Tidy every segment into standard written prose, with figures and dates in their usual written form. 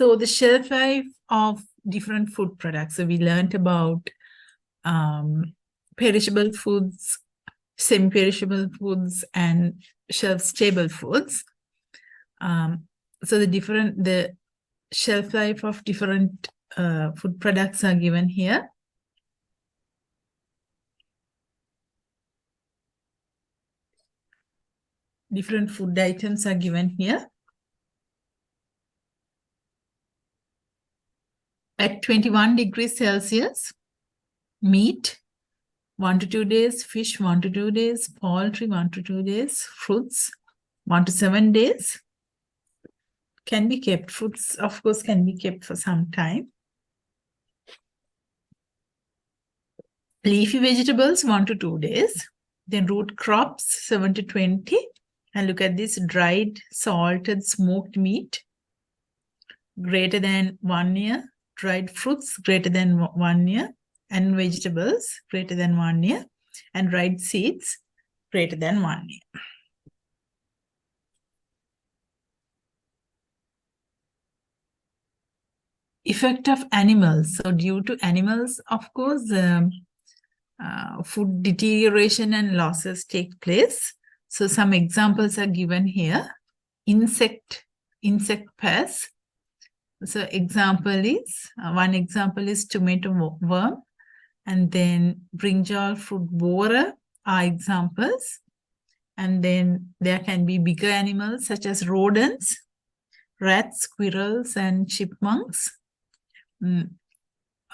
So the shelf life of different food products. So we learned about perishable foods, semi-perishable foods, and shelf-stable foods. So the shelf life of different food products are given here. Different food items are given here. At 21 degrees Celsius, meat, 1 to 2 days, fish, 1 to 2 days, poultry, 1 to 2 days, fruits, 1 to 7 days can be kept. Fruits, of course, can be kept for some time. Leafy vegetables, 1 to 2 days. Then root crops, 7 to 20. And look at this dried, salted, smoked meat, greater than 1 year. Dried fruits, greater than 1 year. And vegetables, greater than 1 year. And dried seeds, greater than 1 year. Effect of animals. So due to animals, of course, food deterioration and losses take place. So some examples are given here. Insect pests. So one example is tomato worm, and then brinjal fruit borer are examples. And then there can be bigger animals such as rodents, rats, squirrels, and chipmunks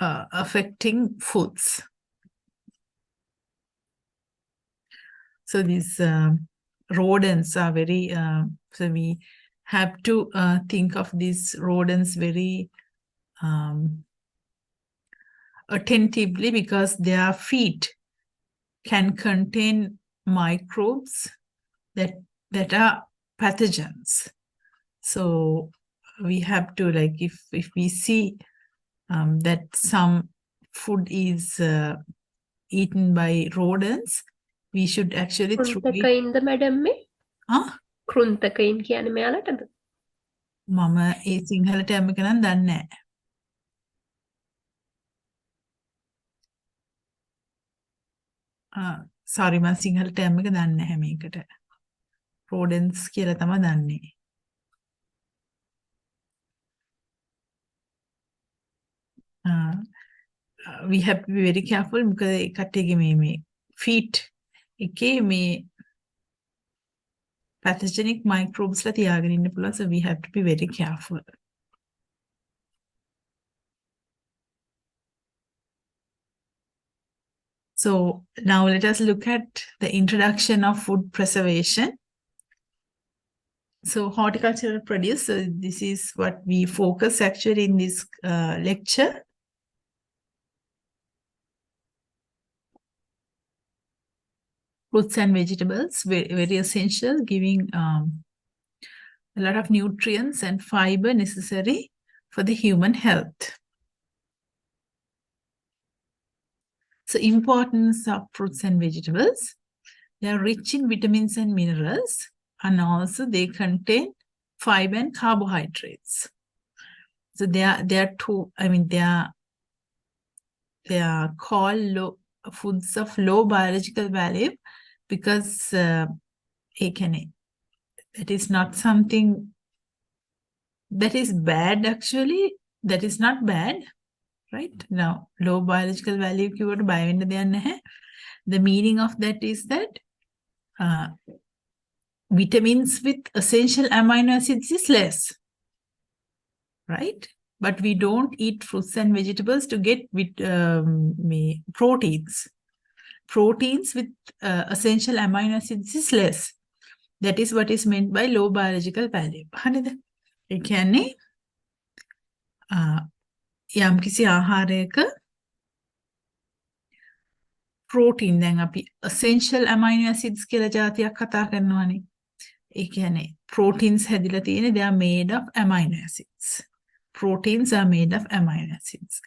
affecting foods. So these rodents are very, so we have to think of these rodents very attentively, because their feet can contain microbes that are pathogens. So we have to, like, if we see that some food is eaten by rodents, we should actually throw it. කෘන්තකයින්ද madam මේ? කෘන්තකයින් කියන්නේ මෙයාලටද? මම ඒ Sinhala term එක නම් දන්නේ නැහැ. sorry මම සිංහල ටර්ම් එක දන්නේ නැහැ මේකට. rodents කියලා තමයි දන්නේ. We have to be very careful because කට්ටියගේ මේ feet එකේ මේ pathogenic microbes ලා තියාගෙන ඉන්න පුළුවන්, so we have to be very careful. So now let us look at the introduction of food preservation. So horticultural produce, so this is what we focus actually in this lecture. Fruits and vegetables, very, very essential, giving a lot of nutrients and fiber necessary for the human health. So importance of fruits and vegetables. They are rich in vitamins and minerals, and also they contain fiber and carbohydrates. So they are two, I mean, they are called foods of low biological value because that is not something that is bad actually. That is not bad. Right? Now, low biological value keyword buy වෙන්න දෙයක් නැහැ. The meaning of that is that vitamins with essential amino acids is less. Right? But we don't eat fruits and vegetables to get proteins. Proteins with essential amino acids is less. That is what is meant by low biological value. හරිද? ඒ කියන්නේ යම් කිසි ආහාරයක protein, දැන් අපි essential amino acids කියලා જાතියක් කතා කරනවානේ. ඒ කියන්නේ proteins හැදිලා තියෙන්නේ, they are made of amino acids. Proteins are made of amino acids.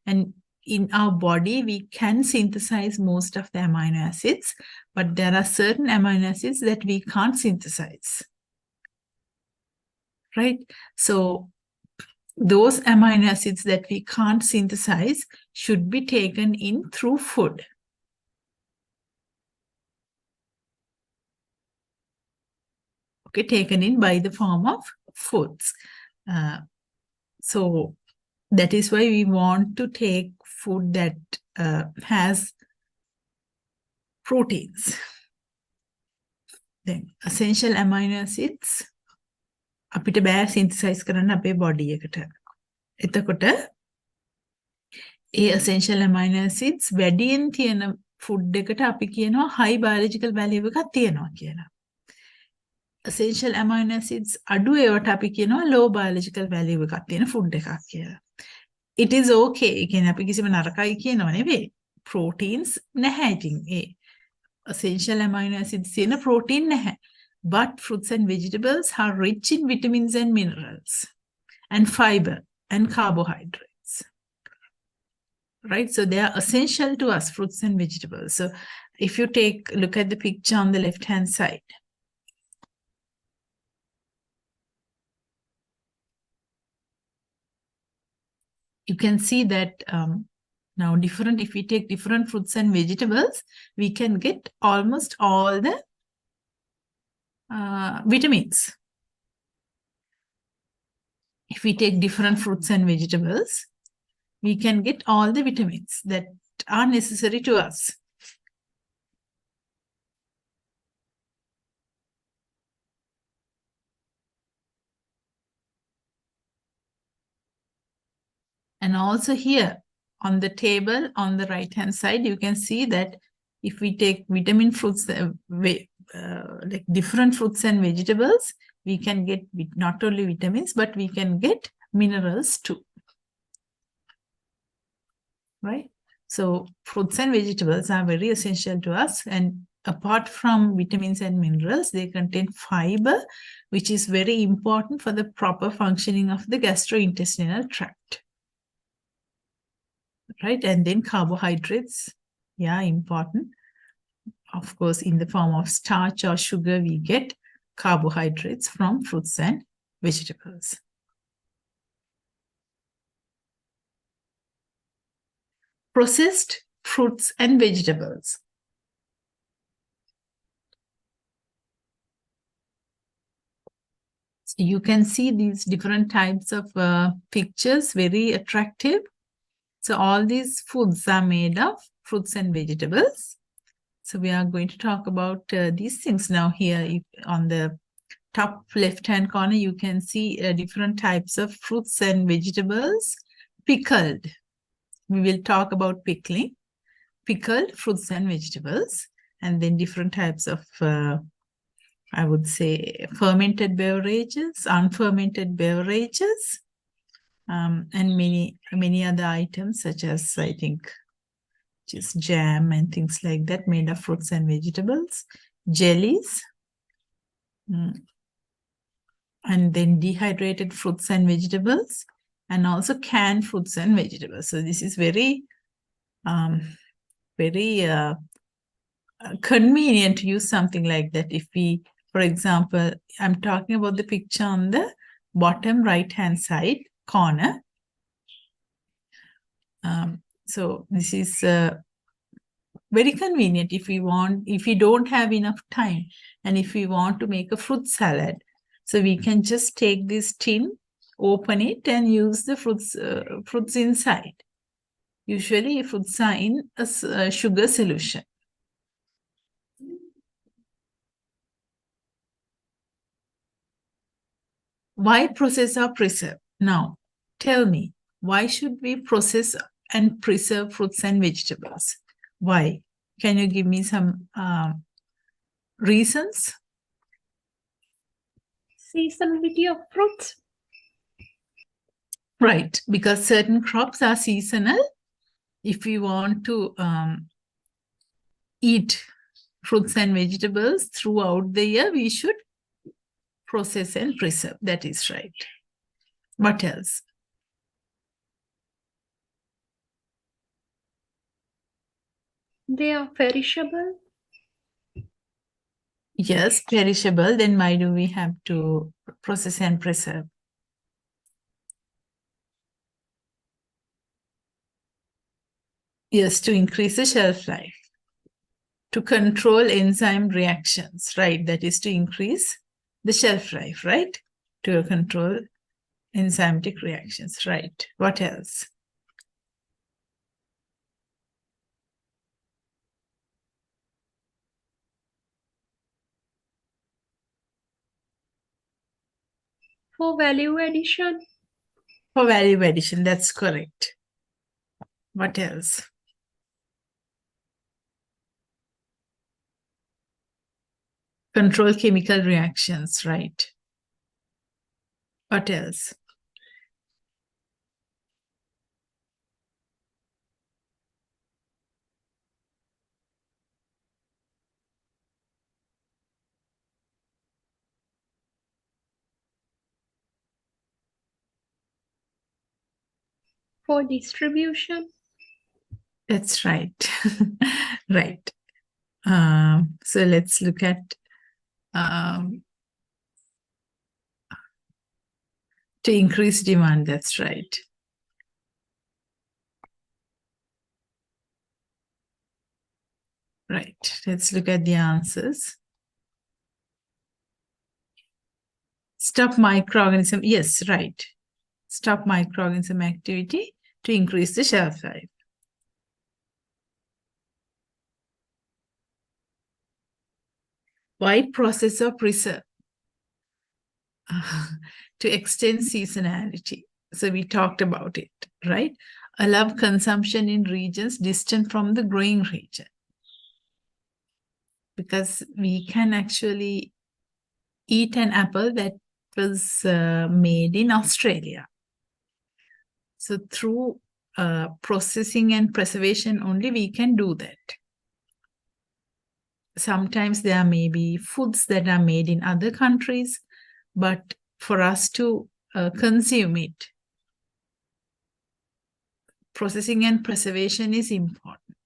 And in our body, we can synthesize most of the amino acids, but there are certain amino acids that we can't synthesize. Right? So those amino acids that we can't synthesize should be taken in through food. Okay, taken in by the form of foods. So that is why we want to take food that has proteins. Then essential amino acids අපිට බෑ synthesize කරන්න අපේ body එකට. එතකොට ඒ essential amino acids වැඩියෙන් තියෙන food එකට අපි කියනවා high biological value එකක් තියෙනවා කියලා. Essential amino acids අඩු ඒවට අපි කියනවා low biological value එකක් තියෙන food එකක් කියලා. It is okay. කියන්නේ අපි කිසිම නරකයි කියනව නෙවෙයි. Proteins නැහැ ඉතින් ඒ essential amino acids තියෙන protein නැහැ. But fruits and vegetables are rich in vitamins and minerals and fiber and carbohydrates. Right? So they are essential to us, fruits and vegetables. So if you look at the picture on the left-hand side. You can see that now if we take different fruits and vegetables, we can get almost all the vitamins. If we take different fruits and vegetables, we can get all the vitamins that are necessary to us. And also here on the table on the right hand side, you can see that if we take vitamin fruits, like different fruits and vegetables, we can get not only vitamins, but we can get minerals too. Right? So fruits and vegetables are very essential to us. And apart from vitamins and minerals, they contain fiber, which is very important for the proper functioning of the gastrointestinal tract. Right? And then carbohydrates, yeah, important. Of course, in the form of starch or sugar, we get carbohydrates from fruits and vegetables. Processed fruits and vegetables. So you can see these different types of pictures, very attractive. So all these foods are made of fruits and vegetables. So we are going to talk about these things now. Here on the top left-hand corner, you can see different types of fruits and vegetables pickled. We will talk about pickling, pickled fruits and vegetables, and then different types of, I would say, fermented beverages, unfermented beverages, and many other items such as, I think, just jam and things like that made of fruits and vegetables, jellies, and then dehydrated fruits and vegetables, and also canned fruits and vegetables. So this is very, very convenient to use something like that. If we, for example, I'm talking about the picture on the bottom right-hand side corner. So this is very convenient if we don't have enough time and if we want to make a fruit salad. So we can just take this tin, open it and use the fruits inside. Usually fruits are in a sugar solution. Why process or preserve? Now, tell me, why should we process and preserve fruits and vegetables? Why? Can you give me some reasons? Seasonality of fruits. Right, because certain crops are seasonal. If we want to eat fruits and vegetables throughout the year, we should process and preserve. That is right. What else? They are perishable. Yes, perishable. Then why do we have to process and preserve? Yes, to increase the shelf life. To control enzyme reactions, right? That is to increase the shelf life, right? To control enzymatic reactions, right? What else? For value addition. For value addition, that's correct. What else? Control chemical reactions, right? What else? For distribution. That's right. Right. So let's look at to increase demand. That's right. Right. Let's look at the answers. Stop microorganism. Yes, right. Stop microorganism activity to increase the shelf life. Why process or preserve? To extend seasonality. So we talked about it, right? Allow consumption in regions distant from the growing region. Because we can actually eat an apple that was made in Australia. So through processing and preservation only, we can do that. Sometimes there may be foods that are made in other countries, but for us to consume it, processing and preservation is important.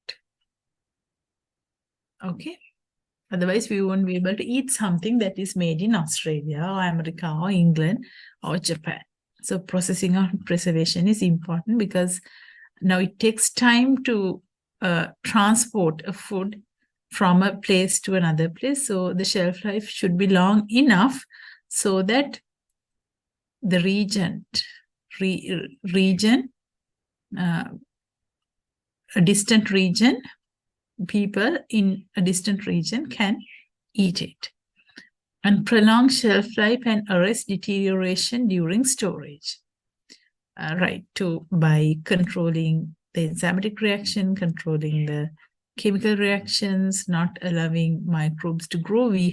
Okay? Otherwise, we won't be able to eat something that is made in Australia or America or England or Japan. So processing or preservation is important because now it takes time to transport a food from a place to another place. So the shelf life should be long enough so that the a distant region, people in a distant region can eat it. And prolong shelf life and arrest deterioration during storage. Right, by controlling the enzymatic reaction, controlling the chemical reactions, not allowing microbes to grow, we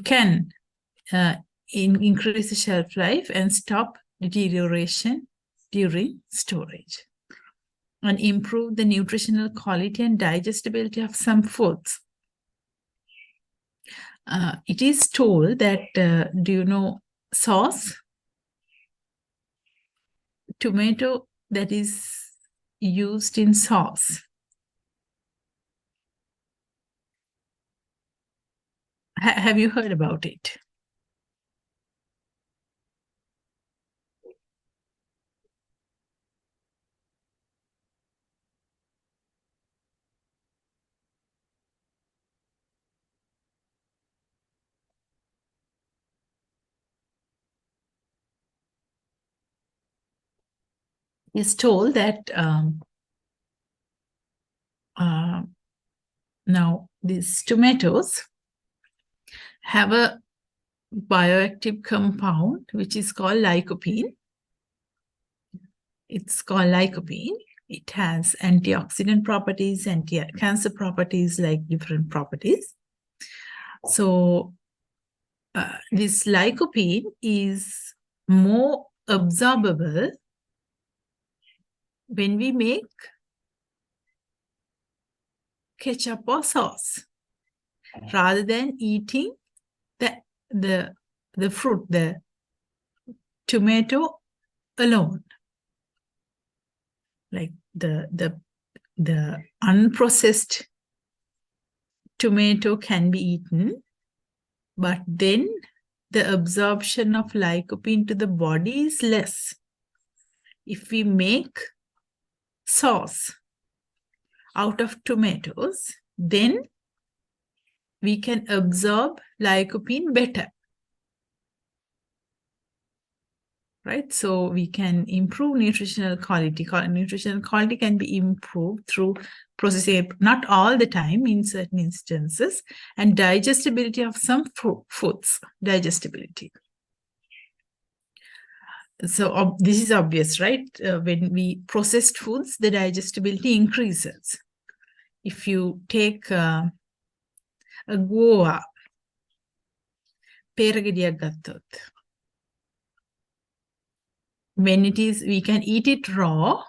can increase the shelf life and stop deterioration during storage. And improve the nutritional quality and digestibility of some foods. It is told that, do you know sauce? Tomato that is used in sauce. Have you heard about it? It's told that now these tomatoes have a bioactive compound which is called lycopene. It's called lycopene. It has antioxidant properties, anti-cancer properties, like different properties. So this lycopene is more absorbable when we make ketchup or sauce, rather than eating the fruit, the tomato alone. Like the unprocessed tomato can be eaten, but then the absorption of lycopene to the body is less. If we make sauce out of tomatoes, then we can absorb lycopene better. Right? So we can improve nutritional quality. Nutritional quality can be improved through processing, not all the time, in certain instances, and digestibility of some foods, digestibility. So this is obvious, right? When we processed foods, the digestibility increases. If you take a guava, පේරගෙඩියක් ගත්තොත්, when it is, we can eat it raw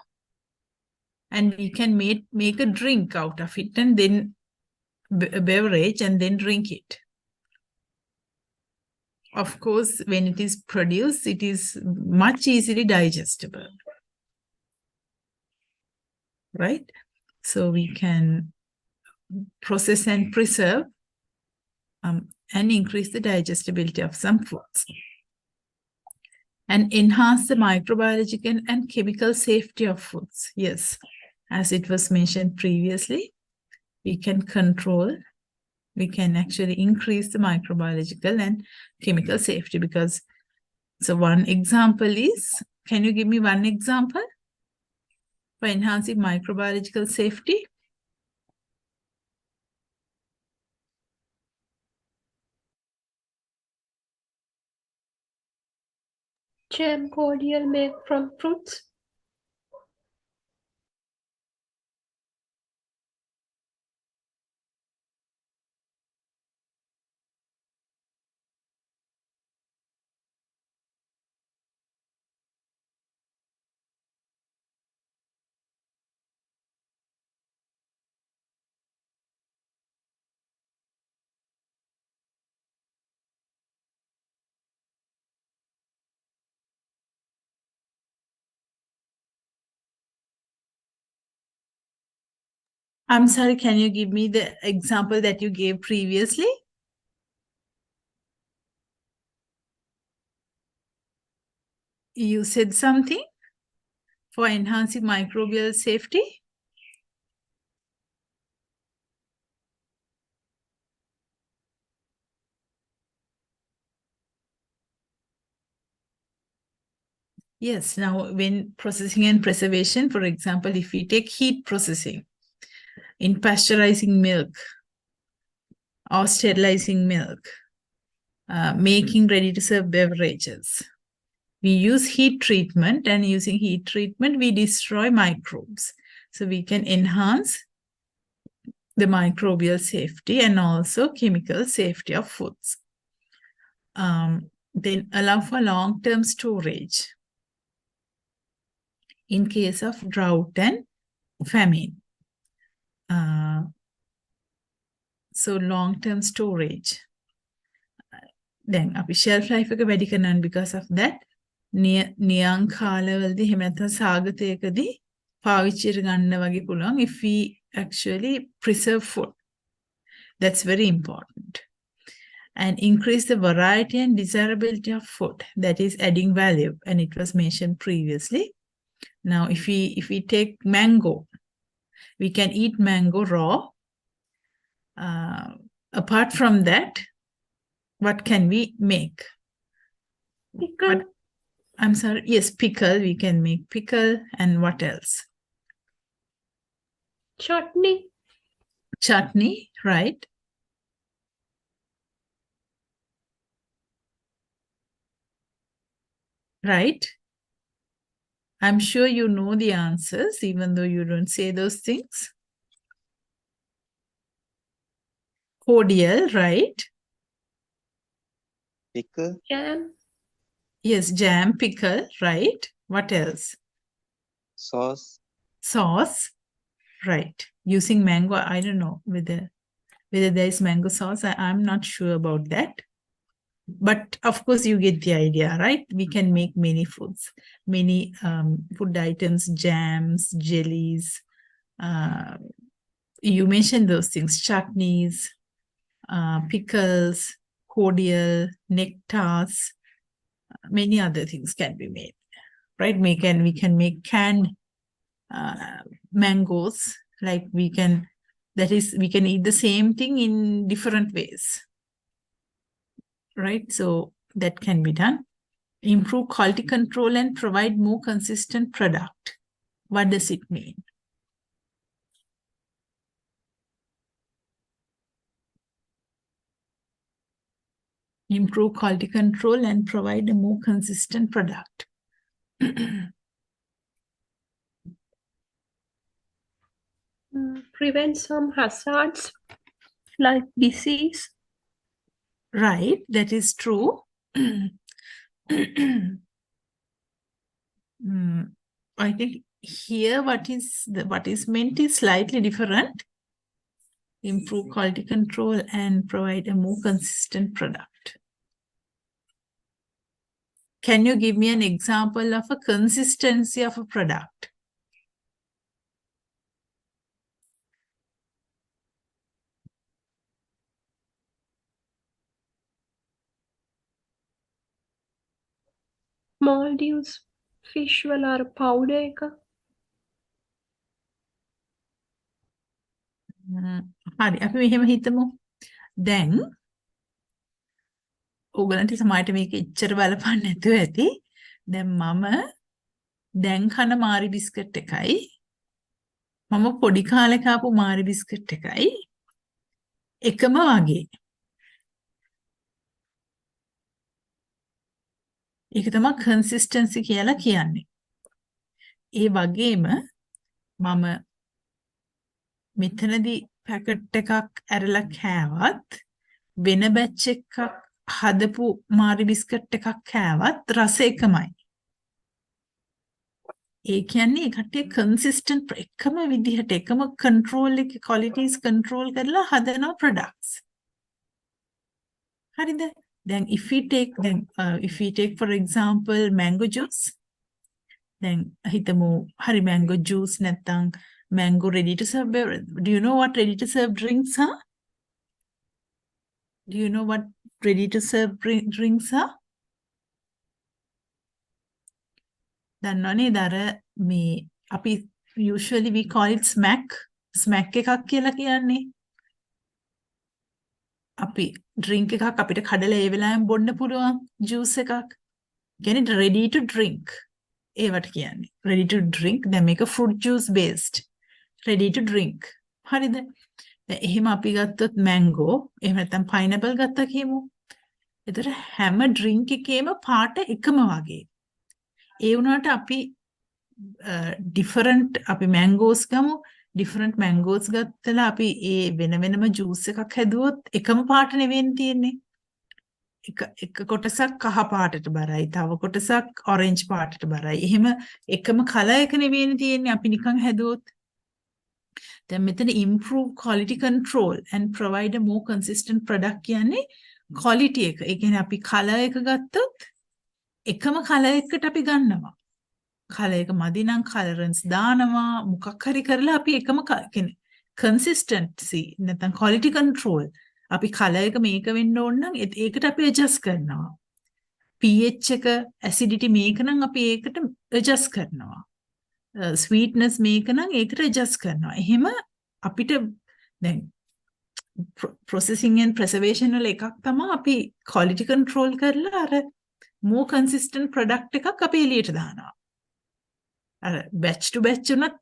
and we can make a drink out of it and then a beverage and then drink it. Of course, when it is produced, it is much easily digestible, right? So we can process and preserve and increase the digestibility of some foods. And enhance the microbiological and chemical safety of foods. Yes, as it was mentioned previously, we can control, we can actually increase the microbiological and chemical safety because, so one example is, can you give me one example for enhancing microbiological safety? Jam cordial made from fruits. I'm sorry, can you give me the example that you gave previously? You said something for enhancing microbial safety? Yes, now when processing and preservation, for example, if we take heat processing in pasteurizing milk or sterilizing milk, making ready-to-serve beverages, we use heat treatment, and using heat treatment, we destroy microbes. So we can enhance the microbial safety and also chemical safety of foods. Then allow for long-term storage in case of drought and famine. So long-term storage. Then අපි shelf life එක වැඩි කරනවා because of that. නියං කාලවලදී එහෙම නැත්නම් සාගතයකදී පාවිච්චියට ගන්න වගේ පුළුවන් if we actually preserve food. That's very important. And increase the variety and desirability of food. That is adding value, and it was mentioned previously. Now, if we take mango, we can eat mango raw. Apart from that, what can we make? Pickle. I'm sorry. Yes, pickle. We can make pickle. And what else? Chutney. Chutney, right? Right? I'm sure you know the answers, even though you don't say those things. Cordial, right? Pickle. Jam. Yes, jam, pickle, right? What else? Sauce. Sauce, right? Using mango, I don't know whether there is mango sauce. I'm not sure about that. But of course, you get the idea, right? We can make many foods, many food items, jams, jellies. You mentioned those things, chutneys, pickles, cordial, nectars, many other things can be made, right? We can make canned mangoes, Like we can eat the same thing in different ways. Right? So that can be done. Improve quality control and provide more consistent product. What does it mean? Improve quality control and provide a more consistent product. Prevent some hazards like disease. Right, that is true. I think here what is meant is slightly different. Improve quality control and provide a more consistent product. Can you give me an example of a consistency of a product? Maldives fish වල අර powder එක. හරි අපි මෙහෙම හිතමු. දැන් ඕගලන්ට සමහරට මේක එච්චර බලපන්න නැතුව ඇති. දැන් මම දැන් කන මාරි බිස්කට් එකයි මම පොඩි කාලේ කාපු මාරි බිස්කට් එකයි එකම වගේ. ඒක තමයි consistency කියලා කියන්නේ. ඒ වගේම මම මෙතනදී පැකට් එකක් ඇරලා කෑවත් වෙන බැච් එකක් හදපු මාරි බිස්කට් එකක් කෑවත් රස එකමයි. ඒ කියන්නේ ඒ කට්ටිය consistent එකම විදිහට එකම control එක qualities control කරලා හදන products. හරිද? Then if we take for example mango juice, then හිතමු හරි mango juice නැත්නම් mango ready to serve beverage. Do you know what ready to serve drinks are? Do you know what ready to serve drinks are? දන්නවනේ දර මේ අපි usually we call it smack එකක් කියලා කියන්නේ. අපි drink එකක් අපිට කඩලා ඒ වෙලාවෙම බොන්න පුළුවන් juice එකක්. කියන්නේ ready to drink. ඒවට කියන්නේ. Ready to drink. දැන් මේක fruit juice based. Ready to drink. හරිද? දැන් එහෙම අපි ගත්තොත් mango, එහෙම නැත්නම් pineapple ගත්තා කියමු. ඒතර හැම drink එකේම පාට එකම වගේ. ඒ වුණාට අපි different අපි mangoes ගමු. different mangoes ගත්තලා අපි ඒ වෙන වෙනම juice එකක් හැදුවොත් එකම පාට නෙවෙයි තියෙන්නේ. එක කොටසක් කහ පාටට බරයි, තව කොටසක් orange පාටට බරයි. එහෙම එකම color එක නෙවෙයි තියෙන්නේ අපි නිකන් හැදුවොත්. දැන් මෙතන improve quality control and provide a more consistent product කියන්නේ quality එක. ඒ කියන්නේ අපි color එක ගත්තොත් එකම color එකකට අපි ගන්නවා. color එක මදි නම් colorants දානවා මොකක් හරි කරලා අපි එකම කියන්නේ consistency නැත්නම් quality control අපි color එක මේක වෙන්න ඕන නම් ඒකට අපි adjust කරනවා. pH එක acidity මේක නම් අපි ඒකට adjust කරනවා. sweetness මේක නම් ඒකට adjust කරනවා. එහෙම අපිට දැන් processing and preservation වල එකක් තමයි අපි quality control කරලා අර more consistent product එකක් අපි එළියට දානවා. අර batch to batch උනත්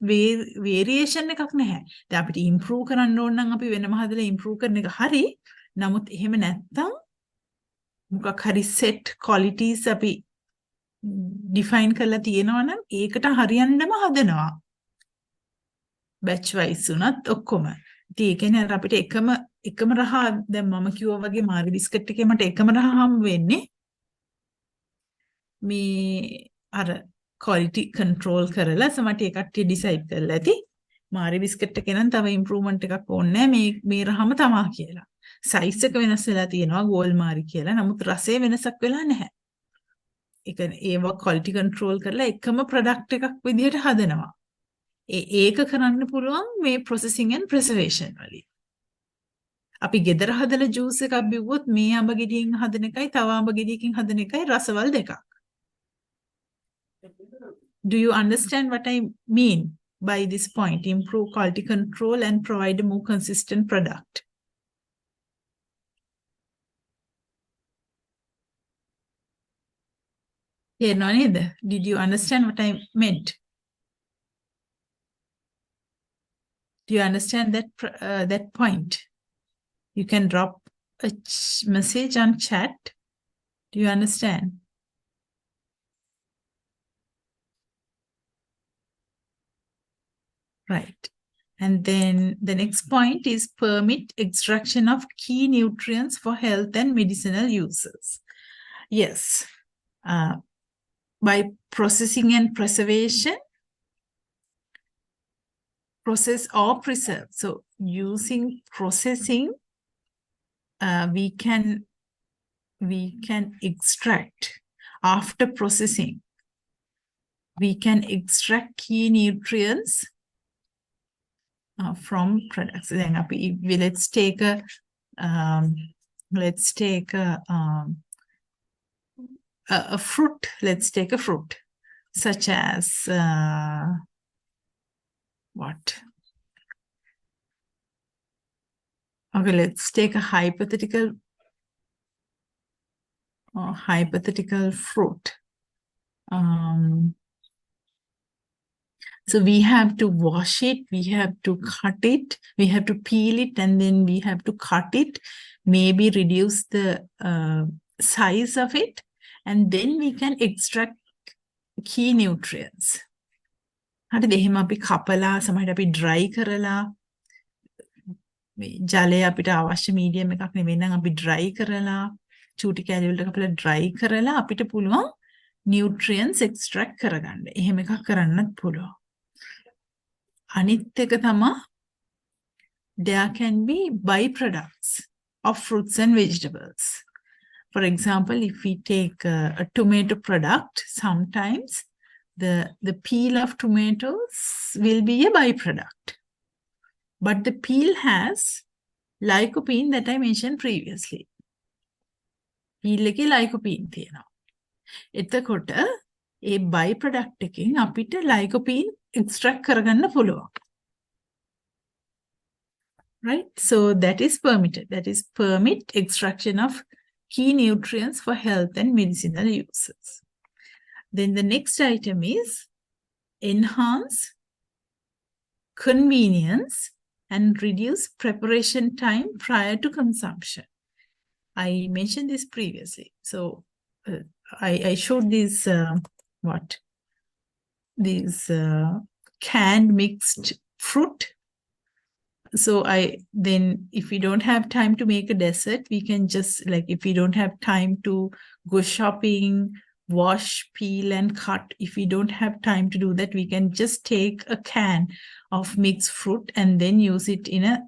variation එකක් නැහැ. දැන් අපිට improve කරන්න ඕන නම් අපි වෙනම හදලා improve කරන එක හරි. නමුත් එහෙම නැත්තම් මොකක් හරි set qualities අපි define කරලා තියෙනවා නම් ඒකට හරියන්නම හදනවා. batch wise උනත් ඔක්කොම. ඉතින් ඒ කියන්නේ අර අපිට එකම රහ දැන් මම කිව්වා වගේ මාරි බිස්කට් එකේ මට එකම රහ හම් වෙන්නේ මේ අර quality control කරලා සමහරට ඒ කට්ටිය decide කරලා ඇති මාරි බිස්කට් එකේ නම් තව improvement එකක් ඕනේ නැහැ මේ රහම තමා කියලා. size එක වෙනස් වෙලා තියෙනවා gold මාරි කියලා. නමුත් රසය වෙනසක් වෙලා නැහැ. ඒ කියන්නේ ඒව quality control කරලා එකම product එකක් විදිහට හදනවා. ඒක කරන්න පුළුවන් මේ processing and preservation වලින්. අපි ගෙදර හදලා juice එකක් බිව්වොත් මේ අඹ ගෙඩියෙන් හදන එකයි තව අඹ ගෙඩියකින් හදන එකයි රසවල් දෙකක්. Do you understand what I mean? by this point? Improve quality control and provide a more consistent product. Yeah, no neither. Did you understand what I meant? Do you understand that point? You can drop a message on chat. Do you understand? Right. And then the next point is permit extraction of key nutrients for health and medicinal uses. Yes. By processing and preservation, process or preserve. So using processing, we can extract. After processing, we can extract key nutrients from products. Then let's take a fruit. Let's take a fruit such as what? Okay, let's take a hypothetical fruit. So we have to wash it, we have to cut it, we have to peel it, and then we have to cut it, maybe reduce the size of it, and then we can extract key nutrients. හරිද? එහෙම අපි කපලා සමහරවිට අපි dry කරලා ජලය අපිට අවශ්‍ය medium එකක් නෙවෙයි නම් අපි dry කරලා චූටි කැලි වලට කපලා dry කරලා අපිට පුළුවන් nutrients extract කරගන්න. එහෙම එකක් කරන්නත් පුළුවන්. අනිත් එක තමයි there can be byproducts of fruits and vegetables. For example, if we take a tomato product, sometimes the peel of tomatoes will be a byproduct. But the peel has lycopene that I mentioned previously. Peel එකේ lycopene තියෙනවා. එතකොට ඒ byproduct එකෙන් අපිට lycopene extract කරගන්න පුළුවන්. Right? So that is permitted. That is permit extraction of key nutrients for health and medicinal uses. Then the next item is enhance convenience and reduce preparation time prior to consumption. I mentioned this previously. So I showed these, these canned mixed fruit. So then if we don't have time to make a dessert, we can just, like, if we don't have time to go shopping, wash, peel and cut, if we don't have time to do that, we can just take a can of mixed fruit and then use it in a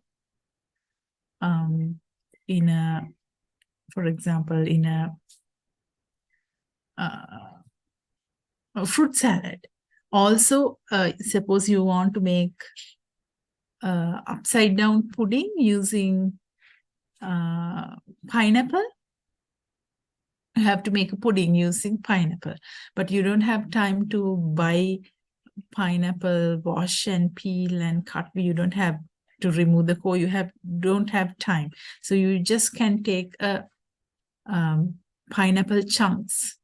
for example, in a fruit salad. Also, suppose you want to make upside down pudding using pineapple. You have to make a pudding using pineapple, but you don't have time to buy pineapple, wash and peel and cut. You don't have to remove the core. Don't have time. So you just can take a pineapple chunks,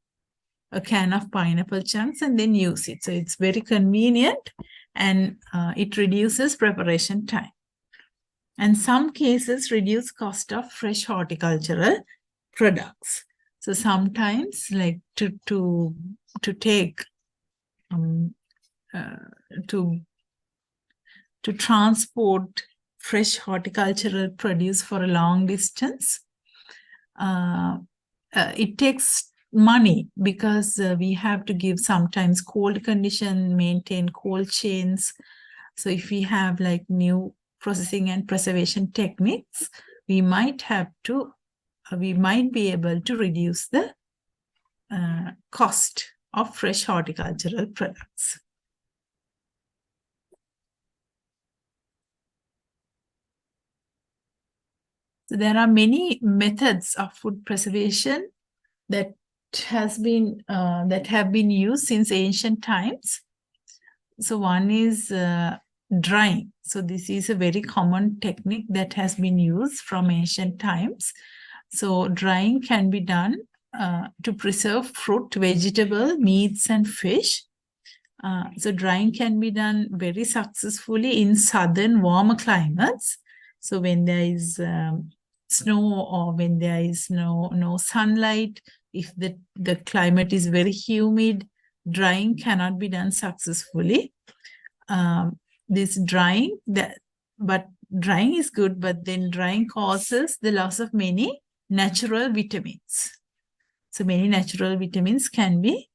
a can of pineapple chunks, and then use it. So it's very convenient and it reduces preparation time. And some cases reduce cost of fresh horticultural products. So sometimes, like to take to transport fresh horticultural produce for a long distance, it takes money because we have to give sometimes cold condition, maintain cold chains. So if we have like new processing and preservation techniques, we might be able to reduce the cost of fresh horticultural products. So there are many methods of food preservation that have been used since ancient times. So one is drying. So this is a very common technique that has been used from ancient times. So drying can be done to preserve fruit, vegetable, meats, and fish. So drying can be done very successfully in southern warmer climates. So when there is snow or when there is no sunlight, if the climate is very humid, drying cannot be done successfully. This drying, but drying is good, but then drying causes the loss of many natural vitamins. So many natural vitamins can be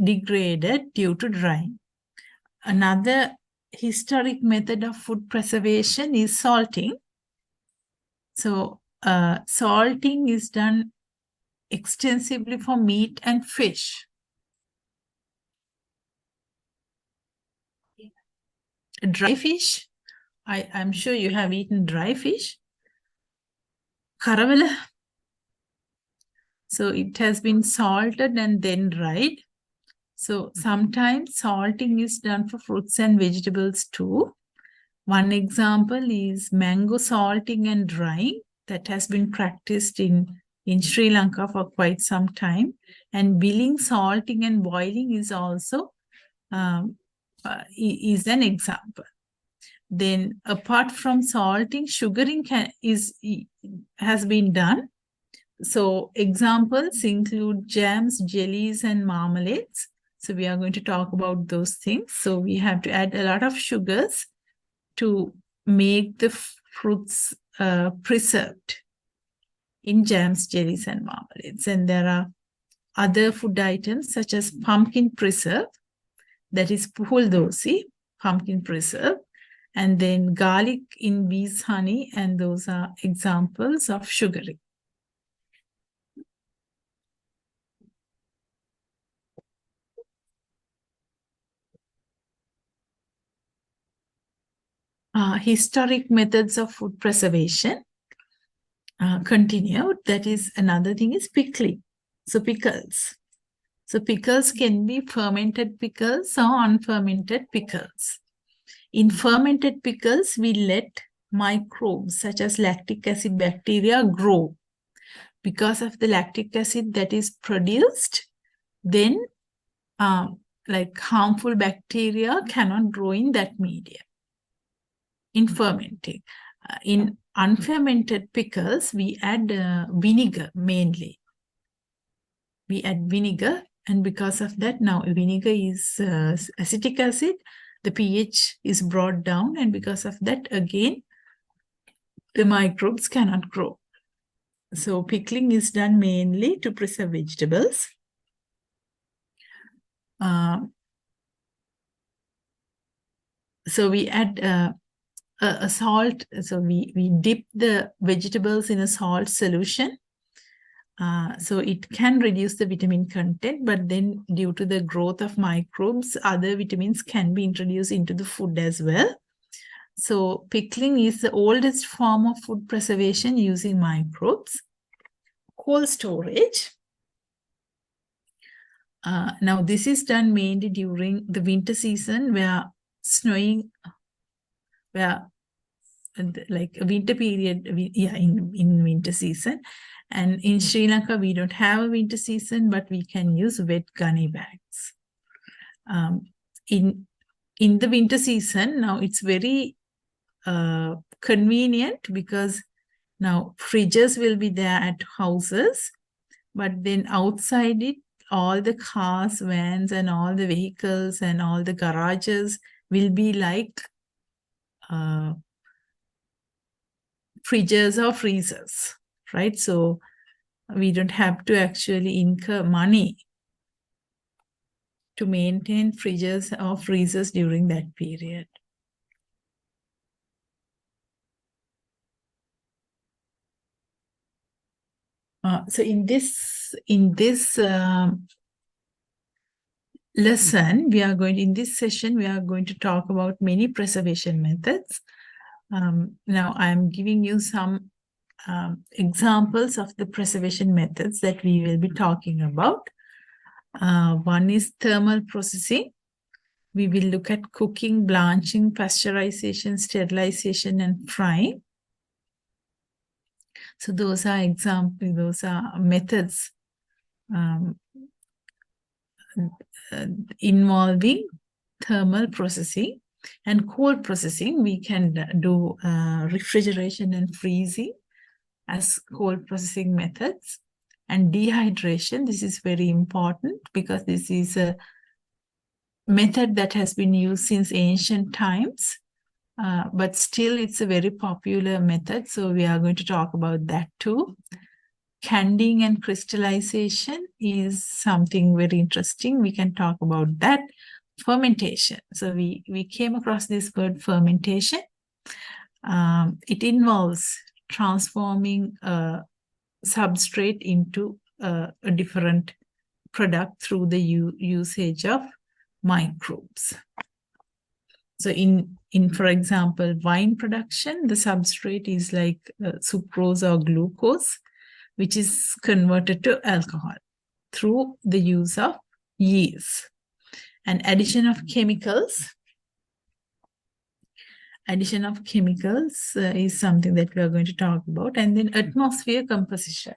degraded due to drying. Another historic method of food preservation is salting. So salting is done extensively for meat and fish. Dry fish, I'm sure you have eaten dry fish. Karavala. So it has been salted and then dried. So sometimes salting is done for fruits and vegetables too. One example is mango salting and drying that has been practiced in Sri Lanka for quite some time. And billing, salting and boiling is also is an example. Then apart from salting, sugaring has been done. So examples include jams, jellies, and marmalades. So we are going to talk about those things. So we have to add a lot of sugars to make the fruits preserved in jams, jellies, and marmalades. And there are other food items such as pumpkin preserve, that is puhul dosi, pumpkin preserve, and then garlic in bees honey, and those are examples of sugaring. Historic methods of food preservation continued. That is, another thing is pickling. So pickles. So pickles can be fermented pickles or unfermented pickles. In fermented pickles, we let microbes such as lactic acid bacteria grow. Because of the lactic acid that is produced, then like harmful bacteria cannot grow in that medium. In fermenting. In unfermented pickles, we add vinegar mainly. We add vinegar, and because of that, now vinegar is acetic acid, the pH is brought down, and because of that, again, the microbes cannot grow. So pickling is done mainly to preserve vegetables. So we add a salt. So we dip the vegetables in a salt solution. So it can reduce the vitamin content, but then due to the growth of microbes, other vitamins can be introduced into the food as well. So pickling is the oldest form of food preservation using microbes. Cold storage. Now this is done mainly during the winter season where snowing, where like a winter period, in winter season. And in Sri Lanka, we don't have a winter season, but we can use wet gunny bags. In the winter season, now it's very convenient because now fridges will be there at houses, but then outside it, all the cars, vans, and all the vehicles and all the garages will be like fridges or freezers, right? So we don't have to actually incur money to maintain fridges or freezers during that period. So in this lesson, in this session, we are going to talk about many preservation methods. Now I'm giving you some examples of the preservation methods that we will be talking about. One is thermal processing. We will look at cooking, blanching, pasteurization, sterilization, and frying. So those are examples, those are methods involving thermal processing. And cold processing, we can do refrigeration and freezing as cold processing methods. And dehydration, this is very important because this is a method that has been used since ancient times, but still it's a very popular method. So we are going to talk about that too. Candying and crystallization is something very interesting. We can talk about that. Fermentation. So we came across this word fermentation. It involves transforming a substrate into a different product through the usage of microbes. So in for example, wine production, the substrate is like sucrose or glucose, which is converted to alcohol through the use of yeast. And addition of chemicals is something that we are going to talk about. And then atmosphere composition.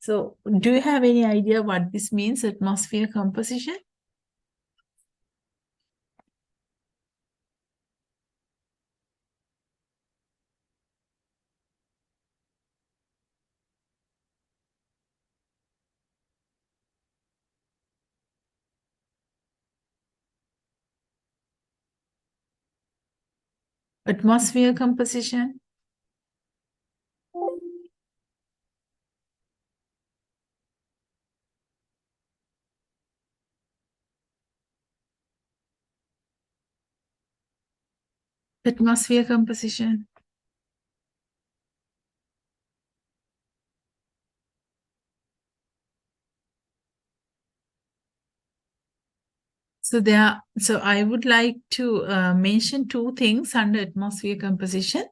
So do you have any idea what this means, atmosphere composition? Atmosphere composition. Atmosphere composition. So I would like to mention two things under atmosphere composition.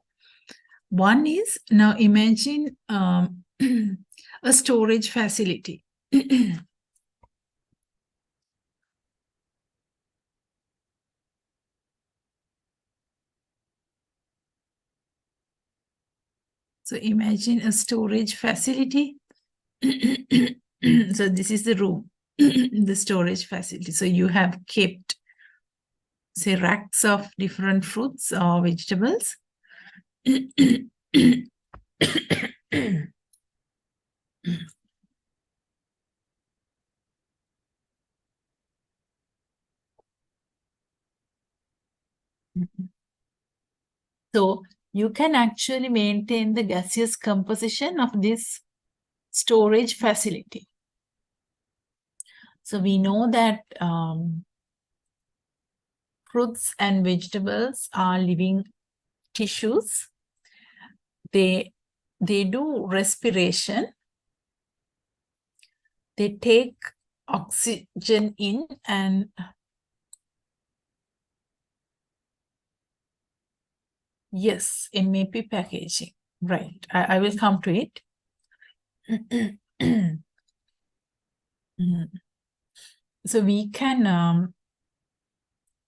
One is, now imagine a storage facility. So imagine a storage facility. So this is the room, the storage facility. So you have kept, say, racks of different fruits or vegetables. So you can actually maintain the gaseous composition of this storage facility. So we know that fruits and vegetables are living tissues. They do respiration. They take oxygen in and yes, MAP packaging. Right. I will come to it. So we can,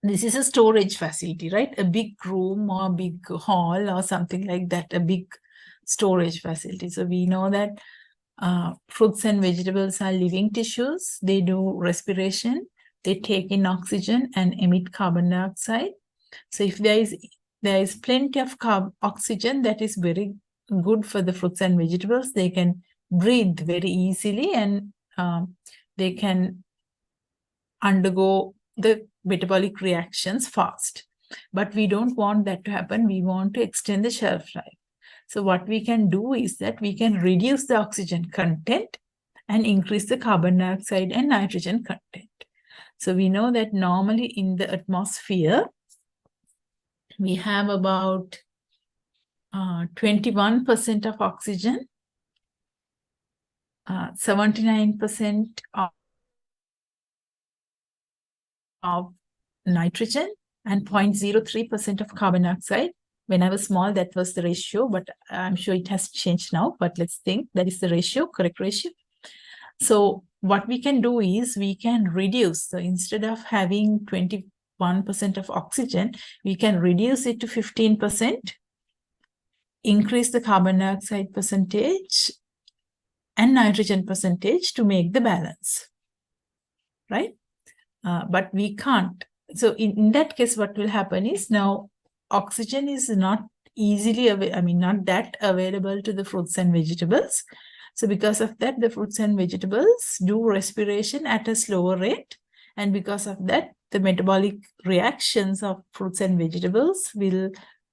this is a storage facility, right? A big room or a big hall or something like that, a big storage facility. So we know that fruits and vegetables are living tissues. They do respiration. They take in oxygen and emit carbon dioxide. So if there is plenty of oxygen, that is very good for the fruits and vegetables. They can breathe very easily and they can undergo the metabolic reactions fast. But we don't want that to happen. We want to extend the shelf life. So what we can do is that we can reduce the oxygen content and increase the carbon dioxide and nitrogen content. So we know that normally in the atmosphere, we have about 21% of oxygen, 79% of nitrogen, and 0.03% of carbon dioxide. When I was small, that was the ratio, but I'm sure it has changed now. But let's think that is the ratio, correct ratio. So what we can do is we can reduce. So instead of having 21% 1% of oxygen, we can reduce it to 15%, increase the carbon dioxide percentage and nitrogen percentage to make the balance, right? But we can't. So in that case, what will happen is now oxygen is not easily not that available to the fruits and vegetables. So because of that, the fruits and vegetables do respiration at a slower rate. And because of that, the metabolic reactions of fruits and vegetables will,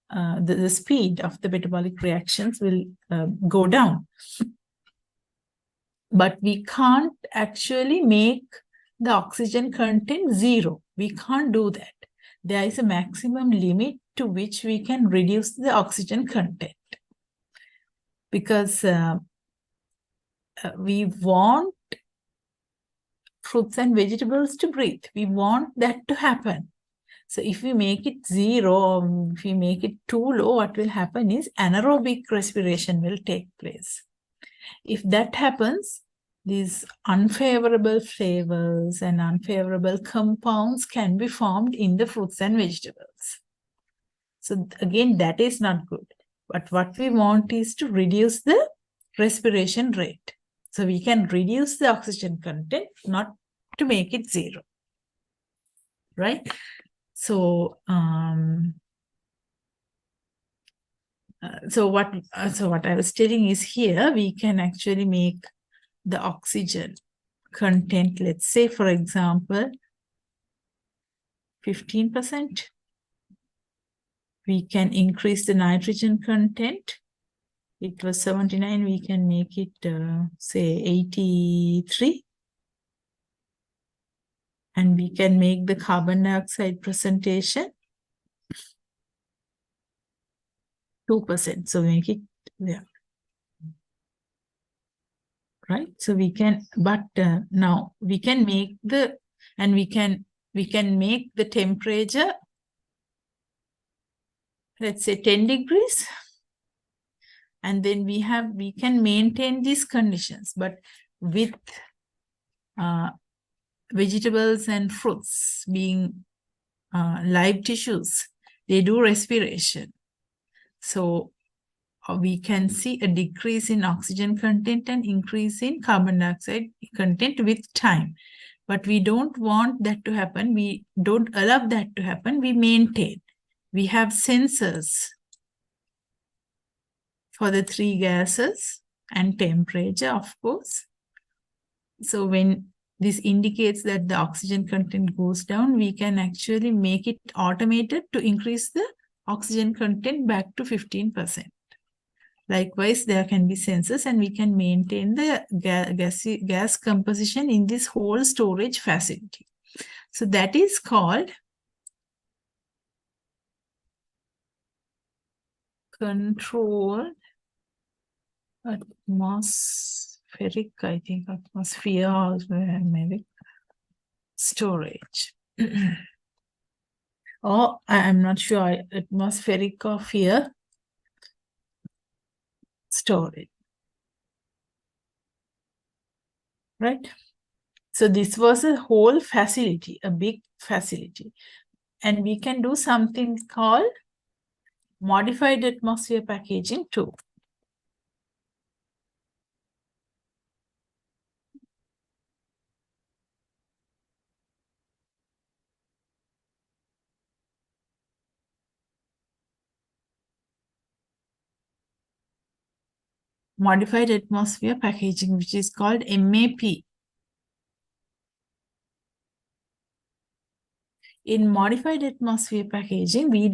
the speed of the metabolic reactions will go down. But we can't actually make the oxygen content 0. We can't do that. There is a maximum limit to which we can reduce the oxygen content. Because we want fruits and vegetables to breathe. We want that to happen. So if we make it 0, or if we make it too low, what will happen is anaerobic respiration will take place. If that happens, these unfavorable flavors and unfavorable compounds can be formed in the fruits and vegetables. So again, that is not good. But what we want is to reduce the respiration rate. So we can reduce the oxygen content, not to make it 0. Right? So, so what I was telling is here, we can actually make the oxygen content, let's say, for example, 15%. We can increase the nitrogen content. It was 79, we can make it, say, 83. And we can make the carbon dioxide presentation 2%. So make it there. Right? So we can, but now we can make the, and we can make the temperature, let's say 10 degrees. And then we can maintain these conditions, but with vegetables and fruits being live tissues, they do respiration. So we can see a decrease in oxygen content and increase in carbon dioxide content with time. But we don't want that to happen. We don't allow that to happen. We maintain. We have sensors for the 3 gases and temperature, of course. So when this indicates that the oxygen content goes down, we can actually make it automated to increase the oxygen content back to 15%. Likewise, there can be sensors, and we can maintain the gas composition in this whole storage facility. So that is called controlled atmospheric, I think, atmospheric storage. Or I'm not sure, atmospheric or fear storage. Right? So this was a whole facility, a big facility. And we can do something called modified atmosphere packaging too. Modified atmosphere packaging, which is called MAP. In modified atmosphere packaging, we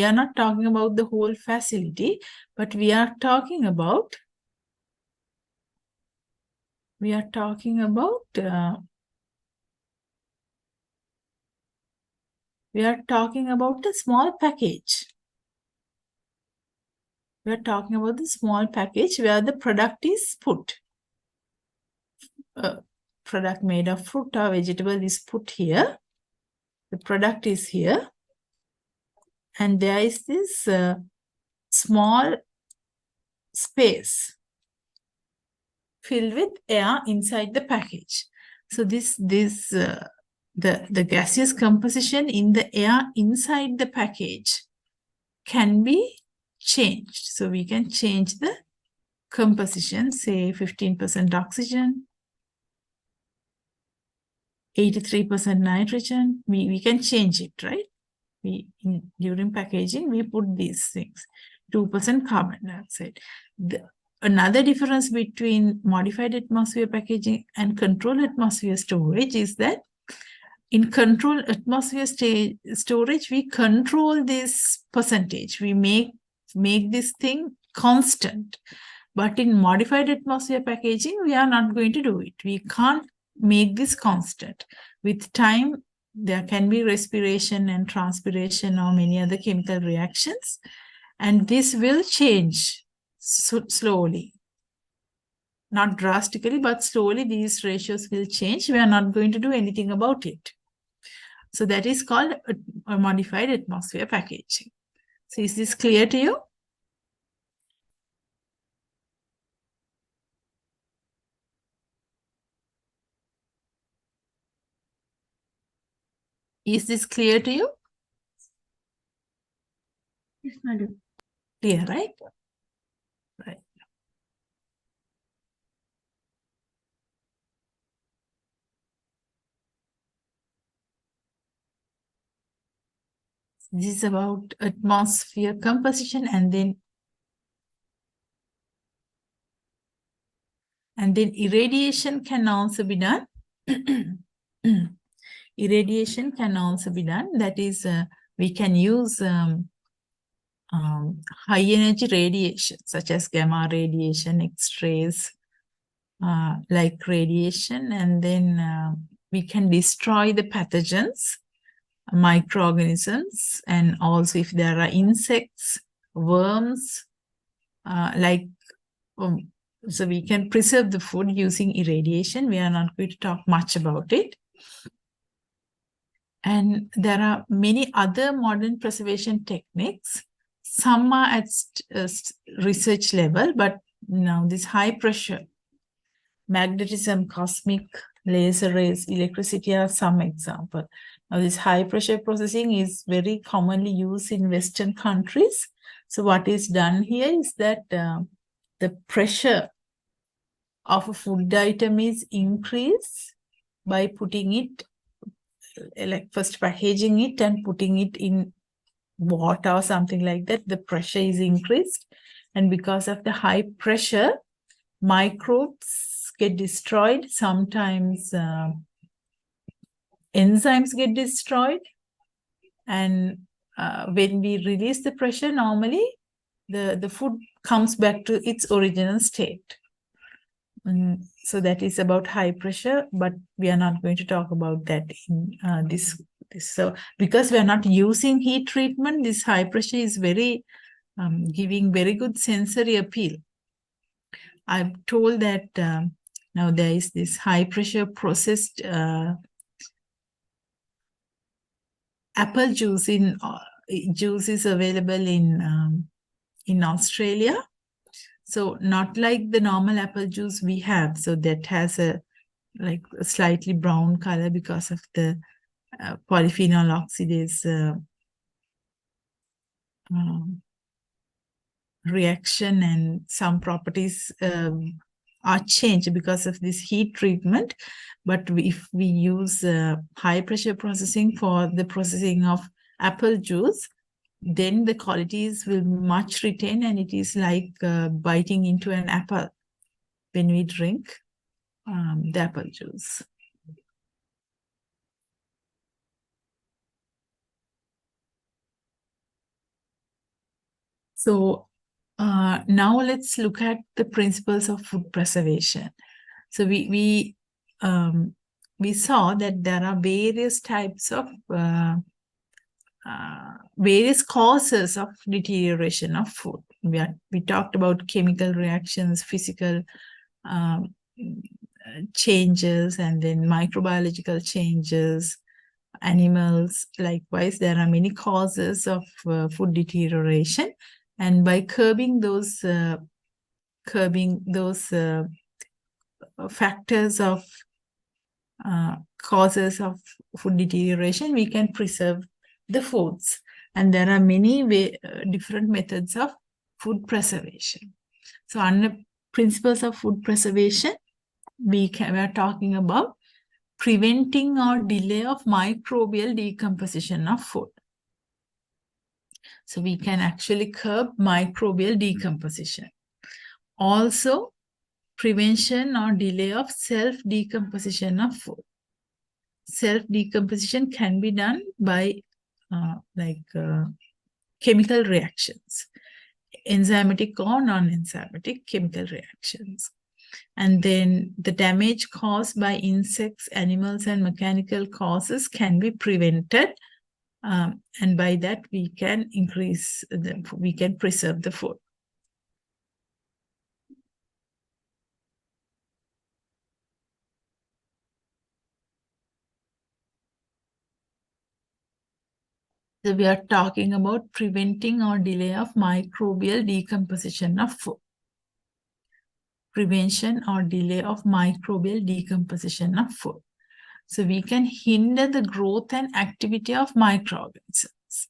are not talking about the whole facility, but we are talking about a small package. We are talking about the small package where the product is put. Product made of fruit or vegetable is put here. The product is here. And there is this small space filled with air inside the package. So this the gaseous composition in the air inside the package can be changed. So we can change the composition, say 15% oxygen, 83% nitrogen. We can change it, right? During packaging, we put these things. 2% carbon dioxide. Another difference between modified atmosphere packaging and controlled atmosphere storage is that in controlled atmosphere storage, we control this percentage. We make this thing constant. But in modified atmosphere packaging, we are not going to do it. We can't make this constant. With time, there can be respiration and transpiration or many other chemical reactions. And this will change slowly. Not drastically, but slowly these ratios will change. We are not going to do anything about it. So that is called a modified atmosphere packaging. So is this clear to you? Is this clear to you? Yes, madam. Clear, right? Right. This is about atmosphere composition, and then irradiation can also be done. Irradiation can also be done. That is, we can use high energy radiation, such as gamma radiation, X-rays, like radiation, and then we can destroy the pathogens, microorganisms, and also if there are insects, worms, so we can preserve the food using irradiation. We are not going to talk much about it. And there are many other modern preservation techniques. Some are at research level, but now this high pressure, magnetism, cosmic, laser rays, electricity are some example. Now this high pressure processing is very commonly used in Western countries. So what is done here is that the pressure of a food item is increased by putting it, like first packaging it and putting it in water or something like that. The pressure is increased, and because of the high pressure, microbes get destroyed. Sometimes enzymes get destroyed, and when we release the pressure, normally the food comes back to its original state. So that is about high pressure, but we are not going to talk about that in this. So because we are not using heat treatment, this high pressure is very giving very good sensory appeal. I'm told that now there is this high pressure processed apple juice juice is available in Australia. So not like the normal apple juice we have. So that has a slightly brown color because of the polyphenol oxidase reaction, and some properties are changed because of this heat treatment. But if we use high pressure processing for the processing of apple juice, then the qualities will much retain, and it is like biting into an apple when we drink the apple juice. So now let's look at the principles of food preservation. So we saw that there are various types of various causes of deterioration of food. We talked about chemical reactions, physical changes, and then microbiological changes, animals. Likewise, there are many causes of food deterioration, and by curbing those factors of causes of food deterioration, we can preserve the foods. And there are many different methods of food preservation. So under principles of food preservation, we are talking about preventing or delay of microbial decomposition of food. So we can actually curb microbial decomposition. Also, prevention or delay of self-decomposition of food. Self-decomposition can be done by chemical reactions, enzymatic or non-enzymatic chemical reactions. And then the damage caused by insects, animals, and mechanical causes can be prevented. And by that, we can preserve the food. So we are talking about preventing or delay of microbial decomposition of food. Prevention or delay of microbial decomposition of food. So we can hinder the growth and activity of microorganisms.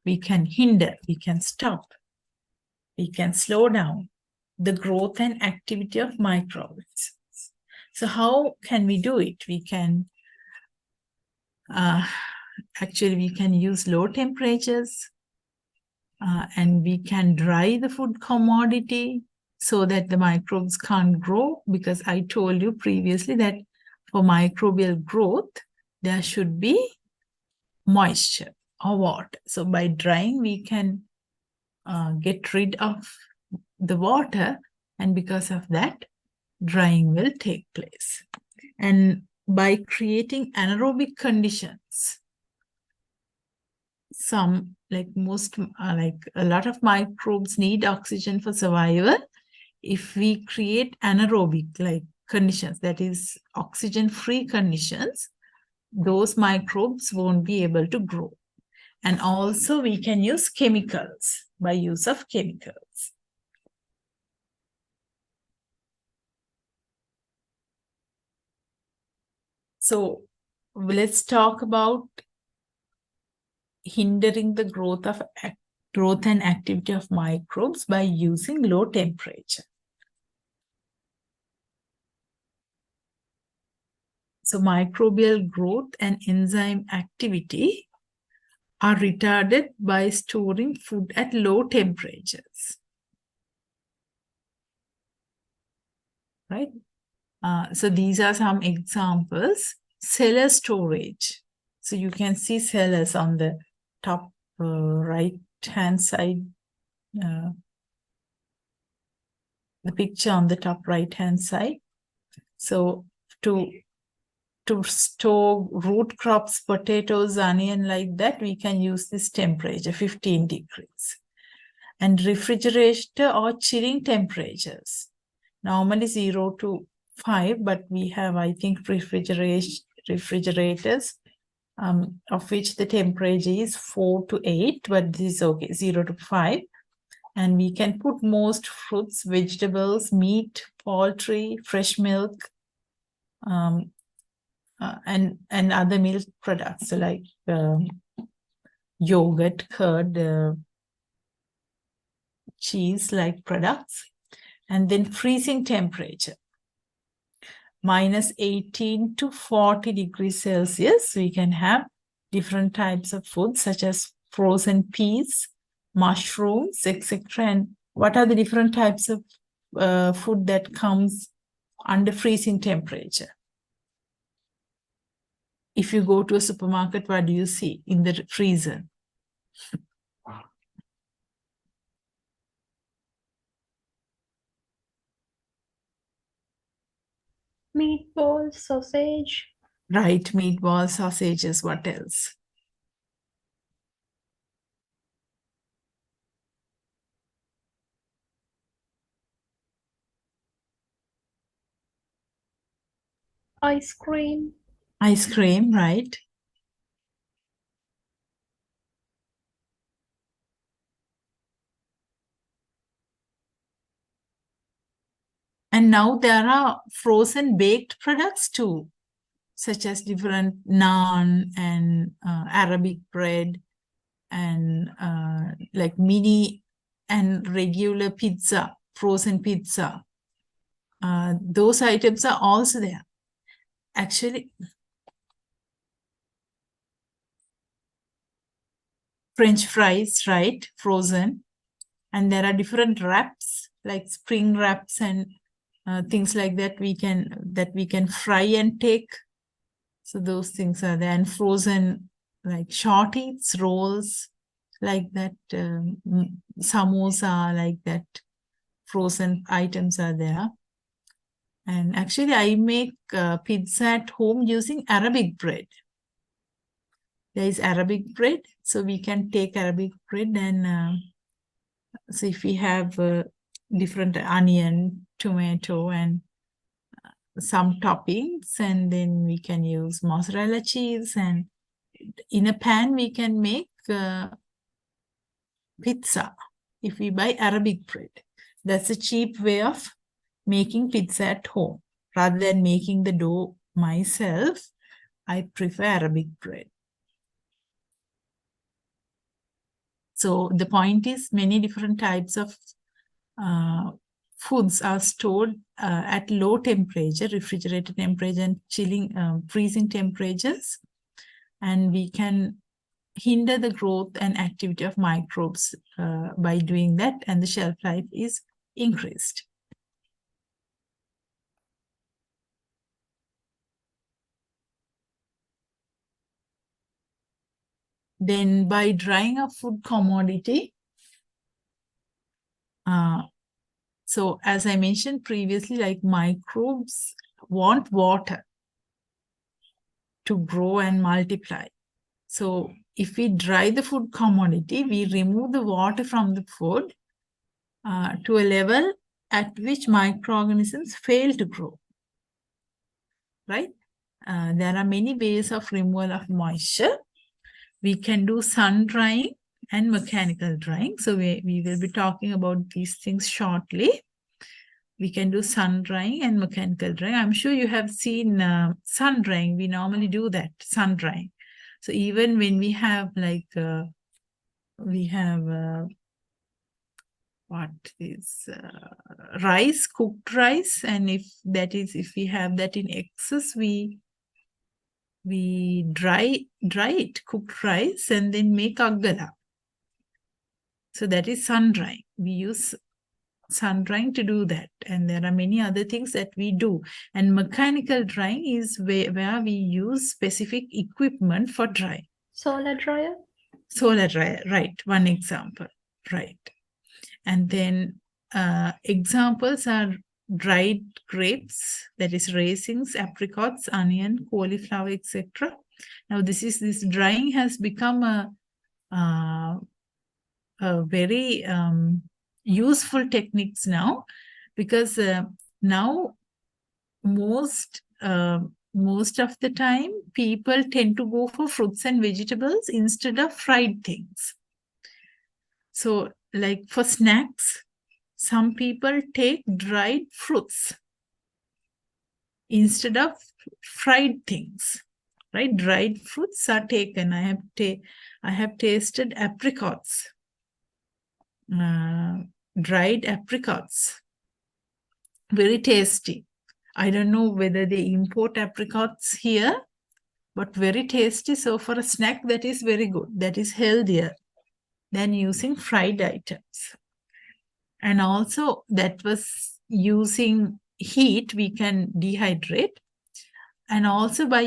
We can hinder, we can stop, we can slow down the growth and activity of microorganisms. So how can we do it? We can we can use low temperatures, and we can dry the food commodity so that the microbes can't grow, because I told you previously that for microbial growth, there should be moisture or water. So by drying, we can get rid of the water, and because of that, drying will take place. And by creating anaerobic conditions, a lot of microbes need oxygen for survival. If we create anaerobic conditions, that is oxygen-free conditions, those microbes won't be able to grow. And also we can use chemicals, by use of chemicals. So let's talk about hindering the growth and activity of microbes by using low temperature. So microbial growth and enzyme activity are retarded by storing food at low temperatures. Right? So these are some examples. Cellar storage. So you can see cellars on the top right-hand side. The picture on the top right-hand side. So to store root crops, potatoes, onion like that, we can use this temperature, 15 degrees. And refrigerator or chilling temperatures. Normally 0 to 5, but we have, I think, refrigerators of which the temperature is 4 to 8, but this is okay, 0 to 5. And we can put most fruits, vegetables, meat, poultry, fresh milk, and other milk products, so like yogurt, curd, cheese-like products. And then freezing temperature, -18 to 40 degrees Celsius. We can have different types of foods such as frozen peas, mushrooms, etc. And what are the different types of food that comes under freezing temperature? If you go to a supermarket, what do you see in the freezer? Meatballs, sausage. Right, meatballs, sausages, what else? Ice cream. Ice cream, right? And now there are frozen baked products too. such as different naan and Arabic bread and like mini and regular pizza, frozen pizza. Those items are also there. Actually, French fries, right? Frozen. And there are different wraps, like spring wraps and things like that we can fry and take. So those things are there. And frozen, like short eats, rolls, like that, samosa, like that. Frozen items are there. And actually, I make pizza at home using Arabic bread. There is Arabic bread, so we can take Arabic bread and so if we have different onion, tomato, and some toppings, and then we can use mozzarella cheese, and in a pan we can make pizza if we buy Arabic bread. That's a cheap way of making pizza at home. Rather than making the dough myself, I prefer Arabic bread. So the point is, many different types of foods are stored at low temperature, refrigerated temperature, and chilling, freezing temperatures, and we can hinder the growth and activity of microbes by doing that, and the shelf life is increased. Then by drying a food commodity, so as I mentioned previously, like microbes want water to grow and multiply. So if we dry the food commodity, we remove the water from the food to a level at which microorganisms fail to grow, right? There are many ways of removal of moisture. We can do sun drying and mechanical drying. So we will be talking about these things shortly. We can do sun drying and mechanical drying. I'm sure you have seen sun drying. We normally do that, sun drying. So even when we have like, what is rice, cooked rice, and if we have that in excess, we dry it, cooked rice, and then make aggala. So that is sun drying. We use sun drying to do that, and there are many other things that we do. And mechanical drying is where we use specific equipment for drying. Solar dryer? Solar dryer, right, one example, right. And then examples are dried grapes, that is raisins, apricots, onion, cauliflower, etc. Now this drying has become a very useful techniques now, because now most of the time people tend to go for fruits and vegetables instead of fried things. So like for snacks, some people take dried fruits instead of fried things, right? Dried fruits are taken. I have tasted apricots, dried apricots, very tasty. I don't know whether they import apricots here, but very tasty. So for a snack, that is very good. That is healthier than using fried items. And also that was using heat, we can dehydrate. And also by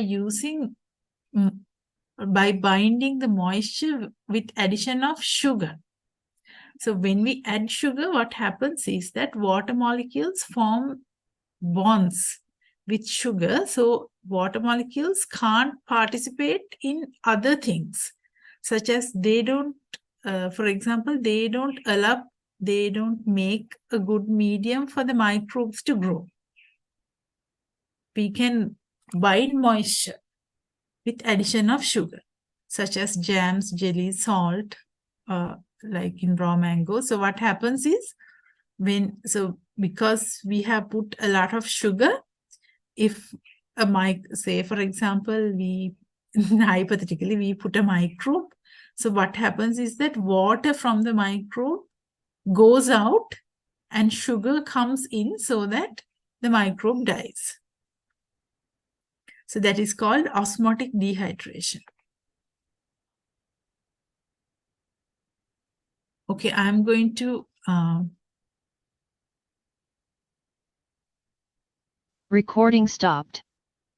binding the moisture with addition of sugar. So when we add sugar, what happens is that water molecules form bonds with sugar. So water molecules can't participate in other things, such as they don't, for example, they don't make a good medium for the microbes to grow. We can bind moisture with addition of sugar, such as jams, jelly, salt, like in raw mango. So what happens is, because we have put a lot of sugar, if a mic, say for example, we hypothetically we put a microbe. So what happens is that water from the microbe goes out and sugar comes in so that the microbe dies. So that is called osmotic dehydration. Okay, I'm going to Recording stopped.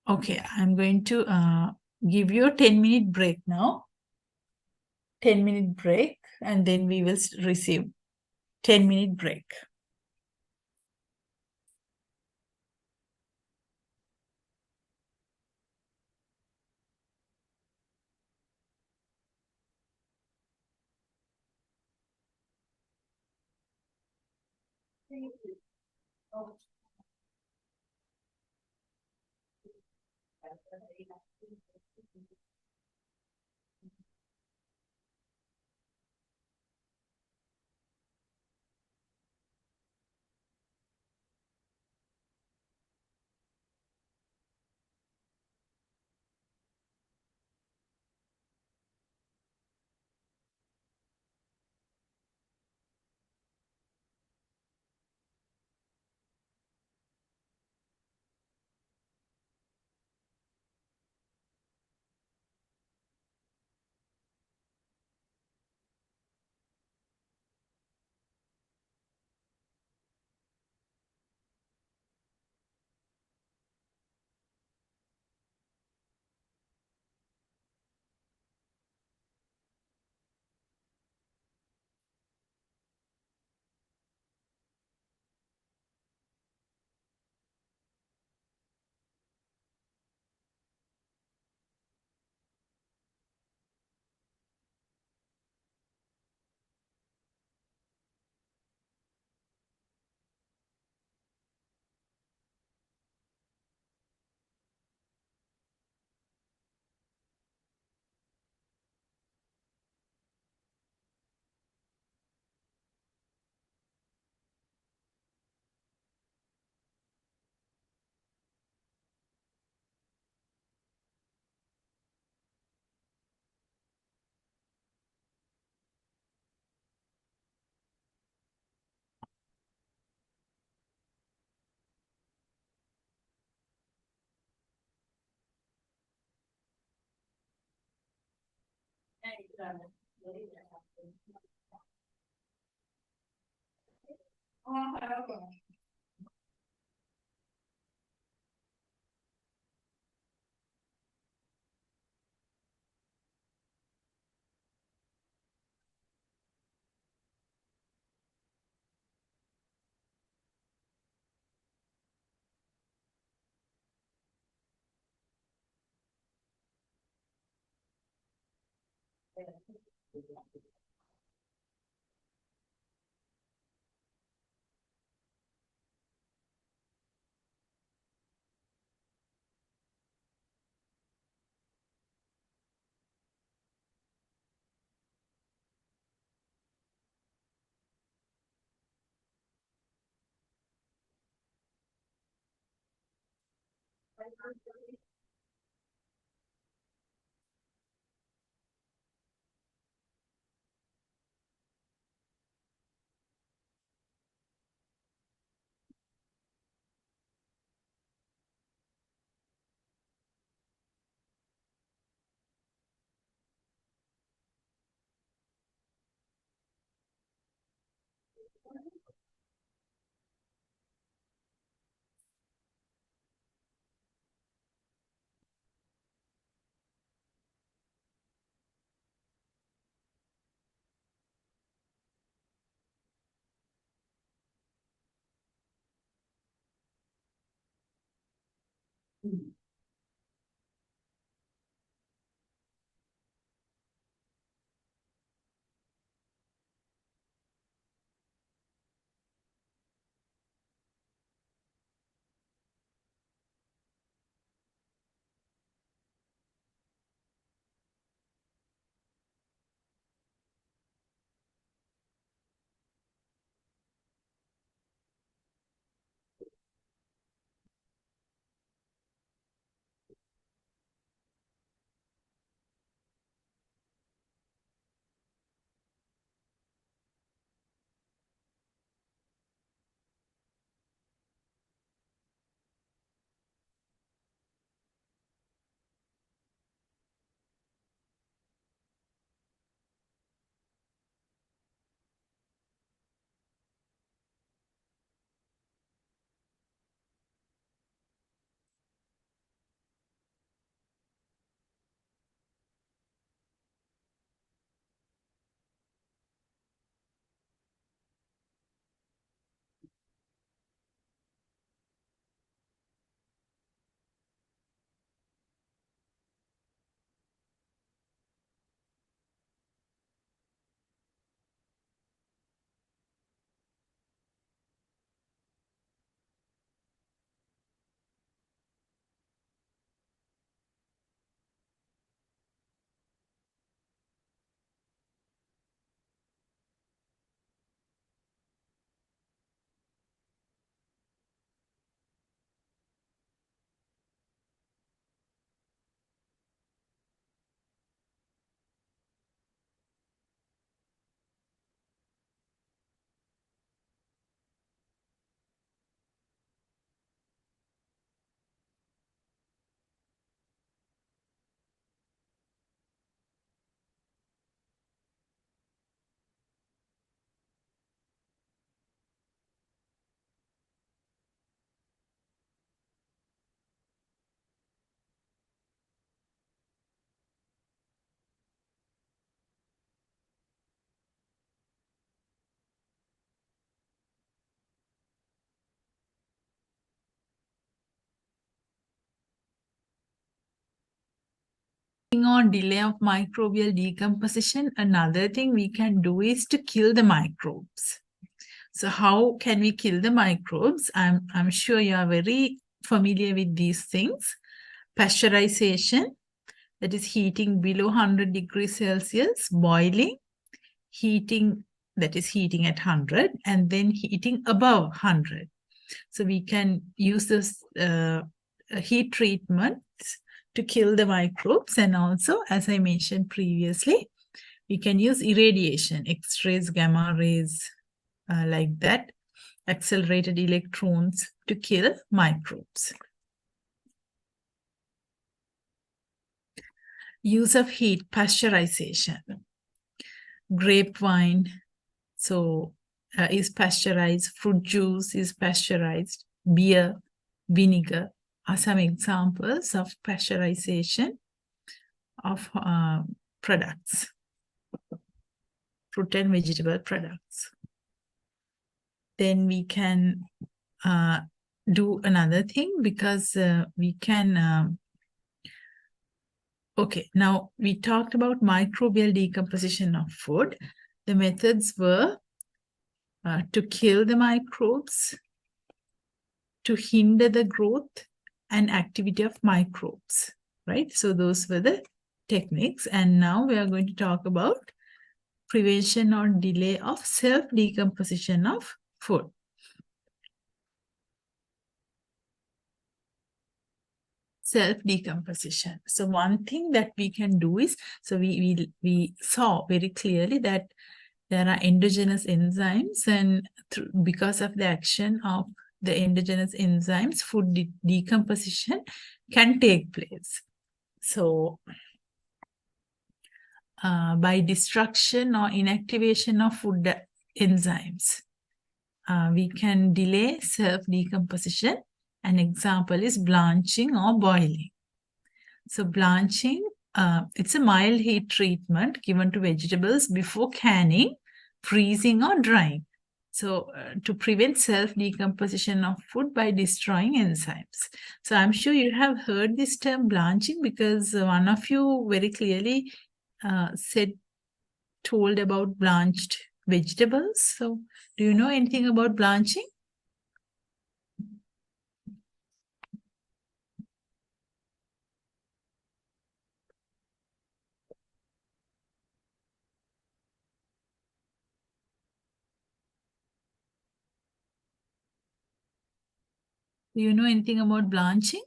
okay, I'm going to give you a 10-minute break now. 10-minute break, and then we will receive 10-minute break. or delay of microbial decomposition, another thing we can do is to kill the microbes. So how can we kill the microbes? I'm sure you are very familiar with these things. Pasteurization, that is heating below 100 degrees Celsius, boiling, heating, that is heating at 100, and then heating above 100. So we can use this heat treatments to kill the microbes. And also, as I mentioned previously, we can use irradiation, X-rays, gamma rays, like that, accelerated electrons to kill microbes. Use of heat, pasteurization. Grape wine, so is pasteurized, fruit juice is pasteurized, beer, vinegar are some examples of pasteurization of products, fruit and vegetable products. Then we can do another thing, because we can okay, now we talked about microbial decomposition of food. The methods were to kill the microbes, to hinder the growth and activity of microbes, right? So those were the techniques. And now we are going to talk about prevention or delay of self-decomposition of food. Self-decomposition. So one thing that we can do is, so we saw very clearly that there are endogenous enzymes, and because of the action of the endogenous enzymes, food decomposition can take place. So by destruction or inactivation of food enzymes, we can delay self-decomposition. An example is blanching or boiling. So blanching, it's a mild heat treatment given to vegetables before canning, freezing, or drying. So to prevent self-decomposition of food by destroying enzymes. So I'm sure you have heard this term blanching, because one of you very clearly told about blanched vegetables. So do you know anything about blanching? Do you know anything about blanching?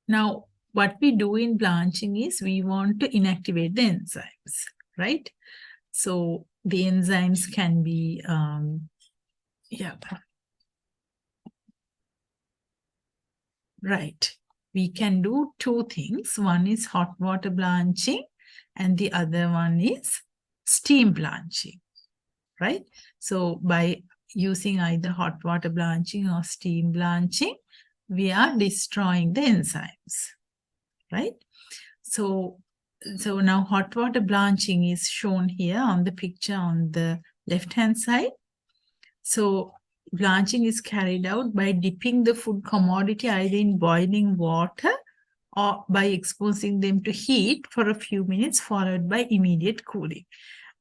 Now, what we do in blanching is we want to inactivate the enzymes, right? So the enzymes can be, right. We can do two things. One is hot water blanching, and the other one is steam blanching, right? So by using either hot water blanching or steam blanching, we are destroying the enzymes, right? So now hot water blanching is shown here on the picture on the left-hand side. So blanching is carried out by dipping the food commodity either in boiling water or by exposing them to heat for a few minutes, followed by immediate cooling.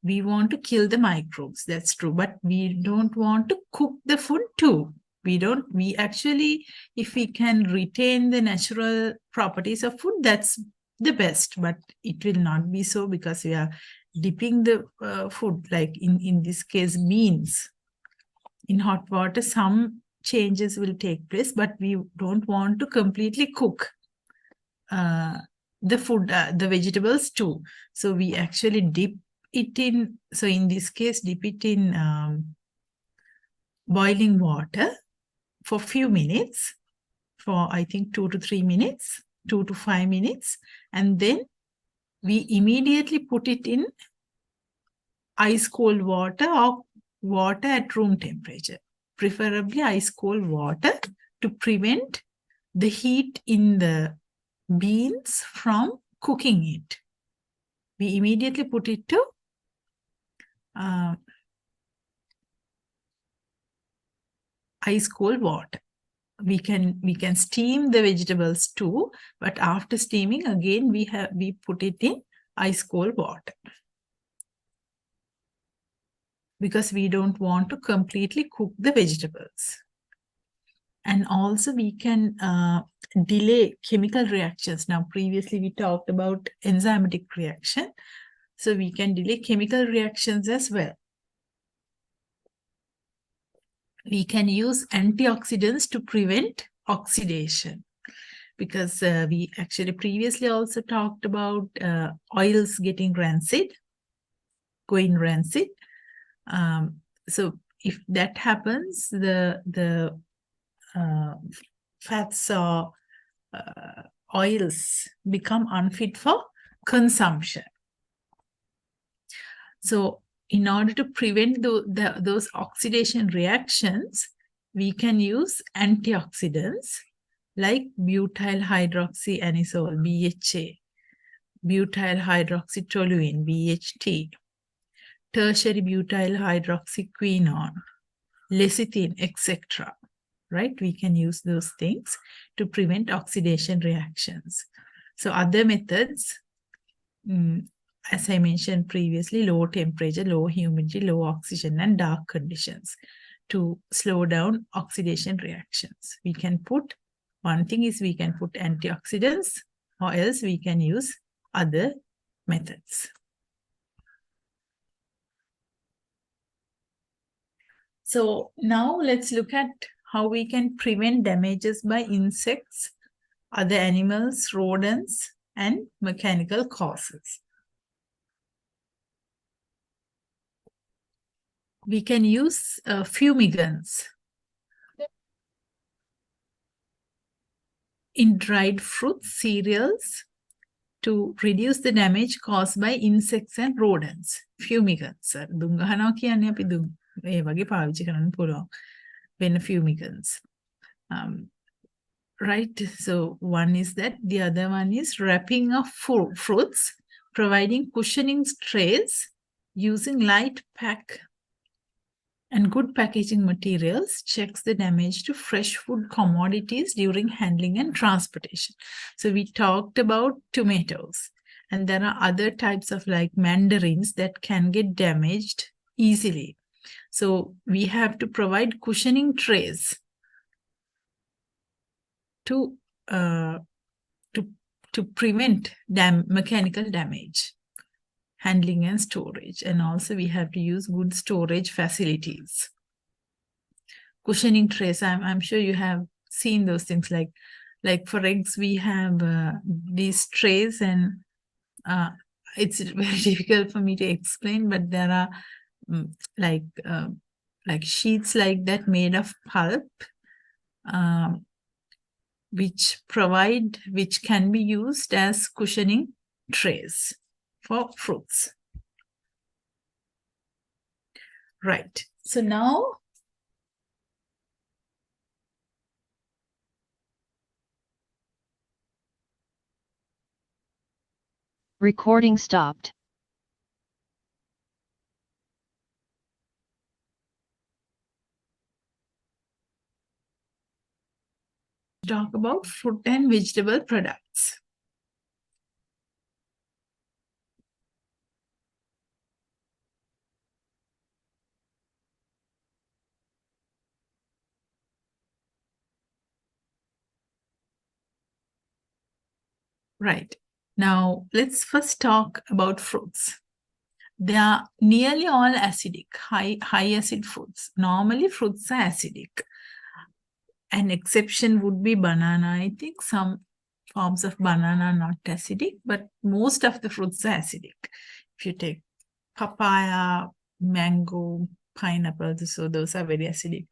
We want to kill the microbes, that's true, but we don't want to cook the food too. We actually, if we can retain the natural properties of food, that's the best, but it will not be so, because we are dipping the food, like in this case, beans, in hot water. Some changes will take place, but we don't want to completely cook the food, the vegetables too. So we actually dip it in, so in this case, dip it in boiling water for few minutes, for I think 2 to 3 minutes, 2 to 5 minutes, and then we immediately put it in ice cold water or water at room temperature, preferably ice cold water, to prevent the heat in the beans from cooking it. We immediately put it to ice cold water. we can steam the vegetables too, but after steaming again we put it in ice cold water, because we don't want to completely cook the vegetables. And also we can delay chemical reactions. Now, previously we talked about enzymatic reaction. So we can delay chemical reactions as well. We can use antioxidants to prevent oxidation, because we actually previously also talked about oils getting rancid, going rancid. So if that happens, the fats or oils become unfit for consumption. So in order to prevent those oxidation reactions, we can use antioxidants like butyl hydroxyanisole, BHA, butyl hydroxytoluene, BHT, tertiary butyl hydroxyquinone, lecithin, etc. Right? We can use those things to prevent oxidation reactions. So other methods, as I mentioned previously, low temperature, low humidity, low oxygen, and dark conditions to slow down oxidation reactions. We can put, one thing is we can put antioxidants, or else we can use other methods. So now let's look at how we can prevent damages by insects, other animals, rodents, and mechanical causes. We can use fumigants in dried fruits, cereals, to reduce the damage caused by insects and rodents. Fumigants. Fumigants. Right, so one is that. The other one is wrapping of fruits, providing cushioning trays using light pack and good packaging materials checks the damage to fresh food commodities during handling and transportation. So we talked about tomatoes, and there are other types of like mandarins that can get damaged easily. So we have to provide cushioning trays to prevent mechanical damage, handling and storage. And also we have to use good storage facilities. Cushioning trays, I'm sure you have seen those things, like for eggs, we have these trays, and it's very difficult for me to explain, but there are like sheets like that made of pulp, which can be used as cushioning trays for fruits. Right. So now Recording stopped. talk about fruit and vegetable products. Right. Now, let's first talk about fruits. They are nearly all acidic, high acid fruits. Normally, fruits are acidic. An exception would be banana. I think some forms of banana are not acidic, but most of the fruits are acidic. If you take papaya, mango, pineapple, so those are very acidic.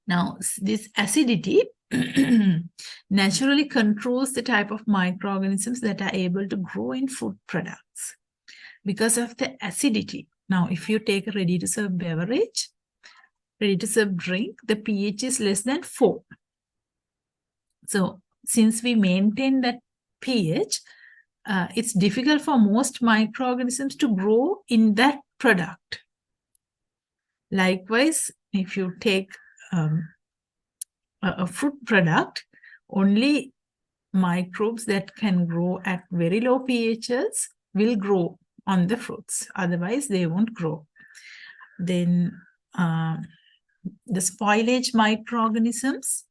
Now, this acidity naturally controls the type of microorganisms that are able to grow in food products. Because of the acidity, now if you take a ready-to-serve beverage, ready-to-serve drink, the pH is less than 4. So since we maintain that pH, it's difficult for most microorganisms to grow in that product. Likewise, if you take a fruit product, only microbes that can grow at very low pHs will grow on the fruits. Otherwise, they won't grow. Then the spoilage microorganisms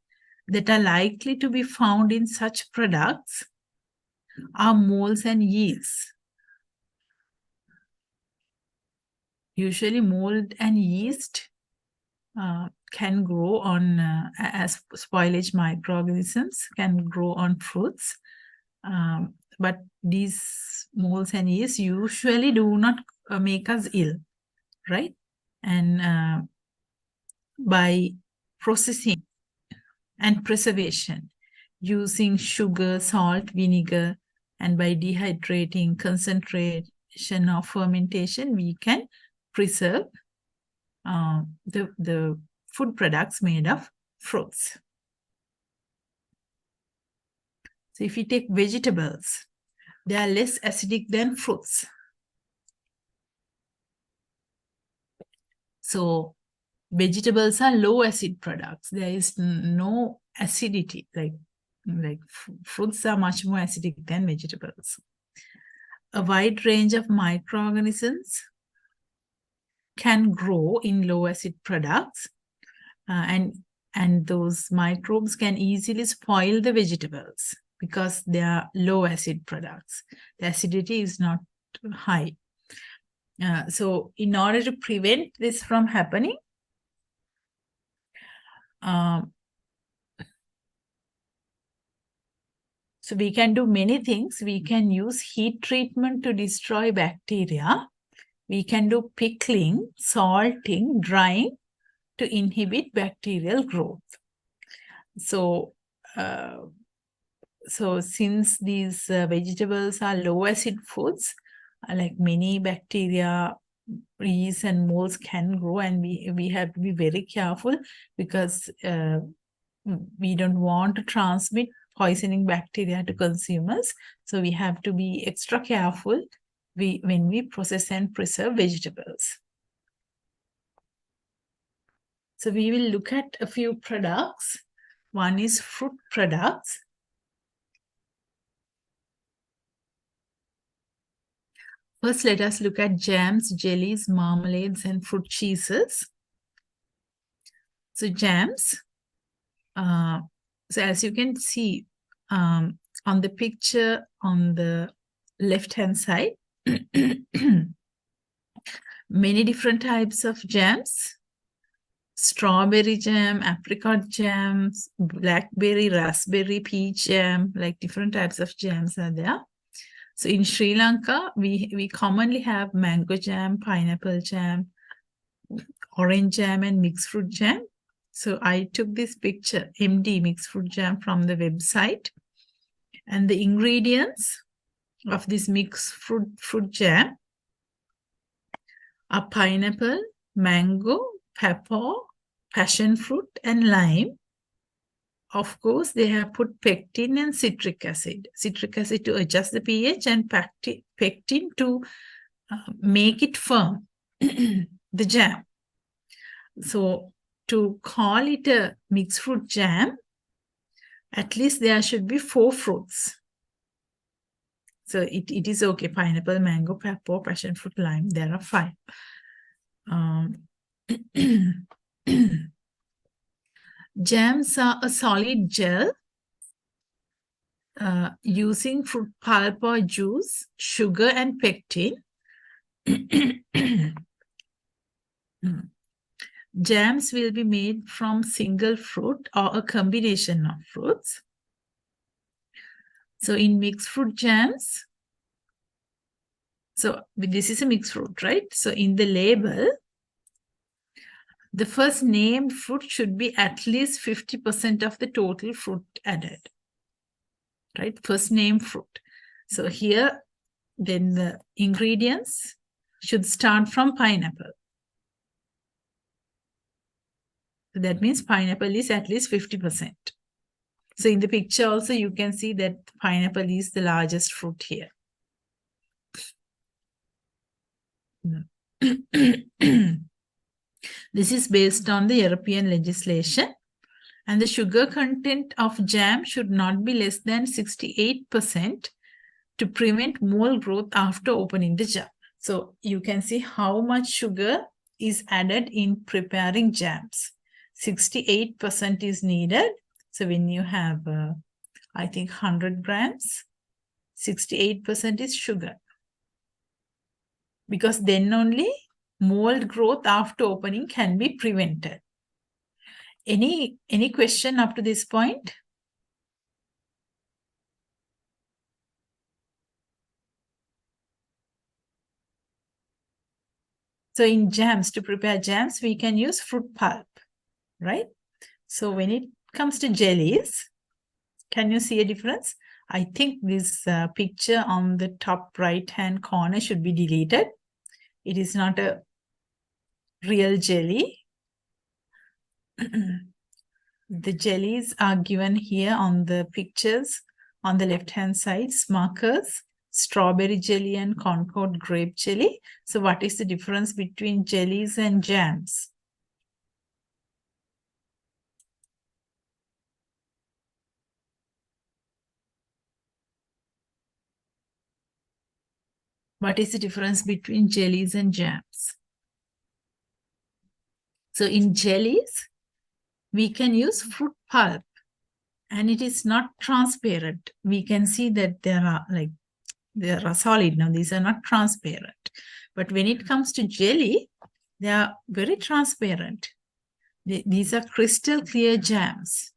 that are likely to be found in such products are molds and yeasts. Usually mold and yeast can grow on, as spoilage microorganisms can grow on fruits. But these molds and yeast usually do not make us ill, right? And by processing and preservation, using sugar, salt, vinegar, and by dehydrating, concentration or fermentation, we can preserve the food products made of fruits. So if you take vegetables, they are less acidic than fruits. So vegetables are low acid products. There is no acidity, like fruits are much more acidic than vegetables. A wide range of microorganisms can grow in low acid products, and those microbes can easily spoil the vegetables because they are low acid products. The acidity is not high. So in order to prevent this from happening, so we can do many things. We can use heat treatment to destroy bacteria. We can do pickling, salting, drying to inhibit bacterial growth. So, since these vegetables are low acid foods, like many bacteria, yeast and molds can grow, and we have to be very careful because we don't want to transmit poisoning bacteria to consumers. So we have to be extra careful when we process and preserve vegetables. So we will look at a few products. One is fruit products. First, let us look at jams, jellies, marmalades, and fruit cheeses. So jams, so as you can see on the picture on the left-hand side, many different types of jams. Strawberry jam, apricot jams, blackberry, raspberry, peach jam, like different types of jams are there. So in Sri Lanka, we commonly have mango jam, pineapple jam, orange jam, and mixed fruit jam. So I took this picture, MD mixed fruit jam, from the website. And the ingredients of this mixed fruit jam are pineapple, mango, pawpaw, passion fruit, and lime. Of course, they have put pectin and citric acid. Citric acid to adjust the pH, and pectin to make it firm, the jam. So to call it a mixed fruit jam, at least there should be 4 fruits. So it is okay. Pineapple, mango, pawpaw, passion fruit, lime. There are 5. Jams are a solid gel using fruit pulp or juice, sugar, and pectin. Jams will be made from single fruit or a combination of fruits. So in mixed fruit jams, so this is a mixed fruit, right? So in the label, the first named fruit should be at least 50% of the total fruit added, right? First named fruit. So here, then the ingredients should start from pineapple. So that means pineapple is at least 50%. So in the picture also, you can see that pineapple is the largest fruit here. This is based on the European legislation. And the sugar content of jam should not be less than 68% to prevent mold growth after opening the jar. So you can see how much sugar is added in preparing jams. 68% is needed. So when you have, I think 100 grams, 68% is sugar. Because then only mold growth after opening can be prevented. Any question up to this point? So in jams, to prepare jams, we can use fruit pulp, right? So when it comes to jellies, can you see a difference? I think this picture on the top right-hand corner should be deleted. It is not a real jelly. The jellies are given here on the pictures. On the left-hand side, Smuckers, strawberry jelly and Concord grape jelly. So what is the difference between jellies and jams? What is the difference between jellies and jams? So in jellies, we can use fruit pulp and it is not transparent. We can see that they are solid now. These are not transparent. But when it comes to jelly, they are very transparent. These are crystal clear jams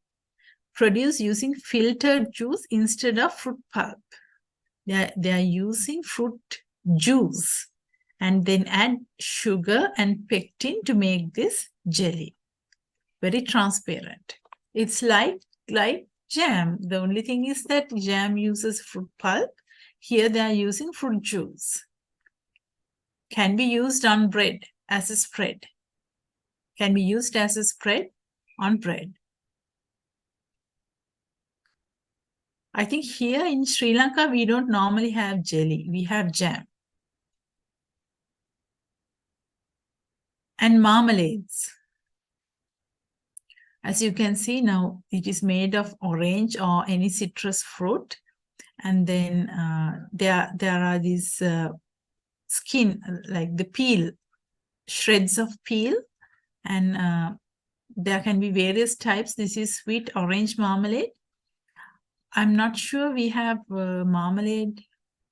produced using filtered juice instead of fruit pulp. They are using fruit juice and then add sugar and pectin to make this jelly. Very transparent. It's like jam. The only thing is that jam uses fruit pulp. Here they are using fruit juice. Can be used on bread as a spread. Can be used as a spread on bread. I think here in Sri Lanka, we don't normally have jelly. We have jam. And marmalades. As you can see now, it is made of orange or any citrus fruit. And then there are these skin, like the peel, shreds of peel. And there can be various types. This is sweet orange marmalade. I'm not sure we have marmalade.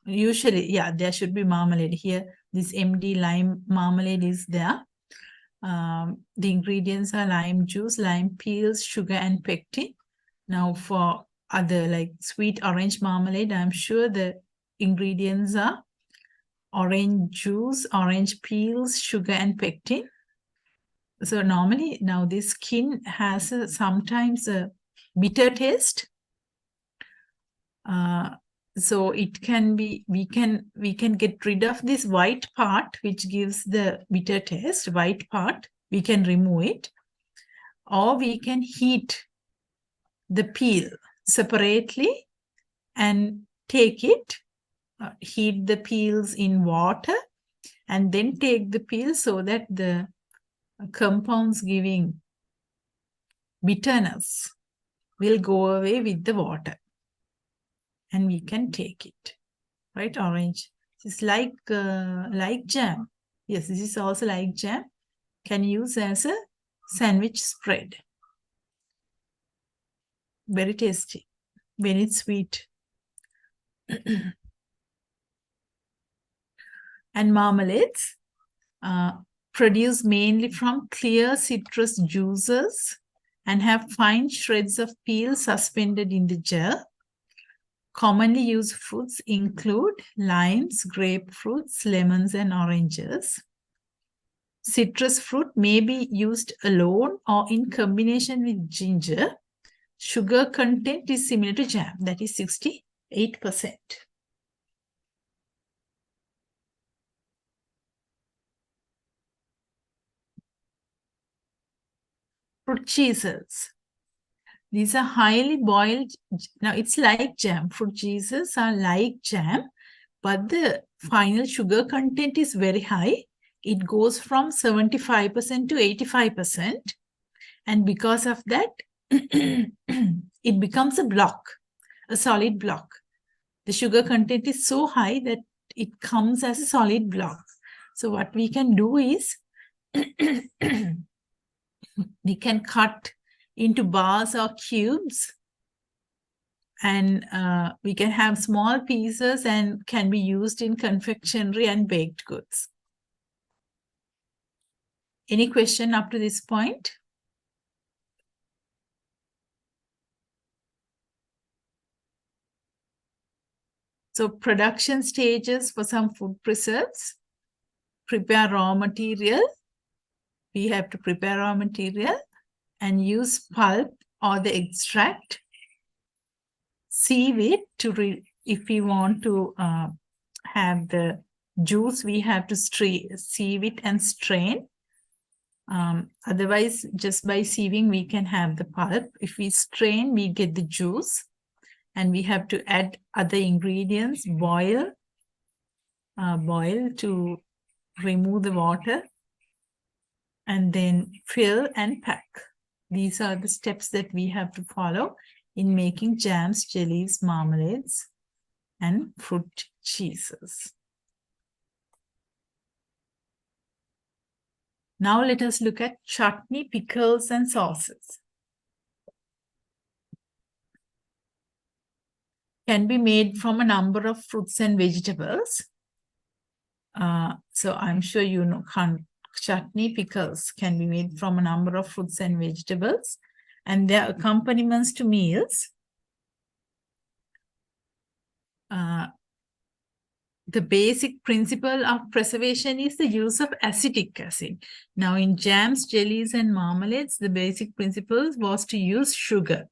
Usually, yeah, there should be marmalade here. This MD lime marmalade is there. The ingredients are lime juice, lime peels, sugar, and pectin. Now for other like sweet orange marmalade, I'm sure the ingredients are orange juice, orange peels, sugar, and pectin. So normally now this skin has sometimes a bitter taste. So it can be, we can get rid of this white part, which gives the bitter taste, white part, we can remove it. Or we can heat the peel separately and take it, heat the peels in water, and then take the peel so that the compounds giving bitterness will go away with the water. And we can take it, right? Orange. It's like jam. Yes, this is also like jam. Can use as a sandwich spread. Very tasty when it's sweet. And marmalades produce mainly from clear citrus juices and have fine shreds of peel suspended in the jar. Commonly used fruits include limes, grapefruits, lemons, and oranges. Citrus fruit may be used alone or in combination with ginger. Sugar content is similar to jam, that is 68%. Fruit cheeses. These are highly boiled. Now it's like jam. Fruit cheeses are like jam, but the final sugar content is very high. it goes from 75% to 85%. And because of that, it becomes a block, a solid block. The sugar content is so high that it comes as a solid block. So what we can do is we can cut into bars or cubes, and we can have small pieces and can be used in confectionery and baked goods. Any question up to this point? So production stages for some food preserves: prepare raw material. We have to prepare raw material and use pulp or the extract. Sieve it if we want to have the juice, we have to sieve it and strain. Otherwise, just by sieving, we can have the pulp. If we strain, we get the juice. And we have to add other ingredients, boil to remove the water, and then fill and pack. These are the steps that we have to follow in making jams, jellies, marmalades, and fruit cheeses. Now let us look at chutney, pickles, and sauces. Can be made from a number of fruits and vegetables. So I'm sure you know chutney, pickles can be made from a number of fruits and vegetables, and their accompaniments to meals. The basic principle of preservation is the use of acetic acid. Now in jams, jellies, and marmalades, the basic principle was to use sugar.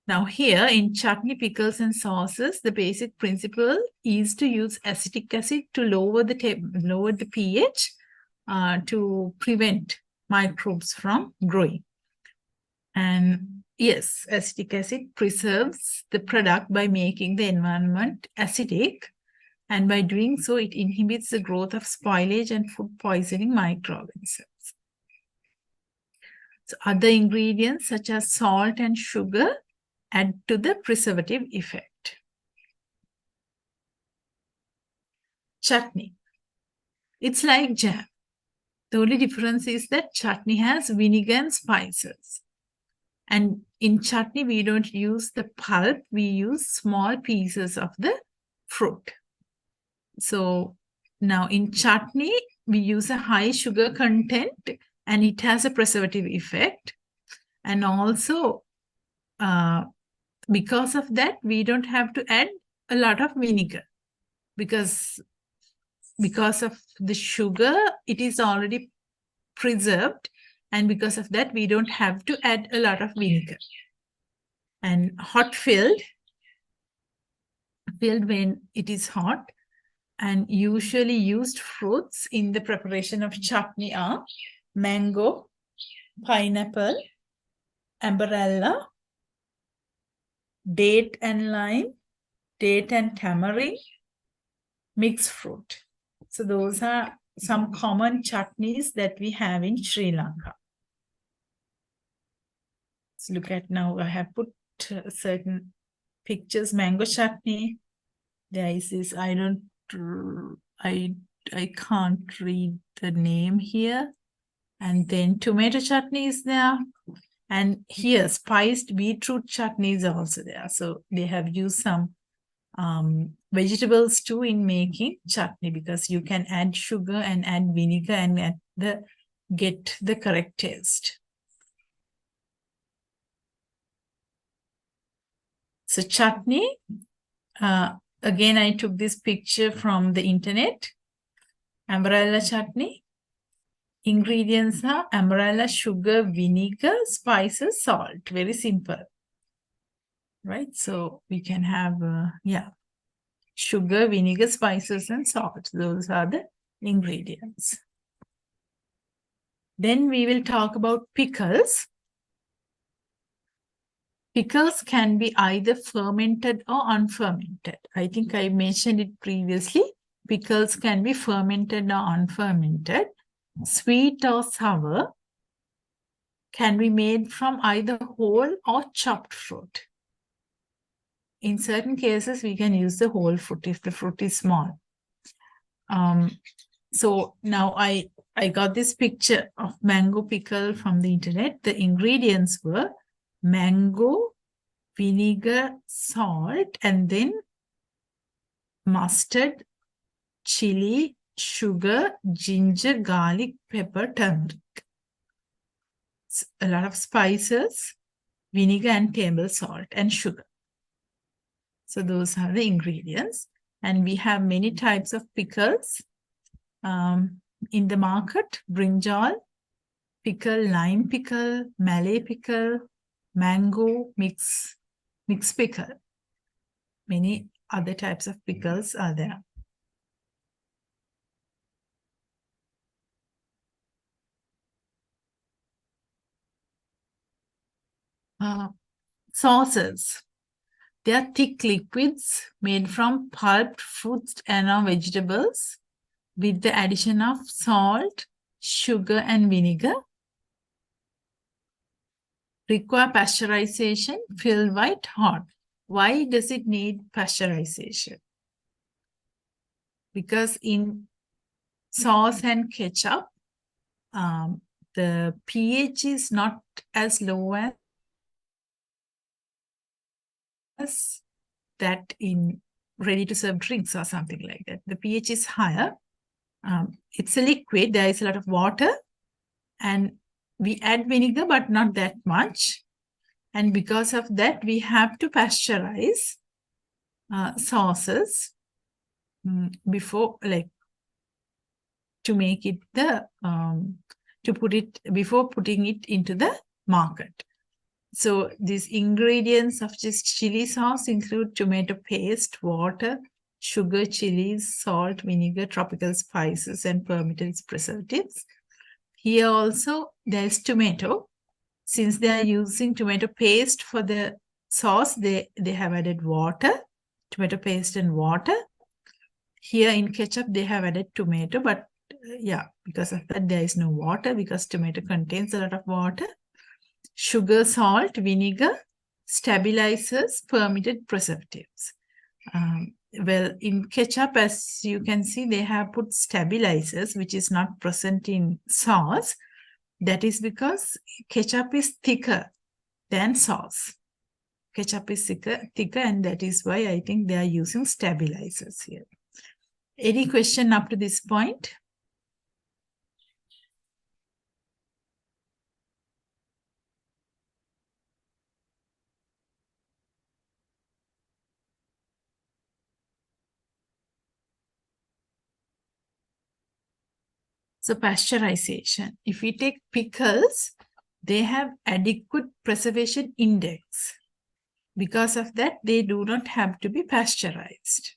Now here in chutney, pickles, and sauces, the basic principle is to use acetic acid to lower the pH to prevent microbes from growing. And yes, acetic acid preserves the product by making the environment acidic, and by doing so, it inhibits the growth of spoilage and food poisoning microorganisms. So other ingredients such as salt and sugar add to the preservative effect. Chutney. It's like jam. The only difference is that chutney has vinegar and spices. And in chutney, we don't use the pulp, we use small pieces of the fruit. So now in chutney, we use a high sugar content and it has a preservative effect. And also, because of that, we don't have to add a lot of vinegar because of the sugar, it is already preserved. And because of that, we don't have to add a lot of vinegar. And hot filled when it is hot. And usually used fruits in the preparation of chutney are mango, pineapple, amberella, date and lime, date and tamarind, mixed fruit. So those are some common chutneys that we have in Sri Lanka. Let's look at now. I have put certain pictures. Mango chutney. There is this, I can't read the name here. And then tomato chutney is there. And here, spiced beetroot chutney is also there. So they have used some vegetables too in making chutney, because you can add sugar and add vinegar and get the correct taste. So chutney, again, I took this picture from the internet. Amberella chutney. Ingredients are amberella, sugar, vinegar, spices, salt. Very simple. Right? So we can have, sugar, vinegar, spices, and salt. Those are the ingredients. Then we will talk about pickles. Pickles can be either fermented or unfermented. I think I mentioned it previously. pickles can be fermented or unfermented. Sweet or sour can be made from either whole or chopped fruit. In certain cases, we can use the whole fruit if the fruit is small. So now I got this picture of mango pickle from the internet. The ingredients were mango, vinegar, salt, and then mustard, chili, sugar, ginger, garlic, pepper, turmeric. A lot of spices, vinegar and table salt and sugar. So those are the ingredients. And we have many types of pickles in the market: brinjal pickle, lime pickle, Malay pickle, mango mix pickle. Many other types of pickles are there. Sauces. They are thick liquids made from pulped fruits and or vegetables with the addition of salt, sugar, and vinegar. Require pasteurization, fill white hot. Why does it need pasteurization? Because in sauce and ketchup, the pH is not as low as that in ready-to-serve drinks or something like that. The pH is higher. It's a liquid. There is a lot of water, and we add vinegar, but not that much. And because of that, we have to pasteurize sauces before, like, to make it before putting it into the market. So these ingredients of this chili sauce include tomato paste, water, sugar, chilies, salt, vinegar, tropical spices, and permitted preservatives. Here also there is tomato. Since they are using tomato paste for the sauce, they have added water, tomato paste and water. Here in ketchup, they have added tomato, but yeah, because of that, there is no water because tomato contains a lot of water. Sugar, salt, vinegar, stabilizers, permitted preservatives. Well, in ketchup, as you can see, they have put stabilizers, which is not present in sauce. That is because ketchup is thicker than sauce. Ketchup is thicker, and that is why I think they are using stabilizers here. Any question up to this point? So pasteurization. If we take pickles, they have adequate preservation index. Because of that, they do not have to be pasteurized.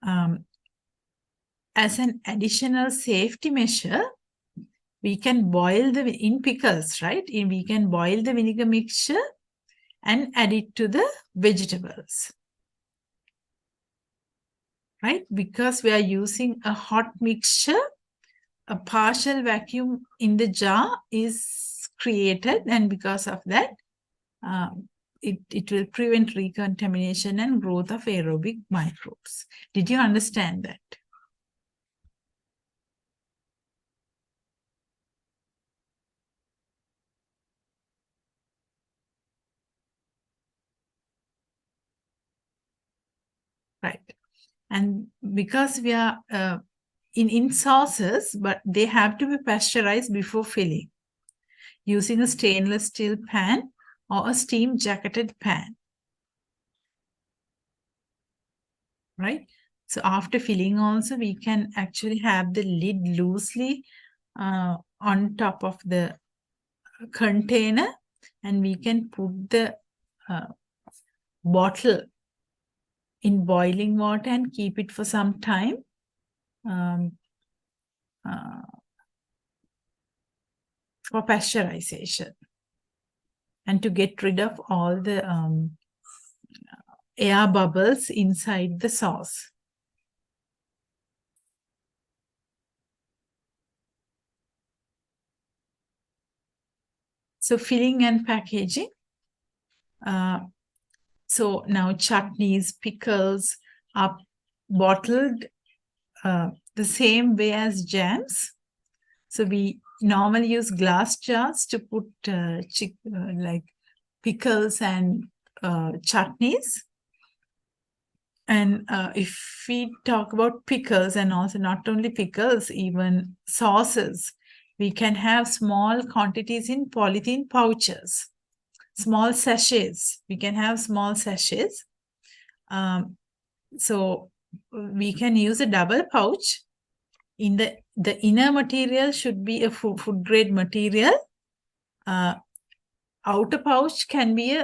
As an additional safety measure, we can boil in pickles, right? We can boil the vinegar mixture and add it to the vegetables, right? Because we are using a hot mixture, a partial vacuum in the jar is created, and because of that, it will prevent recontamination and growth of aerobic microbes. Did you understand that? Right. And because we are in sauces, but they have to be pasteurized before filling using a stainless steel pan or a steam jacketed pan. Right? So after filling also, we can actually have the lid loosely on top of the container, and we can put the bottle in boiling water and keep it for some time. For pasteurization and to get rid of all the air bubbles inside the sauce. So filling and packaging. So now chutneys, pickles are bottled the same way as jams. So we normally use glass jars to put like pickles and chutneys. And if we talk about pickles, and also not only pickles, even sauces, we can have small quantities in polythene pouches, small sachets. We can have small sachets. So we can use a double pouch. In the inner material should be a food grade material. Outer pouch can be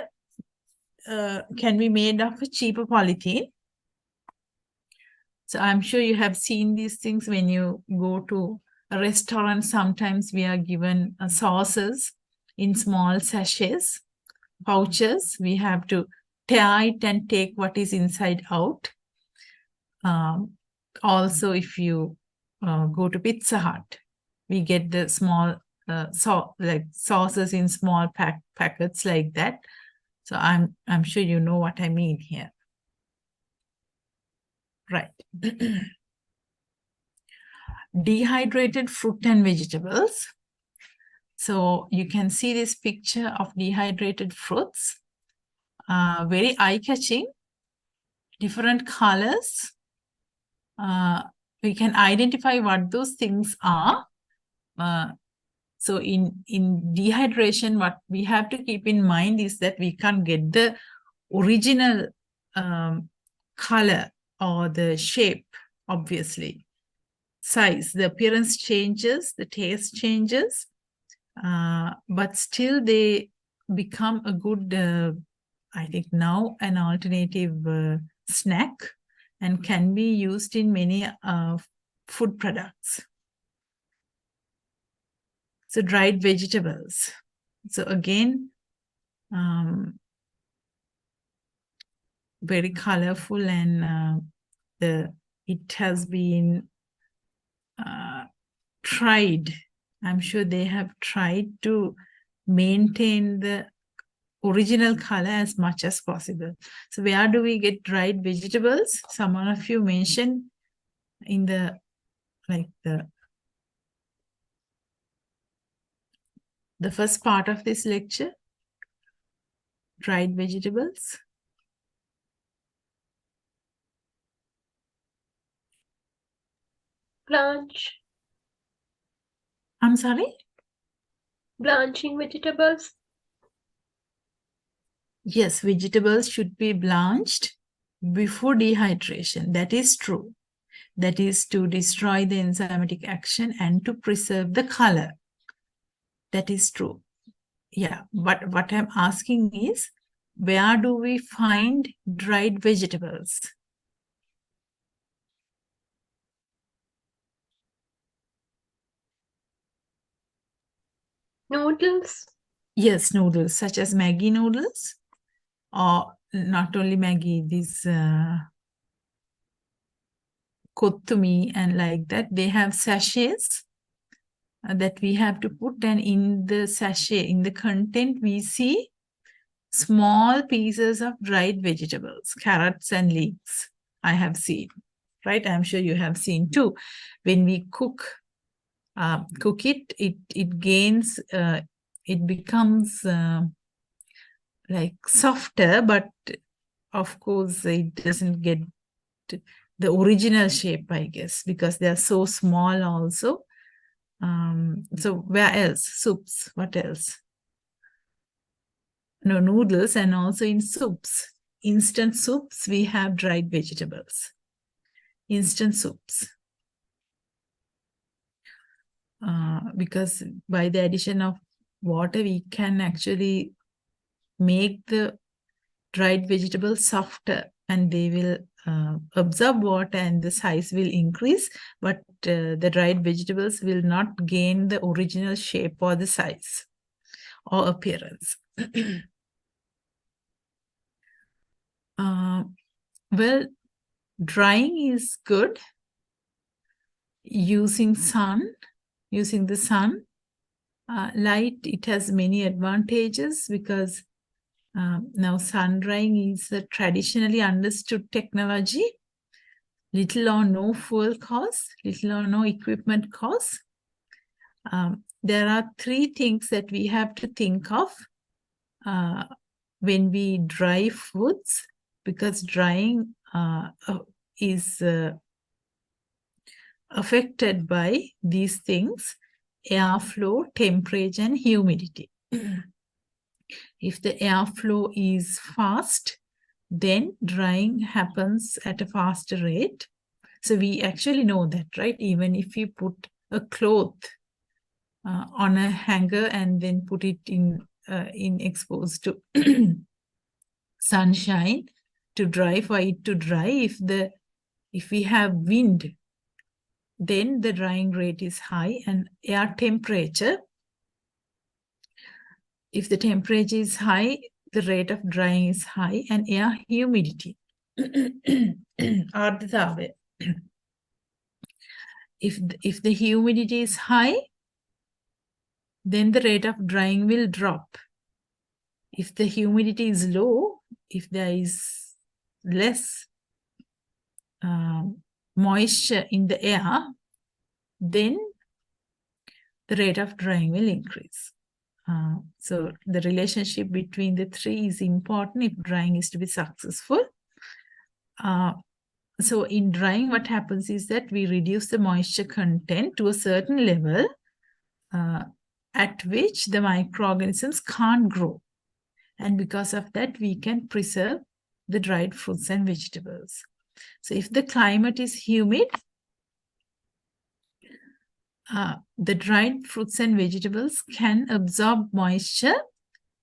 made of a cheaper polythene. So I'm sure you have seen these things when you go to a restaurant. Sometimes we are given sauces in small sachets, pouches. We have to tear it and take what is inside out. Also, if you go to Pizza Hut, we get the small like sauces in small packets like that. So I'm sure you know what I mean here. Right. Dehydrated fruit and vegetables. So you can see this picture of dehydrated fruits. Very eye-catching, different colors. We can identify what those things are. So in dehydration, what we have to keep in mind is that we can't get the original color or the shape, obviously. Size, the appearance changes, the taste changes, but still they become a good, I think now, an alternative snack, and can be used in many food products. So dried vegetables. So again, very colorful, and it has been tried. I'm sure they have tried to maintain the original color as much as possible. So where do we get dried vegetables? Some of you mentioned in the first part of this lecture, dried vegetables. Blanch. I'm sorry? Blanching vegetables. Yes, vegetables should be blanched before dehydration. That is true. That is to destroy the enzymatic action and to preserve the color. That is true. Yeah, but what I'm asking is, where do we find dried vegetables? Noodles. Yes, noodles, such as Maggi noodles, or not only Maggi, these kottumi and like that. They have sachets that we have to put, and in the sachet, in the content, we see small pieces of dried vegetables, carrots and leeks. I have seen, right? I'm sure you have seen too. When we cook it gains, it becomes like softer, but of course it doesn't get the original shape, I guess, because they are so small also. So where else? Soups. What else? No, noodles, and also in soups. Instant soups, we have dried vegetables. Instant soups. Because by the addition of water, we can actually make the dried vegetables softer, and they will absorb water and the size will increase, but the dried vegetables will not gain the original shape or the size or appearance. Well, drying is good. Using the sun, Light, it has many advantages because now sun drying is a traditionally understood technology. Little or no fuel cost, little or no equipment cost. There are three things that we have to think of when we dry foods, because drying is affected by these things: airflow, temperature, and humidity. If the airflow is fast, then drying happens at a faster rate. So we actually know that, right? Even if you put a cloth on a hanger and then put it in exposed to sunshine to dry, for it to dry, if we have wind, then the drying rate is high, and air temperature, if the temperature is high, the rate of drying is high, and air humidity. If the humidity is high, then the rate of drying will drop. If the humidity is low, if there is less moisture in the air, then the rate of drying will increase. So the relationship between the three is important if drying is to be successful. So in drying, what happens is that we reduce the moisture content to a certain level at which the microorganisms can't grow. And because of that, we can preserve the dried fruits and vegetables. So if the climate is humid, the dried fruits and vegetables can absorb moisture,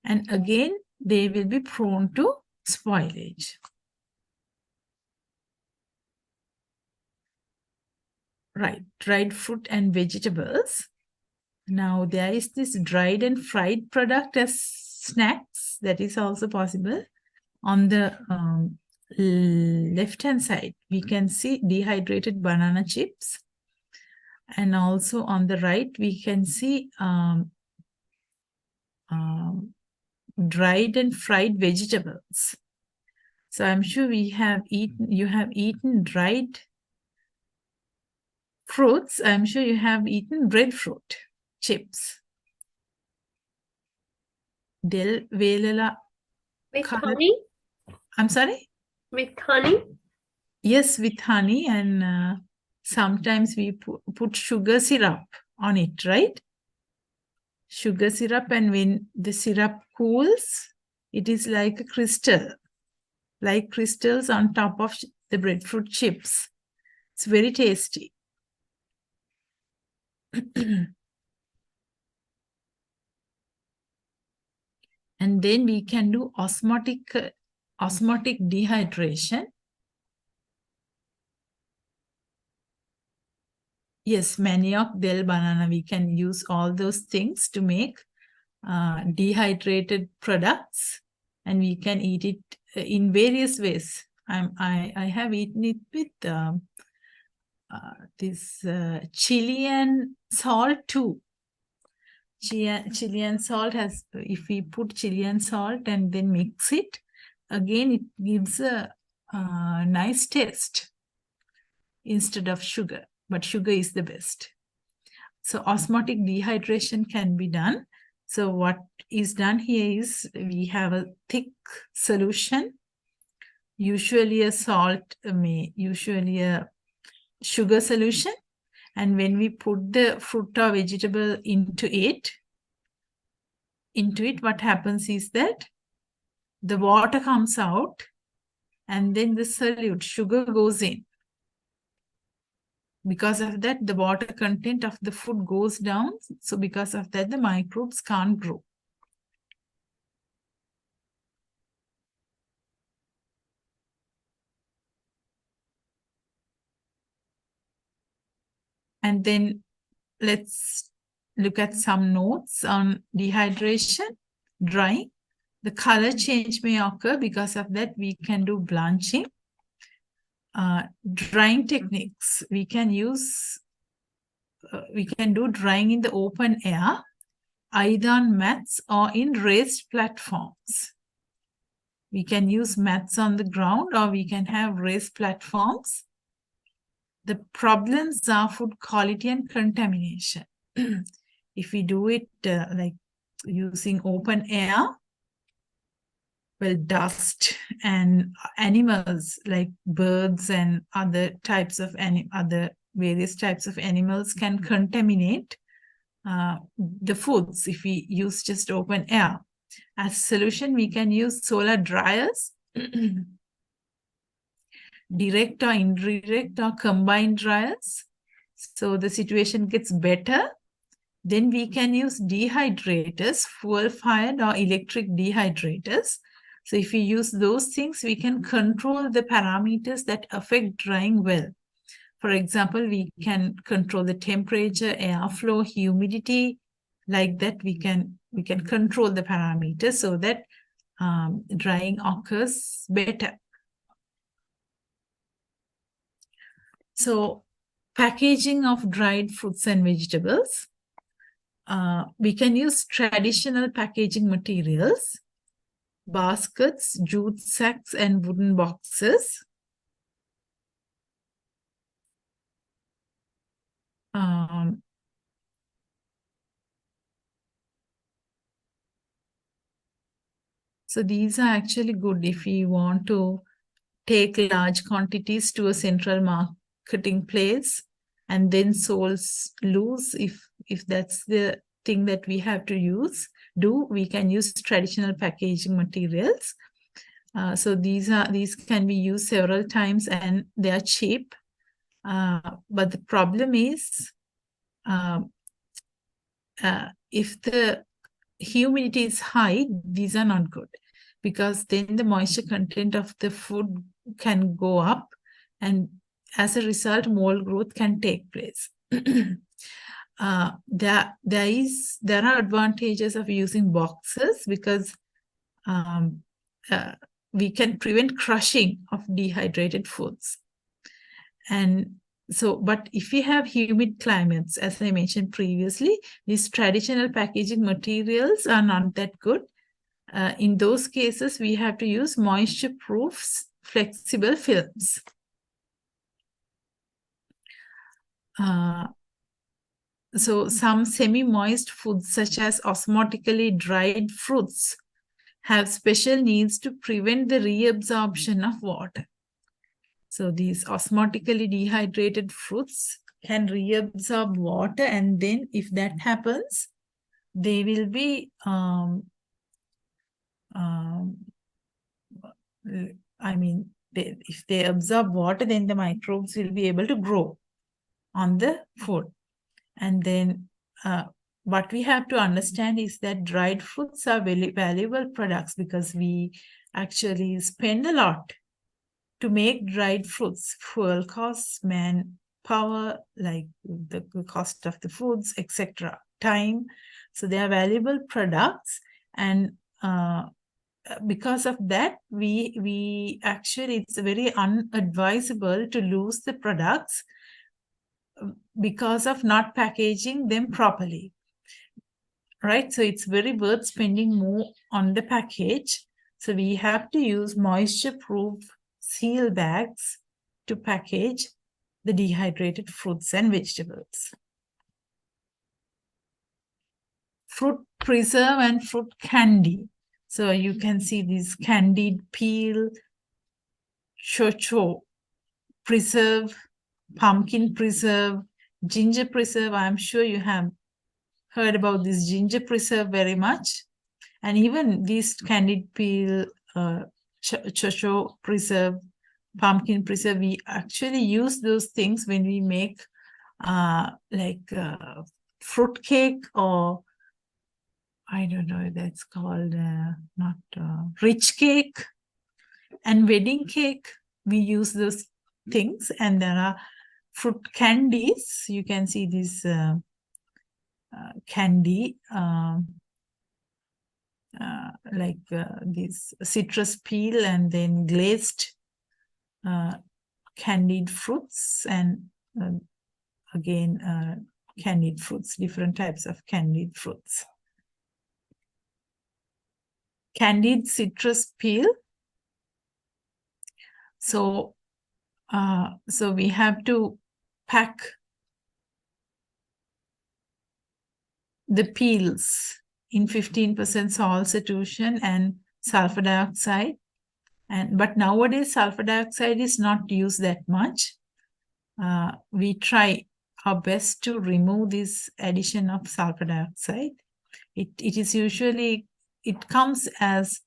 and again, they will be prone to spoilage. Right, dried fruit and vegetables. Now, there is this dried and fried product as snacks that is also possible. On the left-hand side, we can see dehydrated banana chips. And also on the right, we can see dried and fried vegetables. So I'm sure you have eaten dried fruits. I'm sure you have eaten breadfruit chips. Del velala. With honey? I'm sorry? With honey? Yes, with honey, and sometimes we put sugar syrup on it, right? Sugar syrup, and when the syrup cools, it is like a crystal, like crystals on top of the breadfruit chips. It's very tasty. And then we can do osmotic dehydration. Yes, manioc, del, banana, we can use all those things to make dehydrated products, and we can eat it in various ways. I have eaten it with this Chilean salt too. Chilean salt has, if we put Chilean salt and then mix it, again it gives a nice taste instead of sugar, but sugar is the best. So osmotic dehydration can be done. So what is done here is we have a thick solution, usually a usually a sugar solution. And when we put the fruit or vegetable into it, what happens is that the water comes out, and then the solute sugar goes in. Because of that, the water content of the food goes down. So because of that, the microbes can't grow. And then let's look at some notes on dehydration, drying. The color change may occur. Because of that, we can do blanching. Drying techniques, we can do drying in the open air, either on mats or in raised platforms. We can use mats on the ground or we can have raised platforms. The problems are food quality and contamination. If we do it like using open air, well, dust and animals like birds and other types of various types of animals can contaminate the foods if we use just open air. As a solution, we can use solar dryers, direct or indirect or combined dryers. So the situation gets better. Then we can use dehydrators, fuel-fired or electric dehydrators. So if we use those things, we can control the parameters that affect drying well. For example, we can control the temperature, airflow, humidity. Like that, we can control the parameters so that drying occurs better. So packaging of dried fruits and vegetables. We can use traditional packaging materials, baskets, jute sacks, and wooden boxes. So these are actually good if we want to take large quantities to a central marketing place and then sold loose. If that's the thing that we have to do, we can use traditional packaging materials. So these can be used several times and they are cheap. But the problem is if the humidity is high, these are not good because then the moisture content of the food can go up and as a result, mold growth can take place. There are advantages of using boxes because we can prevent crushing of dehydrated foods. And so, but if we have humid climates, as I mentioned previously, these traditional packaging materials are not that good. In those cases, we have to use moisture-proof flexible films. So some semi-moist foods such as osmotically dried fruits have special needs to prevent the reabsorption of water. So these osmotically dehydrated fruits can reabsorb water, and then if that happens, they will be, if they absorb water, then the microbes will be able to grow on the food. And then what we have to understand is that dried fruits are very valuable products because we actually spend a lot to make dried fruits, fuel costs, manpower, like the cost of the foods, etc., time. So they are valuable products, and because of that, we actually, it's very unadvisable to lose the products because of not packaging them properly, right? So it's very worth spending more on the package. So we have to use moisture-proof seal bags to package the dehydrated fruits and vegetables. Fruit preserve and fruit candy. So you can see this candied peel, chocho preserve, pumpkin preserve, ginger preserve. I'm sure you have heard about this ginger preserve very much. And even this candied peel, chocho preserve, pumpkin preserve, we actually use those things when we make fruit cake, or I don't know, that's called rich cake and wedding cake. We use those things, and there are fruit candies. You can see this candy, this citrus peel and then glazed candied fruits, and again candied fruits, different types of candied fruits. candied citrus peel. So, so we have to pack the peels in 15% salt solution and sulfur dioxide. But nowadays sulfur dioxide is not used that much. We try our best to remove this addition of sulfur dioxide. It is usually, it comes as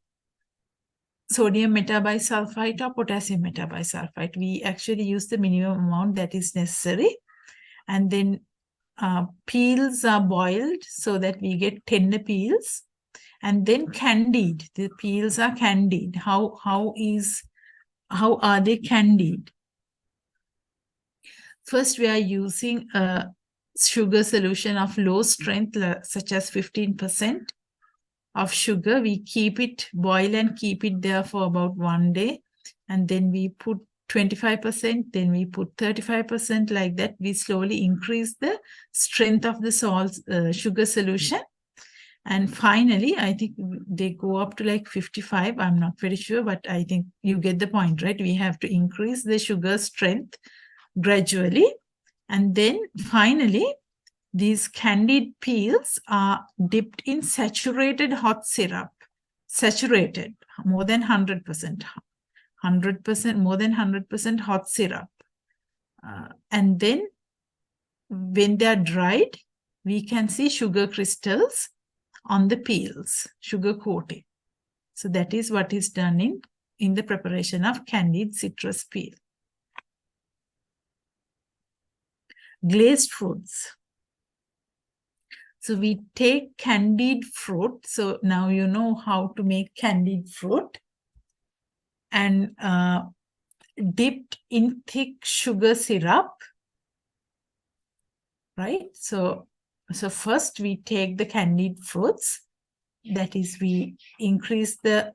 sodium metabisulfite or potassium metabisulfite. We actually use the minimum amount that is necessary. And then peels are boiled so that we get tender peels. And then candied, the peels are candied. How are they candied? First, we are using a sugar solution of low strength, such as 15% of sugar. We keep it, boil and keep it there for about 1 day. And then we put 25%, then we put 35%, like that. We slowly increase the strength of the salt sugar solution. And finally, I think they go up to like 55. I'm not very sure, but I think you get the point, right? We have to increase the sugar strength gradually. And then finally, these candied peels are dipped in saturated hot syrup. Saturated, more than 100%. 100%, more than 100% hot syrup. And then when they are dried, we can see sugar crystals on the peels, sugar coating. So that is what is done in the preparation of candied citrus peel. Glazed fruits. So we take candied fruit. So now you know how to make candied fruit, and dipped in thick sugar syrup, right? So first we take the candied fruits, that is, we increase the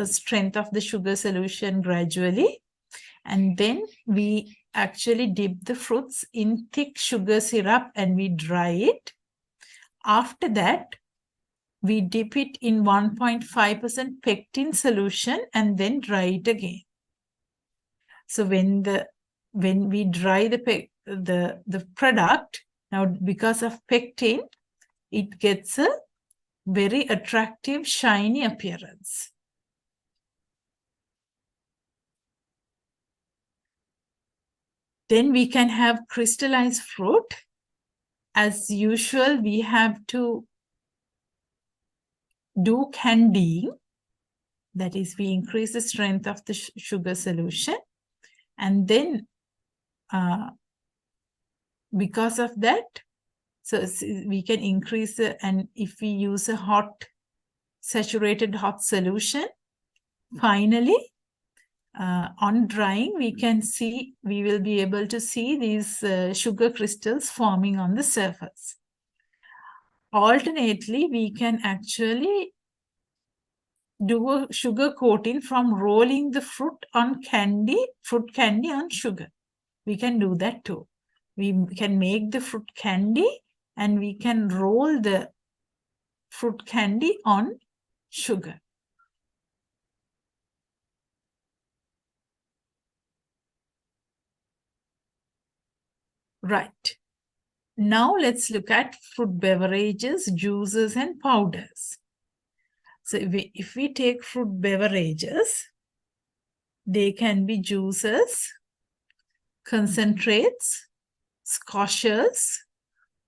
strength of the sugar solution gradually, and then we actually dip the fruits in thick sugar syrup and we dry it. After that, we dip it in 1.5% pectin solution and then dry it again. So when we dry the product, now because of pectin, it gets a very attractive, shiny appearance. Then we can have crystallized fruit. As usual, we have to do candying. That is, we increase the strength of the sugar solution. And then because of that, so we can increase and if we use a saturated hot solution, finally, on drying, we will be able to see these sugar crystals forming on the surface. Alternately, we can actually do a sugar coating from rolling the fruit candy on sugar. We can do that too. We can make the fruit candy and we can roll the fruit candy on sugar. Right. Now let's look at fruit beverages, juices, and powders. So if we take fruit beverages, they can be juices, concentrates, squashes,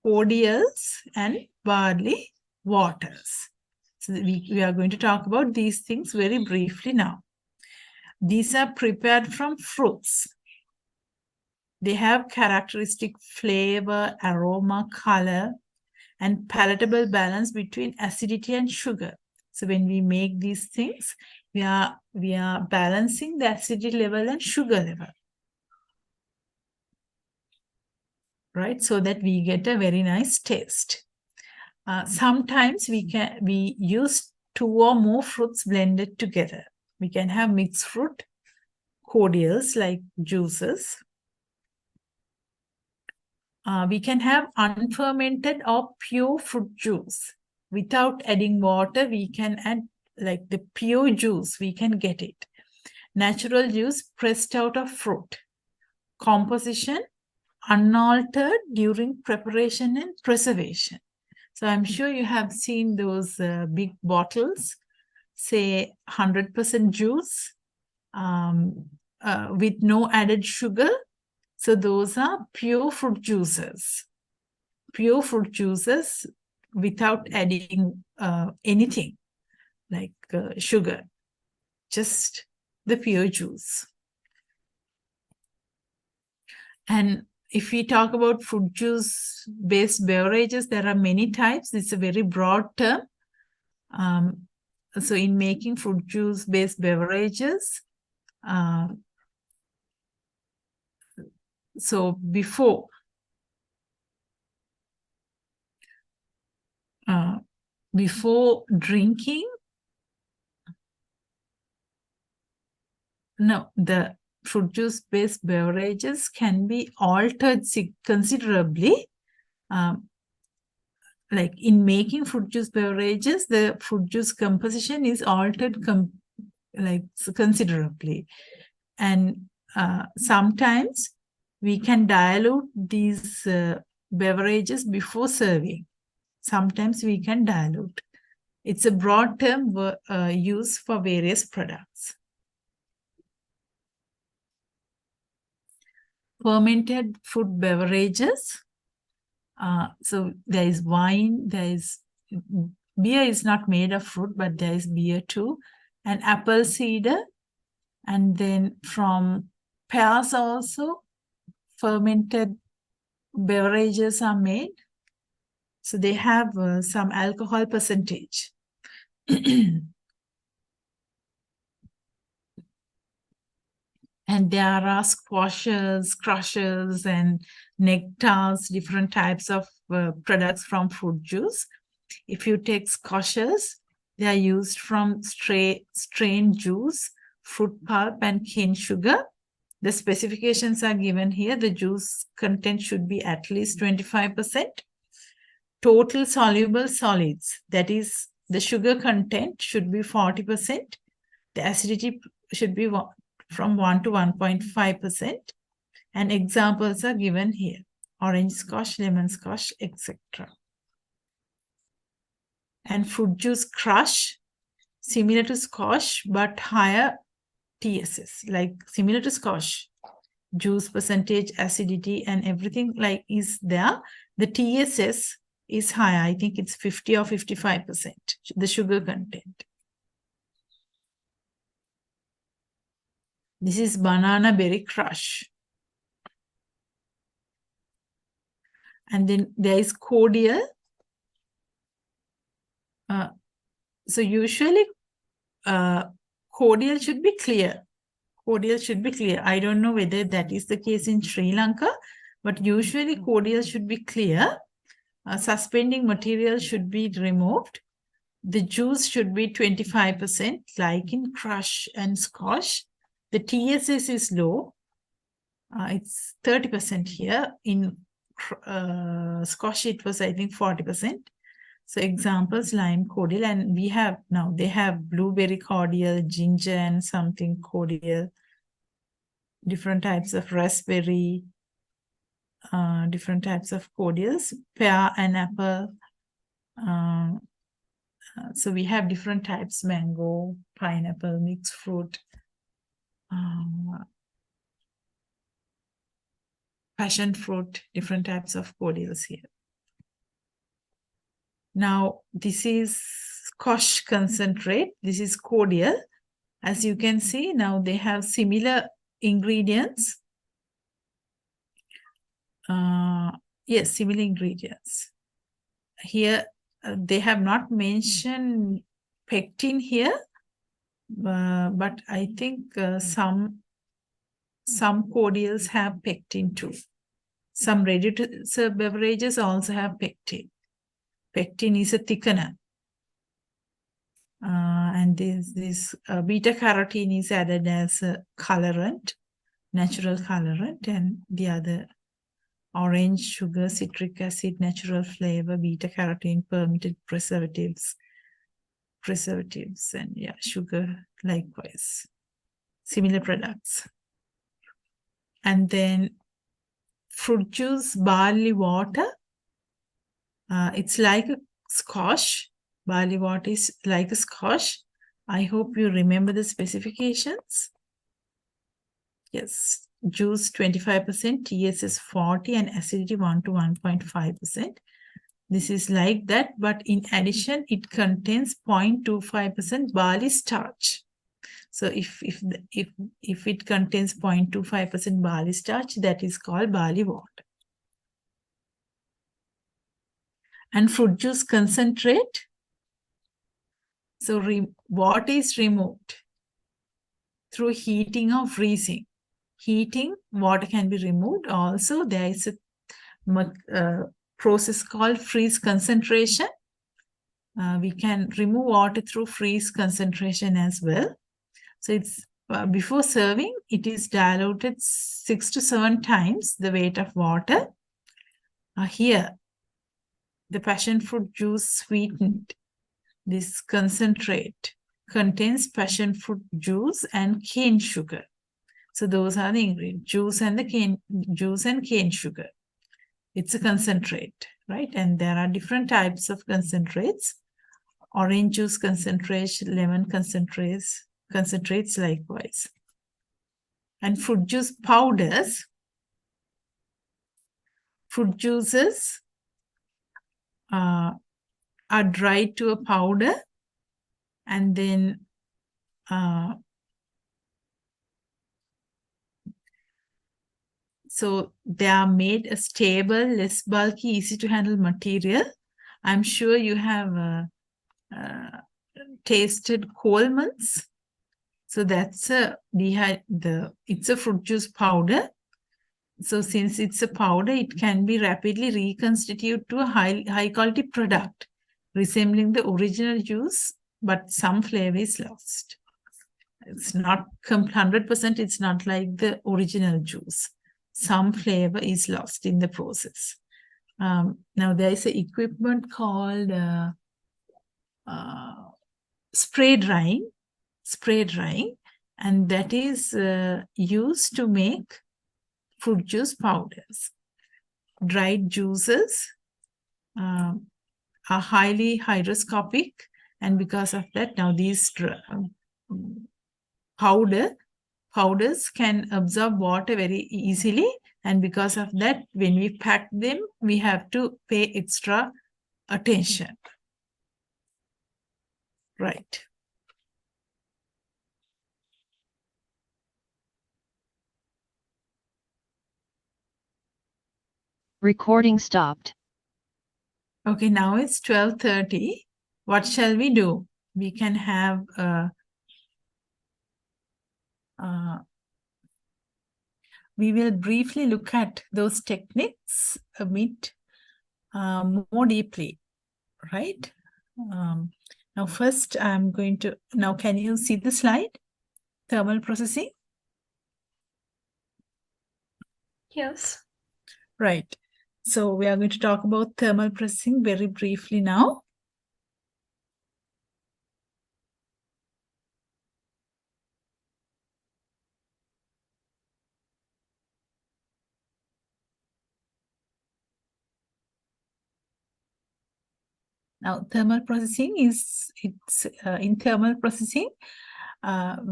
cordials, and barley waters. So we are going to talk about these things very briefly now. These are prepared from fruits. They have characteristic flavor, aroma, color, and palatable balance between acidity and sugar. So when we make these things, we are balancing the acidity level and sugar level, right? So that we get a very nice taste. Sometimes we use 2 or more fruits blended together. We can have mixed fruit cordials like juices. We can have unfermented or pure fruit juice. Without adding water, we can add like the pure juice, we can get it. Natural juice pressed out of fruit. Composition unaltered during preparation and preservation. So I'm sure you have seen those big bottles, say 100% juice with no added sugar. So those are pure fruit juices. Pure fruit juices without adding anything like sugar, just the pure juice. And if we talk about fruit juice based beverages, there are many types. It's a very broad term. So in making fruit juice based beverages, so before drinking, the fruit juice based beverages can be altered considerably. Like in making fruit juice beverages, the fruit juice composition is altered considerably. And sometimes we can dilute these beverages before serving. Sometimes we can dilute. It's a broad term used for various products. Fermented fruit beverages. So there is wine, beer is not made of fruit, but there is beer too, and apple cider. And then from pears also, fermented beverages are made. So they have some alcohol percentage. And there are squashes, crushers, and nectars, different types of products from fruit juice. If you take squashes, they are used from strained juice, fruit pulp, and cane sugar. The specifications are given here. The juice content should be at least 25%. Total soluble solids, that is, the sugar content should be 40%. The acidity should be from 1 to 1.5%. And examples are given here: orange squash, lemon squash, etc. And fruit juice crush, similar to squash, but higher TSS, like similar to squash. Juice percentage, acidity, and everything like is there. The TSS is higher. I think it's 50 or 55%, the sugar content. This is banana berry crush. And then there is cordial. So usually cordial should be clear. Cordial should be clear. I don't know whether that is the case in Sri Lanka, but usually cordial should be clear. Suspending material should be removed. The juice should be 25%, like in crush and squash. The TSS is low. It's 30% here. In squash, it was, I think, 40%. So examples, lime cordial, and we have now, they have blueberry cordial, ginger and something cordial, different types of raspberry, different types of cordials, pear and apple. So we have different types: mango, pineapple, mixed fruit, passion fruit, different types of cordials here. Now, this is squash concentrate. This is cordial. As you can see, now they have similar ingredients. Yes, similar ingredients. Here, they have not mentioned pectin here, but I think some cordials have pectin too. Some ready-to-serve beverages also have pectin. Pectin is a thickener. And this beta-carotene is added as a colorant, natural colorant, and the other orange sugar, citric acid, natural flavor, beta-carotene, permitted preservatives. preservatives and sugar likewise, similar products. And then fruit juice, barley water. It's like a squash. Barley water is like a squash. I hope you remember the specifications. Yes, juice 25%, TSS 40, and acidity 1 to 1.5%. This is like that, but in addition, it contains 0.25% barley starch. So if it contains 0.25% barley starch, that is called barley water. And fruit juice concentrate. So what is removed? Through heating or freezing. Heating, water can be removed. Also, there is a process called freeze concentration. We can remove water through freeze concentration as well. So it's before serving, it is diluted 6 to 7 times the weight of water. Here, the passion fruit juice sweetened. This concentrate contains passion fruit juice and cane sugar. So those are the ingredients: juice and cane sugar. It's a concentrate, right? And there are different types of concentrates: orange juice concentrates, lemon concentrates likewise. And fruit juice powders. Fruit juices are dried to a powder, and then so they are made a stable, less bulky, easy to handle material. I'm sure you have tasted Coleman's. So that's it's a fruit juice powder. So since it's a powder, it can be rapidly reconstituted to a high quality product, resembling the original juice, but some flavor is lost. It's not 100%, it's not like the original juice. Some flavor is lost in the process. Now there is an equipment called spray drying, and that is used to make fruit juice powders. Dried juices are highly hygroscopic, and because of that, now these powders can absorb water very easily, and because of that, when we pack them, we have to pay extra attention. Right. Recording stopped. Okay, now it's 12:30. What shall we do? We can have we will briefly look at those techniques a bit more deeply, right? Now first I'm going to, now can you see the slide? Thermal processing? Yes. Right. So we are going to talk about thermal processing very briefly now. Now, thermal processing is, in thermal processing,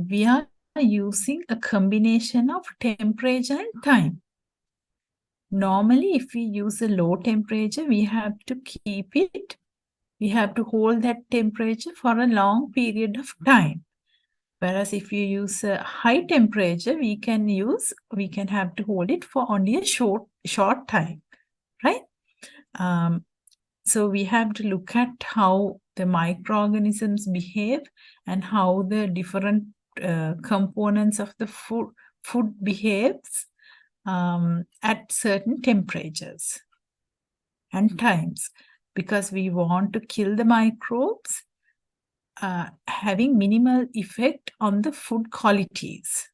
we are using a combination of temperature and time. Normally, if we use a low temperature, we have to keep it, we have to hold that temperature for a long period of time. Whereas if you use a high temperature, we can have to hold it for only a short time, right? So we have to look at how the microorganisms behave and how the different components of the food behaves at certain temperatures and times, because we want to kill the microbes having minimal effect on the food qualities.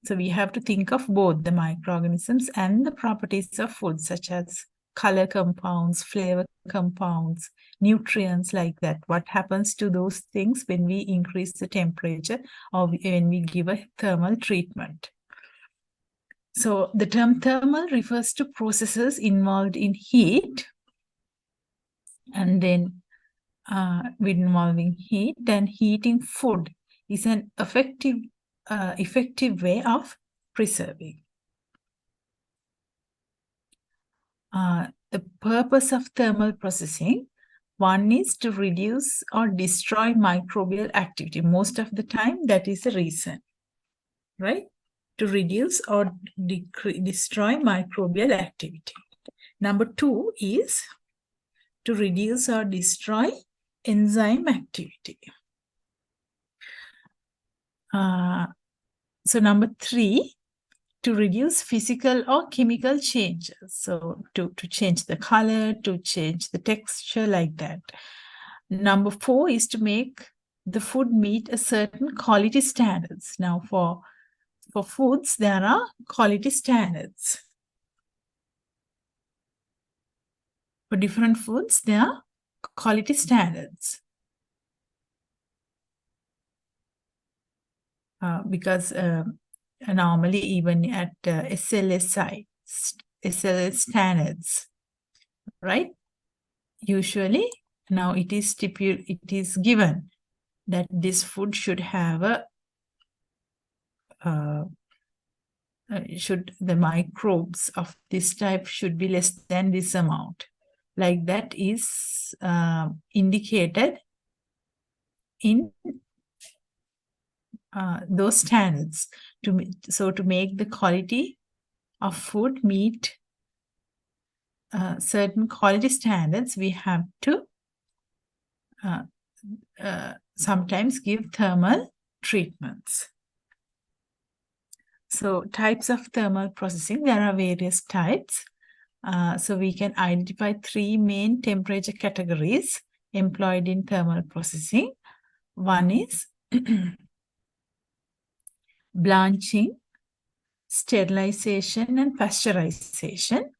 So we have to think of both the microorganisms and the properties of food, such as color compounds, flavor compounds, nutrients like that. What happens to those things when we increase the temperature or when we give a thermal treatment? So the term thermal refers to processes involved in heat, and then involving heat, and heating food is an effective way of preserving. The purpose of thermal processing, one is to reduce or destroy microbial activity. Most of the time, that is the reason, right? To reduce or destroy microbial activity. Number two is to reduce or destroy enzyme activity. So number three, to reduce physical or chemical changes. So to change the color, to change the texture, like that. Number four is to make the food meet a certain quality standards. Now for foods, there are quality standards. For different foods, there are quality standards. Because normally even at SLS standards, right? Usually now it is given that this food should have the microbes of this type should be less than this amount. Like that is indicated in those standards to make the quality of food meet certain quality standards. We have to sometimes give thermal treatments. So types of thermal processing, there are various types. So we can identify three main temperature categories employed in thermal processing. One is blanching, sterilization, and pasteurization.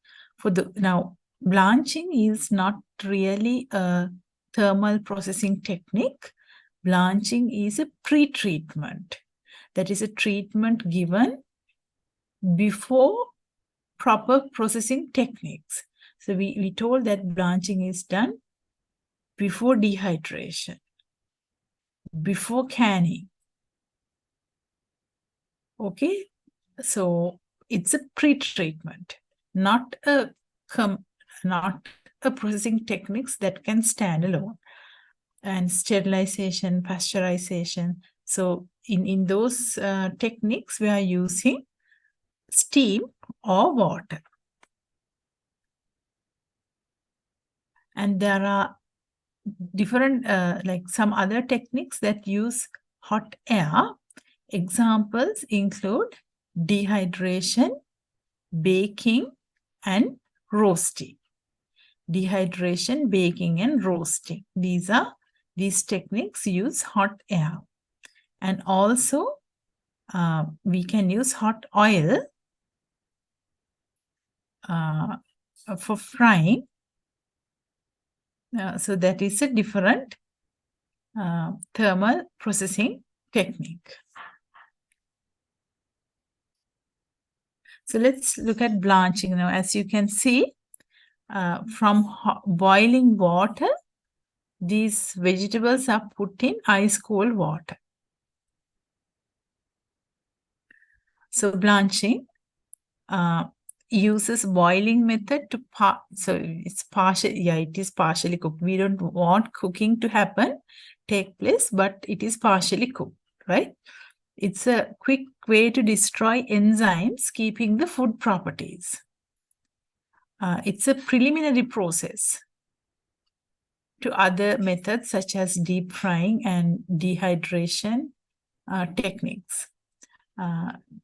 Now, blanching is not really a thermal processing technique. Blanching is a pre-treatment. That is a treatment given before proper processing techniques. So we told that blanching is done before dehydration, before canning. Okay, so it's a pre-treatment, not a processing techniques that can stand alone. And sterilization, pasteurization. So in those techniques, we are using steam or water. And there are different, like some other techniques that use hot air. Examples include dehydration, baking, and roasting. Dehydration, baking, and roasting. These techniques use hot air. And also, we can use hot oil for frying. So that is a different thermal processing technique. So let's look at blanching now. As you can see, from boiling water, these vegetables are put in ice cold water. So blanching uses boiling method to so it's it is partially cooked. We don't want cooking to take place, but it is partially cooked, right? It's a quick way to destroy enzymes, keeping the food properties. It's a preliminary process to other methods such as deep frying and dehydration techniques.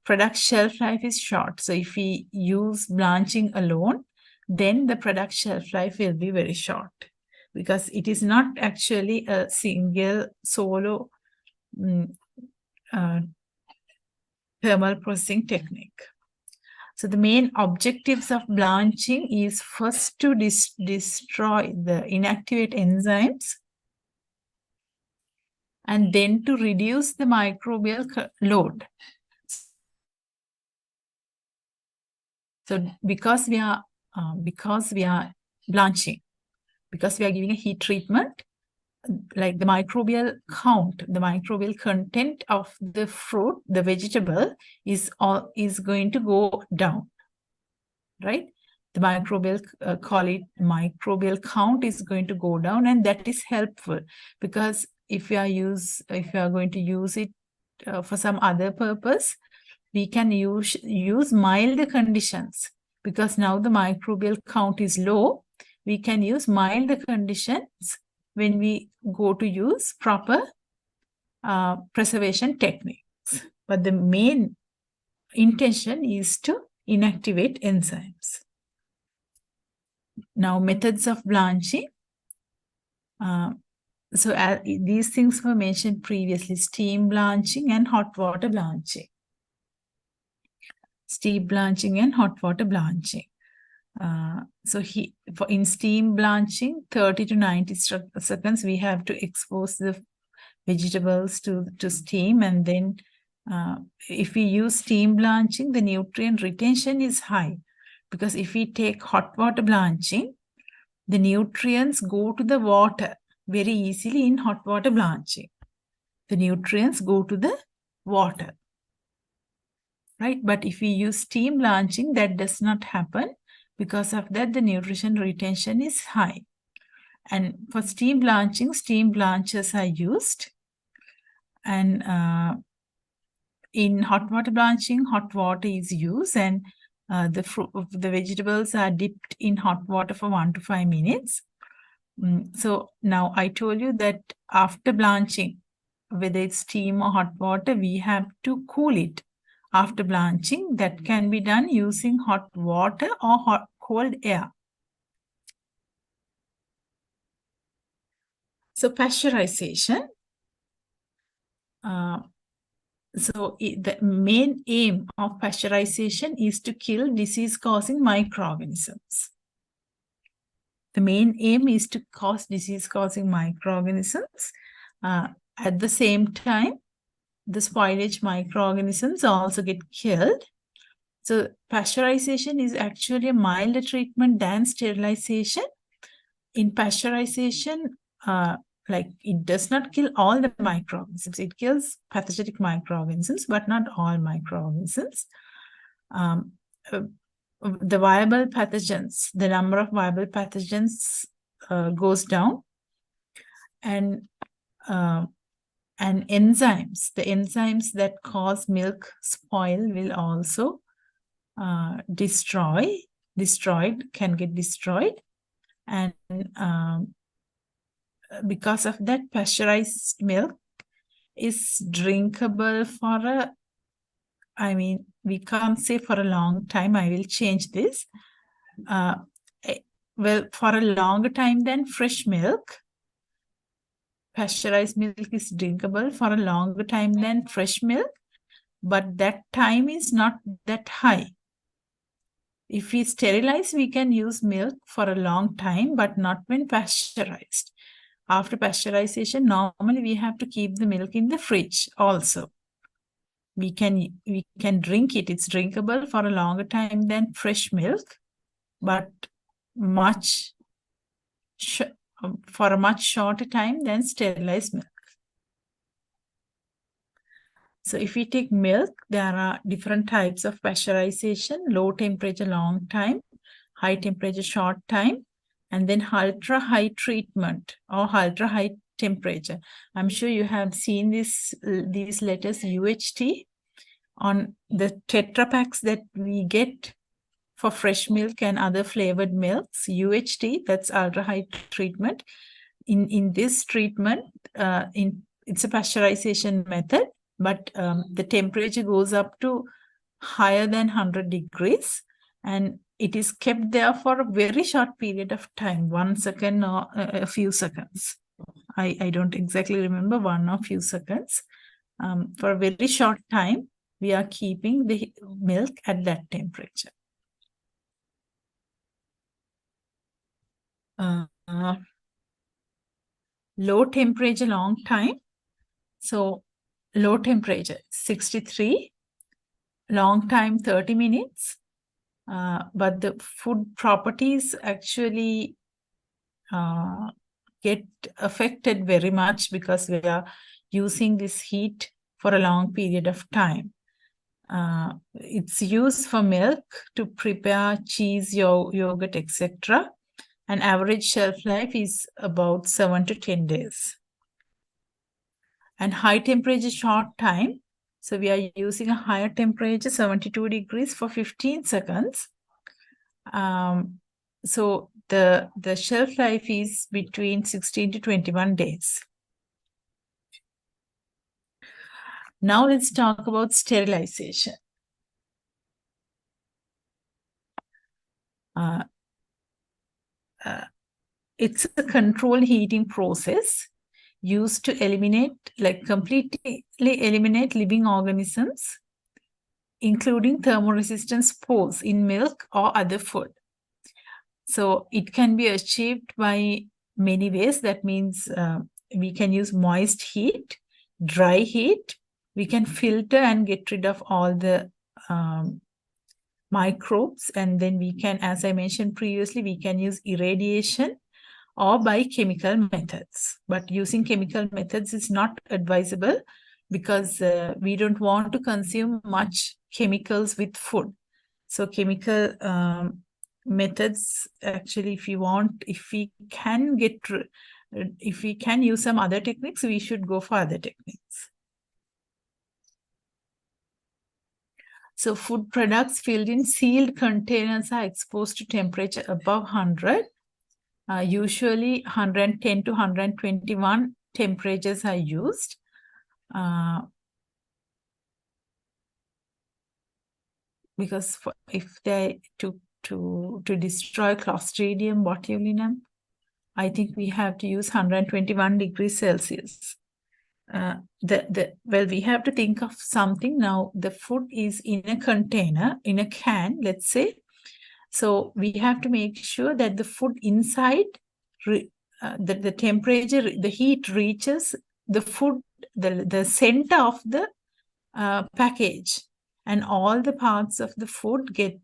Product shelf life is short. So if we use blanching alone, then the product shelf life will be very short because it is not actually a single solo thermal processing technique. So the main objectives of blanching is first to destroy the inactivate enzymes, and then to reduce the microbial load. So because we are blanching, because we are giving a heat treatment, like the microbial count, the microbial content of the fruit, the vegetable is going to go down, right? The microbial, call it microbial count, is going to go down, and that is helpful because if we are going to use it for some other purpose, we can use mild conditions, because now the microbial count is low. We can use mild conditions when we go to use proper preservation techniques. But the main intention is to inactivate enzymes. Now, methods of blanching. These things were mentioned previously: steam blanching and hot water blanching. Steam blanching and hot water blanching. In steam blanching, 30 to 90 seconds, we have to expose the vegetables to steam, and then if we use steam blanching, the nutrient retention is high, because if we take hot water blanching, the nutrients go to the water very easily in hot water blanching. The nutrients go to the water, right? But if we use steam blanching, that does not happen. Because of that, the nutrition retention is high. And for steam blanching, steam blanchers are used. And in hot water blanching, hot water is used, and the vegetables are dipped in hot water for 1 to 5 minutes. So now I told you that after blanching, whether it's steam or hot water, we have to cool it. After blanching, that can be done using hot water or cold air. So pasteurization. The main aim of pasteurization is to kill disease-causing microorganisms. The main aim is to cause disease-causing microorganisms. At the same time, the spoilage microorganisms also get killed. So pasteurization is actually a milder treatment than sterilization. In pasteurization, it does not kill all the microorganisms. It kills pathogenic microorganisms, but not all microorganisms. The viable pathogens, the number of viable pathogens goes down, and enzymes, the enzymes that cause milk spoil will also can get destroyed. And because of that, pasteurized milk is drinkable for we can't say for a long time. I will change this. Well, for a longer time than fresh milk. Pasteurized milk is drinkable for a longer time than fresh milk, but that time is not that high. If we sterilize, we can use milk for a long time, but not when pasteurized. After pasteurization, normally we have to keep the milk in the fridge also. We can drink it. It's drinkable for a longer time than fresh milk, but for a much shorter time than sterilized milk. So if we take milk, there are different types of pasteurization: low temperature, long time; high temperature, short time; and then ultra high treatment or ultra high temperature. I'm sure you have seen these letters UHT on the Tetra Paks that we get for fresh milk and other flavored milks. UHT, that's ultra high treatment. In this treatment, it's a pasteurization method, but the temperature goes up to higher than 100 degrees, and it is kept there for a very short period of time, 1 second or a few seconds. I don't exactly remember, 1 or few seconds, for a very short time. we are keeping the milk at that temperature. Low temperature, long time. So low temperature 63, long time 30 minutes. But the food properties actually get affected very much because we are using this heat for a long period of time. It's used for milk to prepare cheese, yogurt, etc. And average shelf life is about 7 to 10 days. And high temperature short time. So we are using a higher temperature, 72 degrees for 15 seconds. So the shelf life is between 16 to 21 days. Now let's talk about sterilization. It's a controlled heating process used to completely eliminate living organisms, including thermoresistant spores in milk or other food. So it can be achieved by many ways. That means we can use moist heat, dry heat. We can filter and get rid of all the microbes. And then we can, as I mentioned previously, we can use irradiation or by chemical methods. But using chemical methods is not advisable because we don't want to consume much chemicals with food. So chemical methods, actually, if we can use some other techniques, we should go for other techniques. So food products filled in sealed containers are exposed to temperature above 100. Usually 110 to 121 temperatures are used. Because if they to destroy Clostridium botulinum, I think we have to use 121 degrees Celsius. Well, we have to think of something now. The food is in a container, in a can, let's say. So we have to make sure that the food inside, the temperature, the heat reaches the food, the center of the package, and all the parts of the food get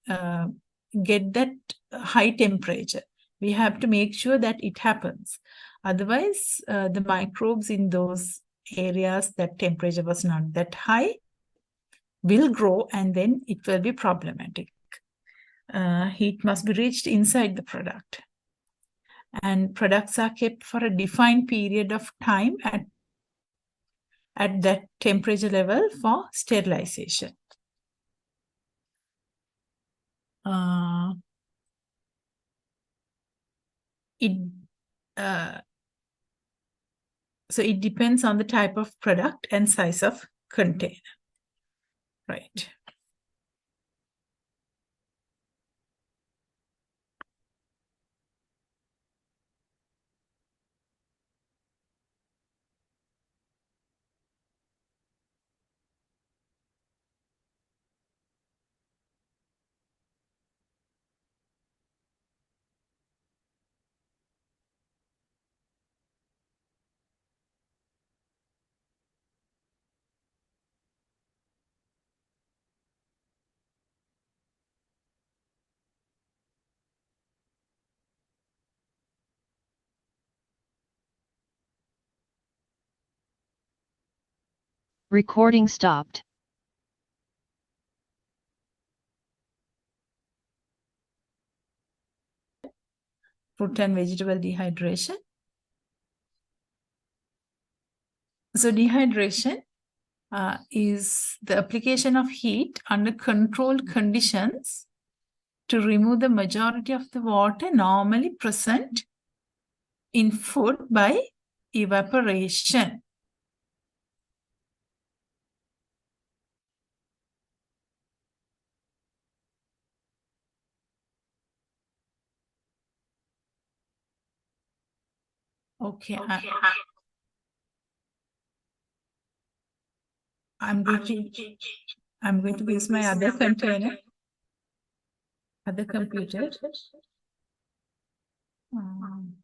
that high temperature. We have to make sure that it happens. Otherwise, the microbes in those areas that temperature was not that high will grow, and then it will be problematic. Heat must be reached inside the product. And products are kept for a defined period of time at that temperature level for sterilization. So it depends on the type of product and size of container, right? Recording stopped. Fruit and vegetable dehydration. So dehydration is the application of heat under controlled conditions to remove the majority of the water normally present in food by evaporation. Okay. I'm going to use my other container, other computer. Um,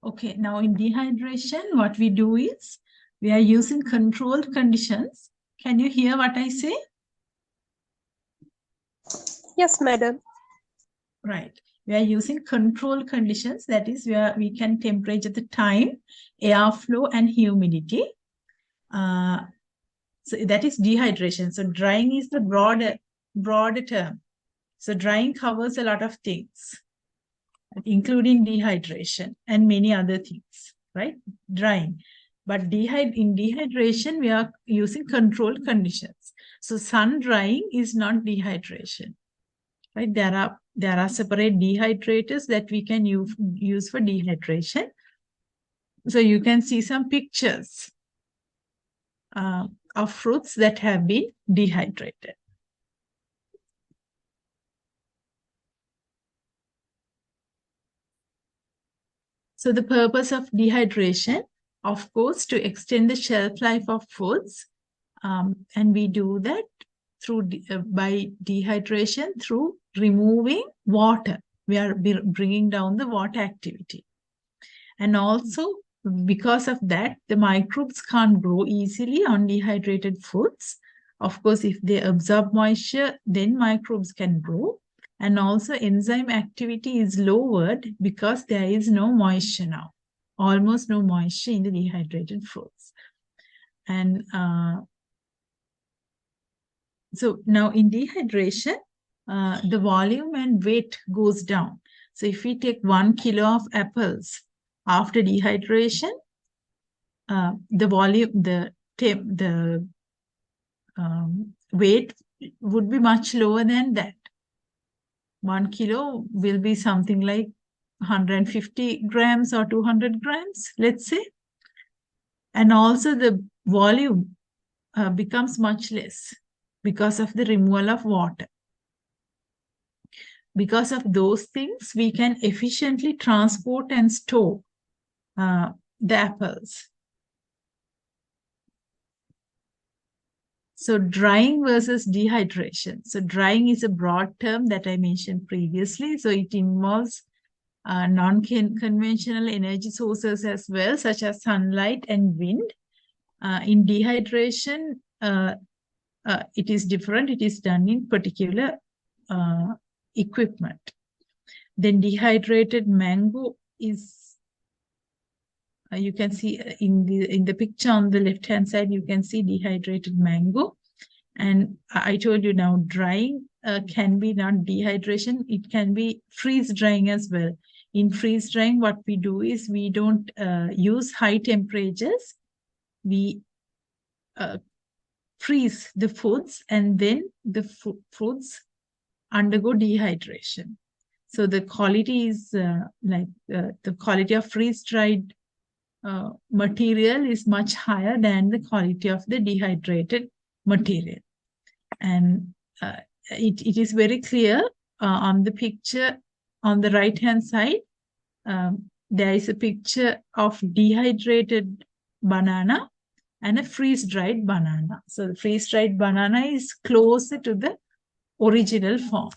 Okay, now in dehydration, what we do is we are using controlled conditions. Can you hear what I say? Yes, madam. Right. We are using control conditions. That is where we can temperature the time, airflow, and humidity. So that is dehydration. So drying is the broader term. So drying covers a lot of things, including dehydration and many other things, right? Drying. But in dehydration, we are using controlled conditions. So sun drying is not dehydration, right? There are separate dehydrators that we can use for dehydration. So you can see some pictures of fruits that have been dehydrated. So the purpose of dehydration, of course, to extend the shelf life of foods. And we do that through by dehydration through removing water. We are bringing down the water activity. And also, because of that, the microbes can't grow easily on dehydrated foods. Of course, if they absorb moisture, then microbes can grow. And also, enzyme activity is lowered because there is no moisture now. Almost no moisture in the dehydrated foods. And so now in dehydration, the volume and weight goes down. So if we take 1 kilo of apples after dehydration, the volume, the weight would be much lower than that. 1 kilo will be something like 150 grams or 200 grams, let's say. And also the volume becomes much less because of the removal of water. Because of those things, we can efficiently transport and store the apples. So drying versus dehydration. So drying is a broad term that I mentioned previously. So it involves non-conventional energy sources as well, such as sunlight and wind. In dehydration, it is different. It is done in particular equipment. Then dehydrated mango is, you can see in the picture on the left hand side, you can see dehydrated mango. And I told you now, drying can be not dehydration, it can be freeze drying as well. In freeze drying, what we do is we don't use high temperatures. We freeze the foods, and then the foods undergo dehydration. So the quality is the quality of freeze-dried material is much higher than the quality of the dehydrated material. And it is very clear on the picture on the right-hand side. There is a picture of dehydrated banana and a freeze-dried banana. So the freeze-dried banana is closer to the original form.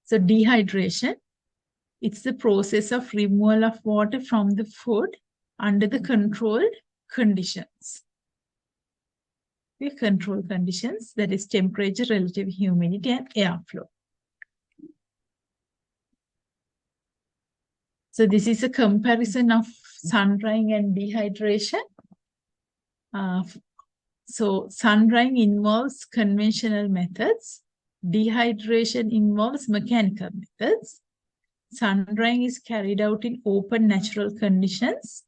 So dehydration, it's the process of removal of water from the food under the controlled conditions. The controlled conditions, that is temperature, relative humidity, and airflow. So this is a comparison of sun drying and dehydration. So sun drying involves conventional methods. Dehydration involves mechanical methods. Sun drying is carried out in open natural conditions,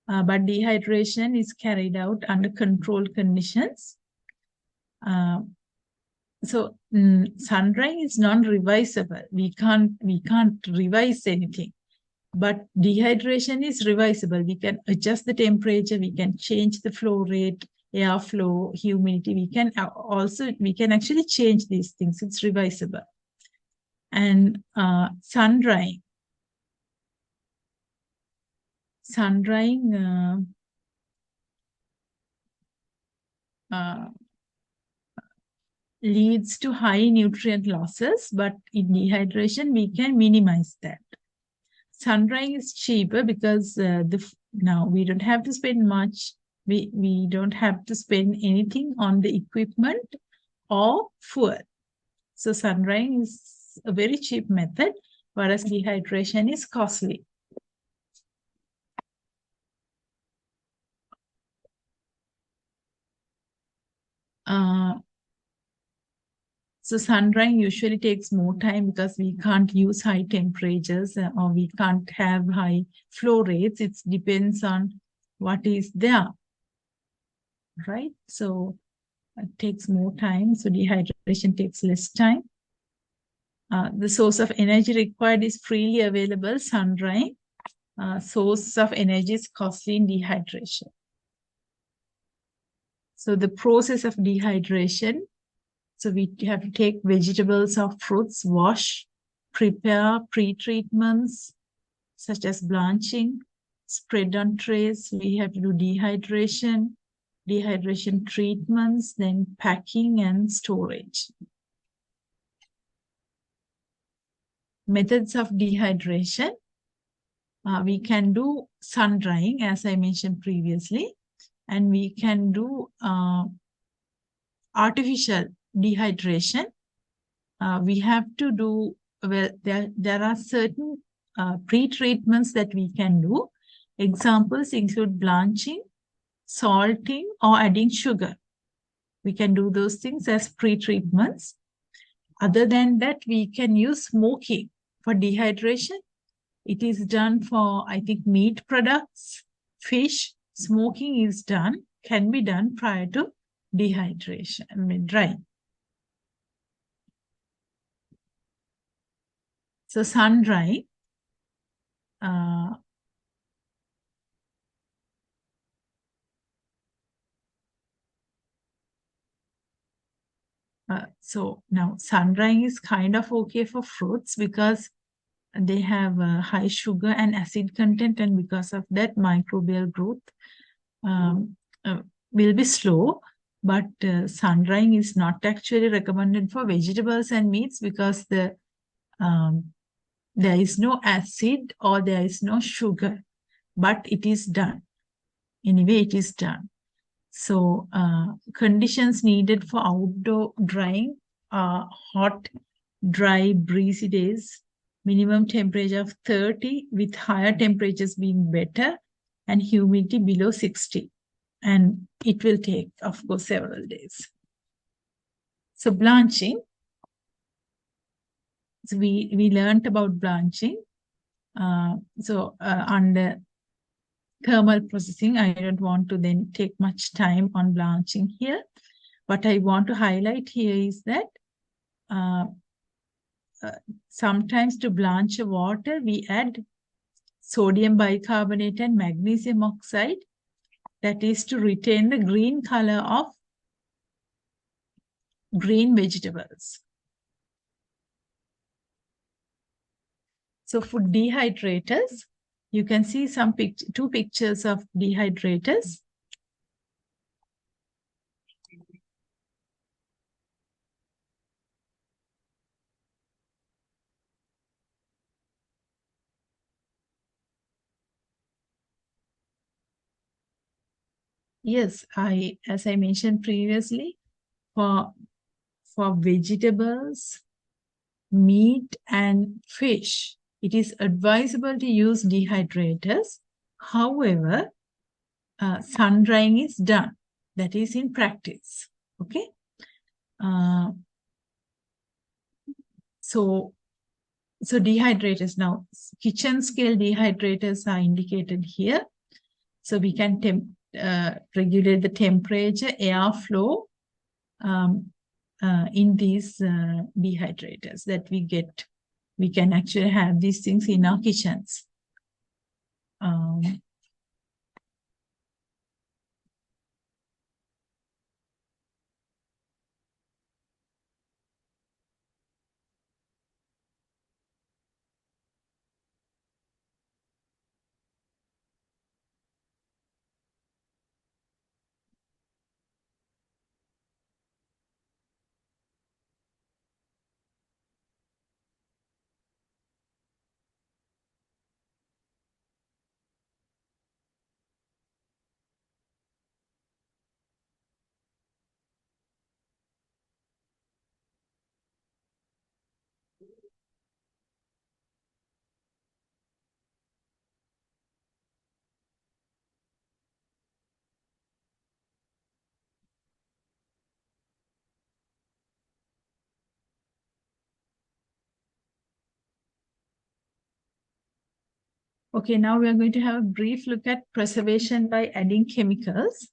but dehydration is carried out under controlled conditions. So sun drying is non-revisable. We can't revise anything. But dehydration is revisable. We can adjust the temperature, we can change the flow rate, airflow, humidity. We can actually change these things. It's revisable. And sun drying. Sun drying leads to high nutrient losses, but in dehydration, we can minimize that. Sun drying is cheaper because now we don't have to spend much. We don't have to spend anything on the equipment or fuel. So sun drying is a very cheap method, whereas dehydration is costly. So sun drying usually takes more time because we can't use high temperatures or we can't have high flow rates. It depends on what is there, right? So it takes more time. So dehydration takes less time. The source of energy required is freely available, sun drying. Source of energy is costly in dehydration. So the process of dehydration So we have to take vegetables or fruits, wash, prepare pre-treatments such as blanching, spread on trays. We have to do dehydration treatments, then packing and storage. Methods of dehydration. We can do sun drying, as I mentioned previously, and we can do artificial dehydration. We have to do, well, there are certain pre-treatments that we can do. Examples include blanching, salting, or adding sugar. We can do those things as pre-treatments. Other than that, we can use smoking for dehydration. It is done for, I think, meat products, fish. Smoking is done, can be done prior to dehydration, drying. So sun drying. So now sun drying is kind of okay for fruits because they have high sugar and acid content, and because of that microbial growth will be slow. But sun drying is not actually recommended for vegetables and meats because there is no acid or there is no sugar, but it is done. Anyway, it is done. So conditions needed for outdoor drying are hot, dry, breezy days, minimum temperature of 30 with higher temperatures being better, and humidity below 60. And it will take, of course, several days. So blanching. So we learned about blanching. Under thermal processing, I don't want to then take much time on blanching here. What I want to highlight here is that sometimes to blanch a water, we add sodium bicarbonate and magnesium oxide. That is to retain the green color of green vegetables. So for dehydrators, you can see two pictures of dehydrators. Yes, as I mentioned previously, for vegetables, meat, and fish, it is advisable to use dehydrators. However, sun drying is done. That is in practice. Okay. So dehydrators now, kitchen scale dehydrators are indicated here. So we can regulate the temperature, airflow in these dehydrators that we get. We can actually have these things in our kitchens. Okay, now we are going to have a brief look at preservation by adding chemicals.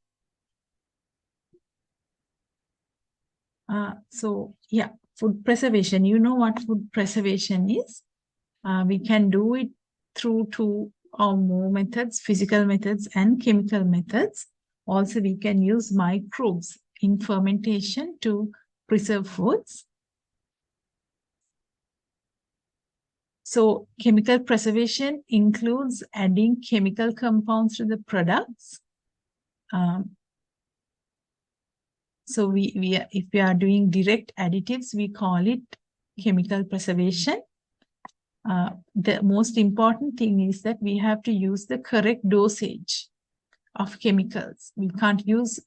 Food preservation. You know what food preservation is. We can do it through 2 or more methods, physical methods and chemical methods. Also, we can use microbes in fermentation to preserved foods. So chemical preservation includes adding chemical compounds to the products. So if we are doing direct additives, we call it chemical preservation. The most important thing is that we have to use the correct dosage of chemicals. We can't use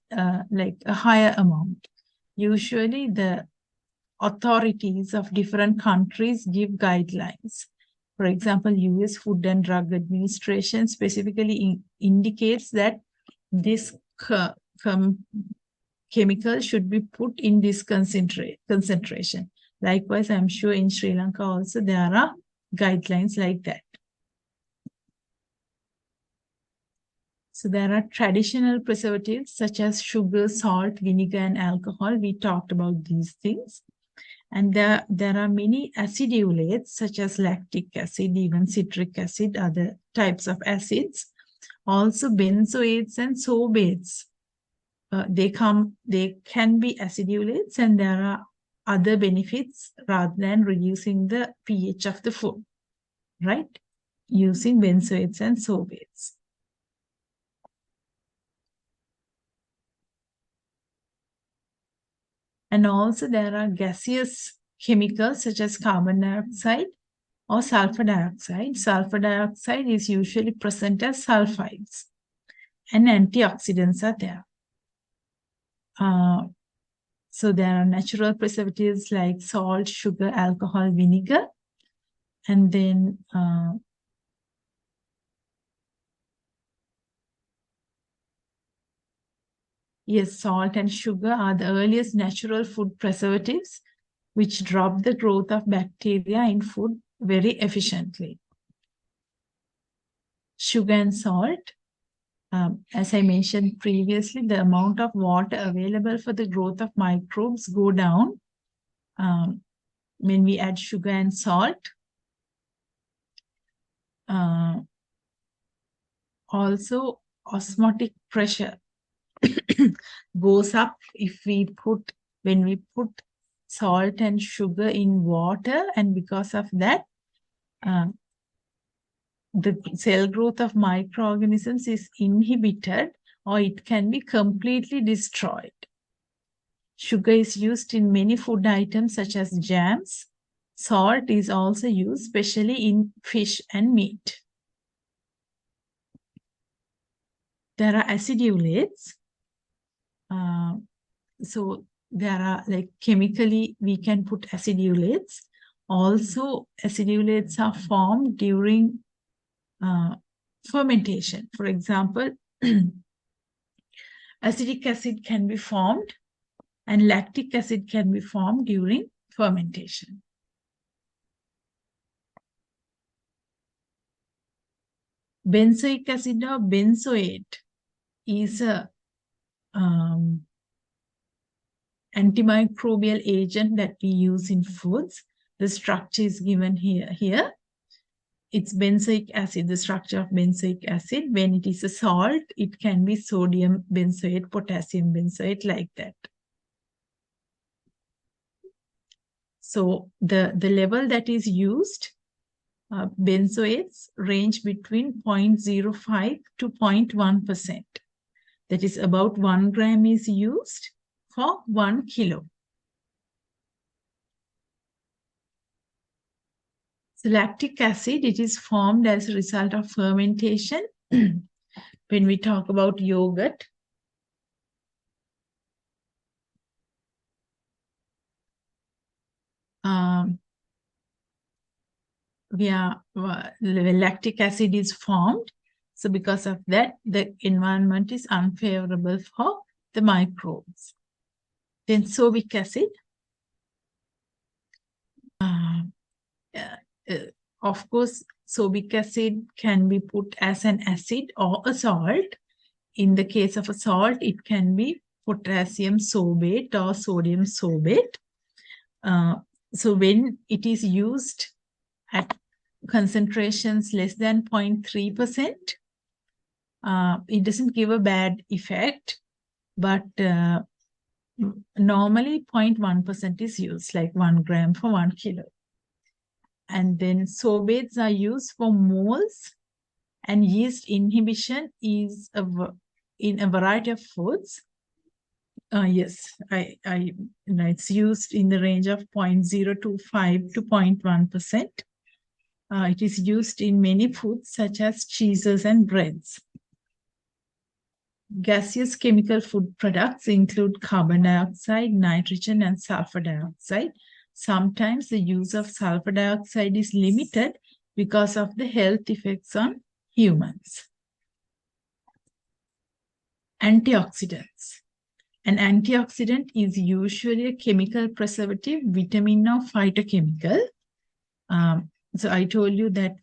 like a higher amount. Usually the authorities of different countries give guidelines. For example, US Food and Drug Administration specifically indicates that this chemical should be put in this concentration. Likewise, I'm sure in Sri Lanka also there are guidelines like that. So there are traditional preservatives such as sugar, salt, vinegar, and alcohol. We talked about these things. And there are many acidulates such as lactic acid, even citric acid, other types of acids. Also benzoates and sorbates. They can be acidulates, and there are other benefits rather than reducing the pH of the food, right? Using benzoates and sorbates. And also there are gaseous chemicals such as carbon dioxide or sulfur dioxide. Sulfur dioxide is usually present as sulfides, and antioxidants are there. So there are natural preservatives like salt, sugar, alcohol, vinegar. And then yes, salt and sugar are the earliest natural food preservatives which drop the growth of bacteria in food very efficiently. Sugar and salt, as I mentioned previously, the amount of water available for the growth of microbes go down when we add sugar and salt. Also, osmotic pressure goes up when we put salt and sugar in water, and because of that, the cell growth of microorganisms is inhibited, or it can be completely destroyed. Sugar is used in many food items such as jams. Salt is also used, especially in fish and meat. There are acidulates. So there are like chemically we can put acidulates. Also, acidulates are formed during fermentation. For example, acetic acid can be formed and lactic acid can be formed during fermentation. Benzoic acid or benzoate is a antimicrobial agent that we use in foods. The structure is given here. It's benzoic acid, the structure of benzoic acid. When it is a salt, it can be sodium benzoate, potassium benzoate, like that. So the level that is used, benzoates range between 0.05 to 0.1%. That is about 1 gram is used for 1 kilo. So lactic acid, it is formed as a result of fermentation. When we talk about yogurt, lactic acid is formed. So because of that, the environment is unfavorable for the microbes. Then sorbic acid. Of course, sorbic acid can be put as an acid or a salt. In the case of a salt, it can be potassium sorbate or sodium sorbate. So when it is used at concentrations less than 0.3%, it doesn't give a bad effect, but Normally 0.1% is used, like 1 gram for 1 kilo. And then sorbates are used for moles, and yeast inhibition is in a variety of foods. Yes, it's used in the range of 0.025 to 0.1%. It is used in many foods such as cheeses and breads. Gaseous chemical food products include carbon dioxide, nitrogen, and sulfur dioxide. Sometimes the use of sulfur dioxide is limited because of the health effects on humans. Antioxidants. An antioxidant is usually a chemical preservative, vitamin, or phytochemical. So I told you that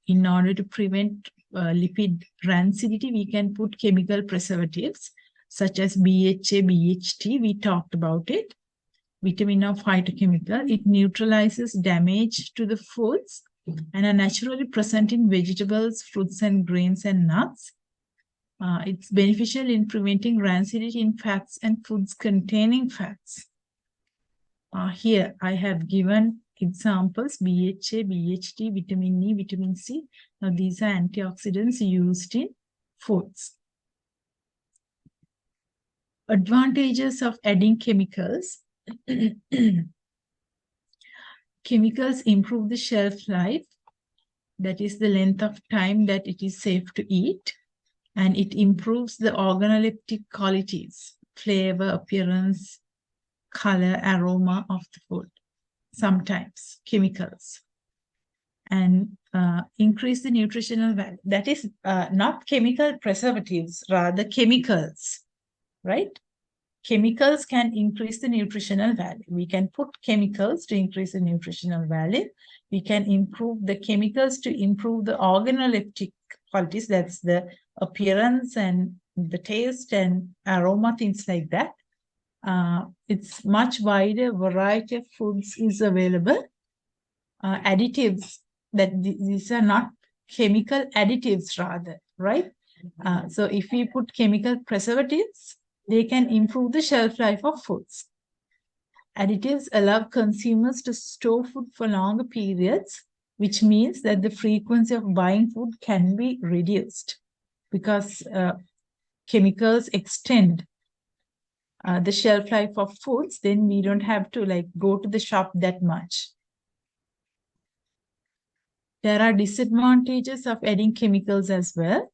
in order to prevent lipid rancidity, we can put chemical preservatives such as BHA, BHT. We talked about it. Vitamin or phytochemical. It neutralizes damage to the foods and are naturally present in vegetables, fruits, and grains and nuts. It's beneficial in preventing rancidity in fats and foods containing fats. Here I have given examples: BHA, BHT, vitamin E, vitamin C. Now these are antioxidants used in foods. Advantages of adding chemicals. Chemicals improve the shelf life, that is the length of time that it is safe to eat, and it improves the organoleptic qualities, flavor, appearance, color, aroma of the food. Sometimes chemicals, and increase the nutritional value. That is not chemical preservatives, rather chemicals, right? Chemicals can increase the nutritional value. We can put chemicals to increase the nutritional value. We can improve the chemicals to improve the organoleptic qualities. That's the appearance and the taste and aroma, things like that. It's much wider variety of foods is available. Additives, that these are not chemical additives rather, right? So if we put chemical preservatives, they can improve the shelf life of foods. Additives allow consumers to store food for longer periods, which means that the frequency of buying food can be reduced because chemicals extend the shelf life of foods. Then we don't have to go to the shop that much. There are disadvantages of adding chemicals as well.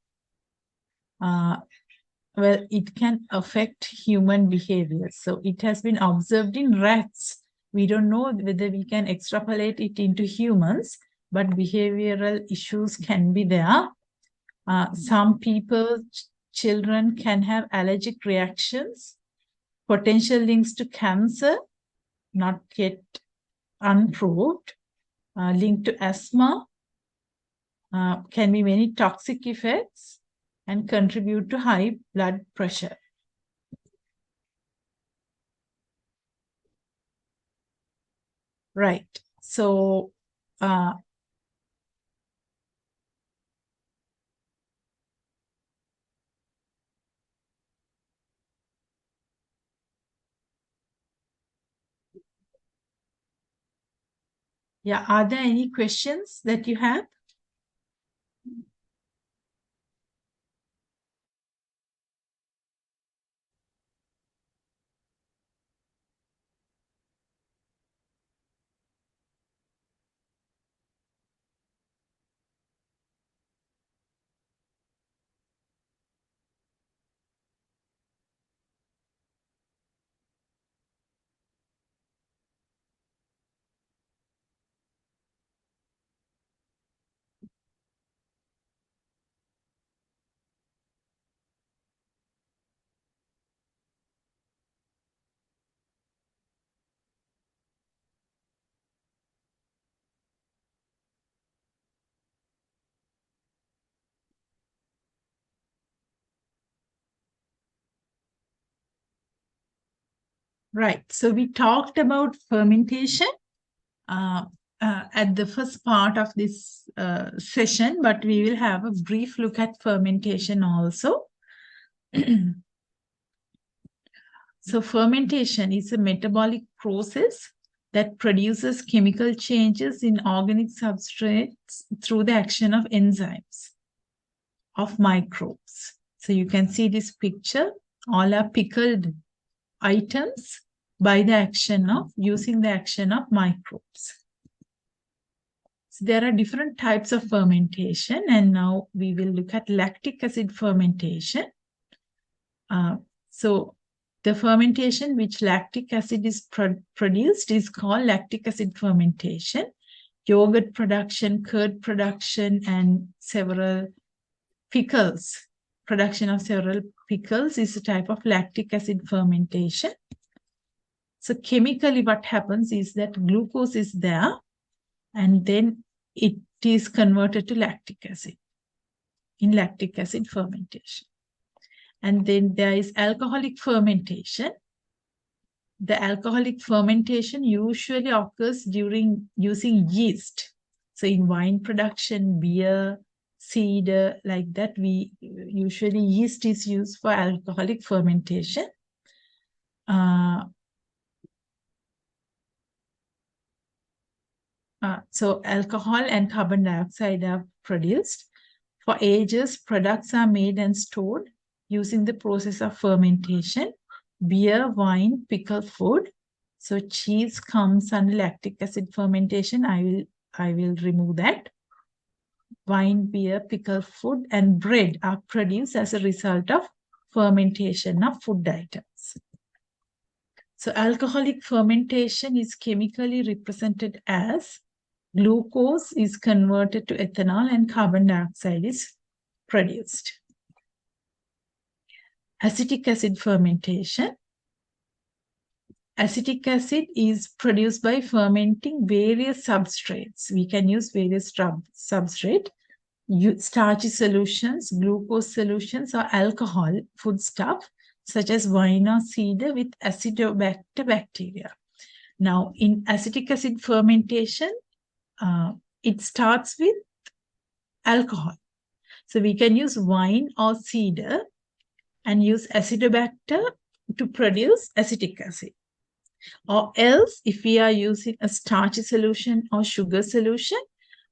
Well, it can affect human behavior. So it has been observed in rats. We don't know whether we can extrapolate it into humans, but behavioral issues can be there. Some people, children can have allergic reactions, potential links to cancer, not yet unproved, linked to asthma, can be many toxic effects, and contribute to high blood pressure. Right. So, yeah, are there any questions that you have? Right. So we talked about fermentation at the first part of this session, but we will have a brief look at fermentation also. So fermentation is a metabolic process that produces chemical changes in organic substrates through the action of enzymes of microbes. So you can see this picture, all are pickled items by the action of, using the action of microbes. So there are different types of fermentation, and now we will look at lactic acid fermentation. So the fermentation which lactic acid is produced is called lactic acid fermentation. Yogurt production, curd production, and several pickles, production of several pickles is a type of lactic acid fermentation. So chemically what happens is that glucose is there, and then it is converted to lactic acid in lactic acid fermentation. And then there is alcoholic fermentation. The alcoholic fermentation usually occurs during using yeast. So in wine production, beer, cider, like that, we usually yeast is used for alcoholic fermentation. So alcohol and carbon dioxide are produced. For ages, products are made and stored using the process of fermentation. Beer, wine, pickled food. So cheese comes under lactic acid fermentation. I will remove that. Wine, beer, pickled food, and bread are produced as a result of fermentation of food items. So alcoholic fermentation is chemically represented as glucose is converted to ethanol and carbon dioxide is produced. Acetic acid fermentation. Acetic acid is produced by fermenting various substrates. We can use various substrates, starchy solutions, glucose solutions, or alcohol, foodstuff, such as wine or cider with Acidobacter bacteria. Now, in acetic acid fermentation, it starts with alcohol. So we can use wine or cider and use Acidobacter to produce acetic acid. Or else, if we are using a starchy solution or sugar solution,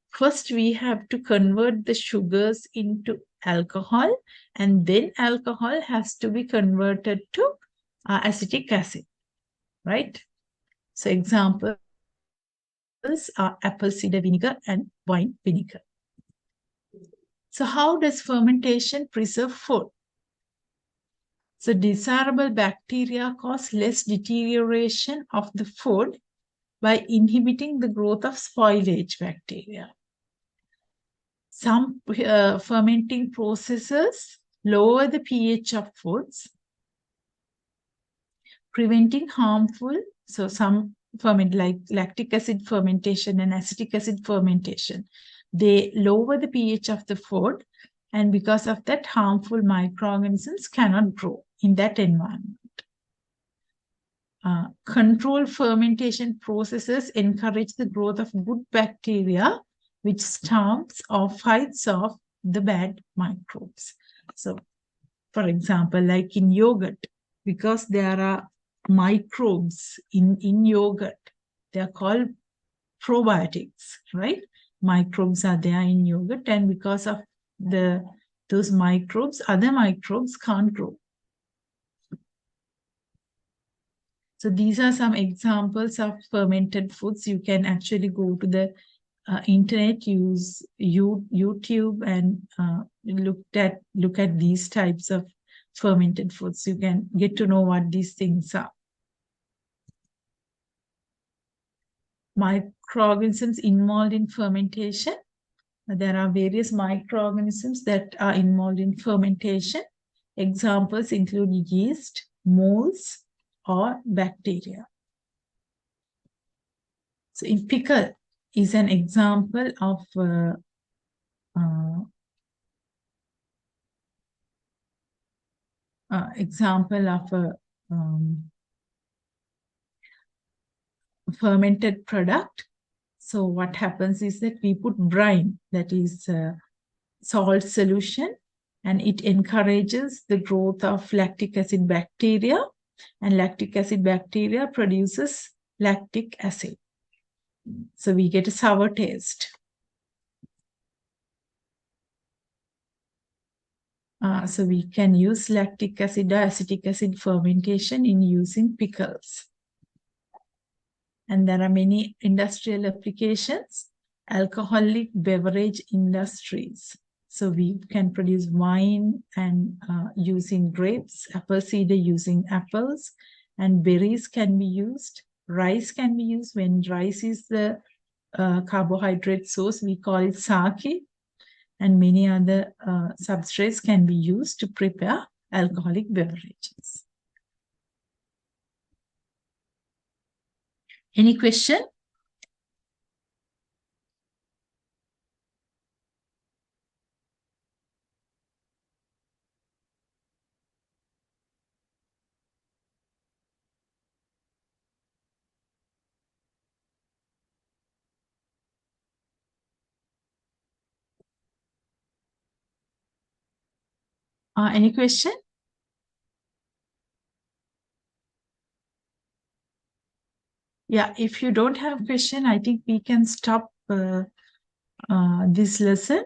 first we have to convert the sugars into alcohol, and then alcohol has to be converted to acetic acid, right? So examples are apple cider vinegar and wine vinegar. So how does fermentation preserve food? So desirable bacteria cause less deterioration of the food by inhibiting the growth of spoilage bacteria. Some fermenting processes lower the pH of foods, preventing harmful, so some ferment like lactic acid fermentation and acetic acid fermentation, they lower the pH of the food, and because of that, harmful microorganisms cannot grow in that environment. Controlled fermentation processes encourage the growth of good bacteria, which starves or fights off the bad microbes. So, for example, like in yogurt, because there are microbes in yogurt, they are called probiotics, right? Microbes are there in yogurt, and because of those microbes, other microbes can't grow. So these are some examples of fermented foods. You can actually go to the internet, use YouTube, and look at these types of fermented foods. You can get to know what these things are. Microorganisms involved in fermentation. There are various microorganisms that are involved in fermentation. Examples include yeast, molds, or bacteria. So in pickle is an example of fermented product. So what happens is that we put brine, that is salt solution, and it encourages the growth of lactic acid bacteria. and lactic acid bacteria produces lactic acid. So we get a sour taste. So we can use lactic acid or acetic acid fermentation in using pickles. And there are many industrial applications, alcoholic beverage industries. So we can produce wine and using grapes, apple cider using apples, and berries can be used. Rice can be used. When rice is the carbohydrate source, we call it sake. And many other substrates can be used to prepare alcoholic beverages. Any question? Any question? Yeah, if you don't have a question, I think we can stop this lesson.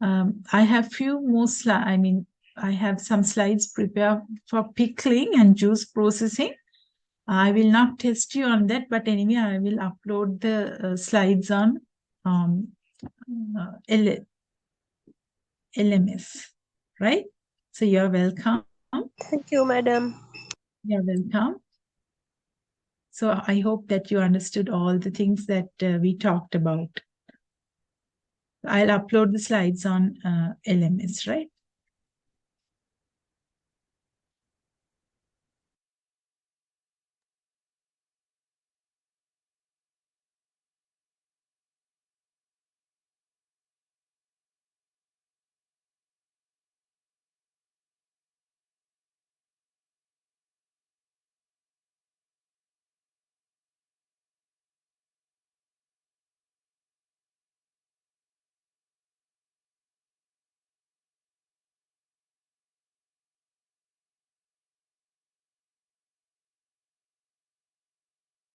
I have few more slides. I have some slides prepared for pickling and juice processing. I will not test you on that, but anyway, I will upload the slides on LMS, right? So you're welcome. Thank you, madam. You're welcome. So I hope that you understood all the things that we talked about. I'll upload the slides on LMS, right?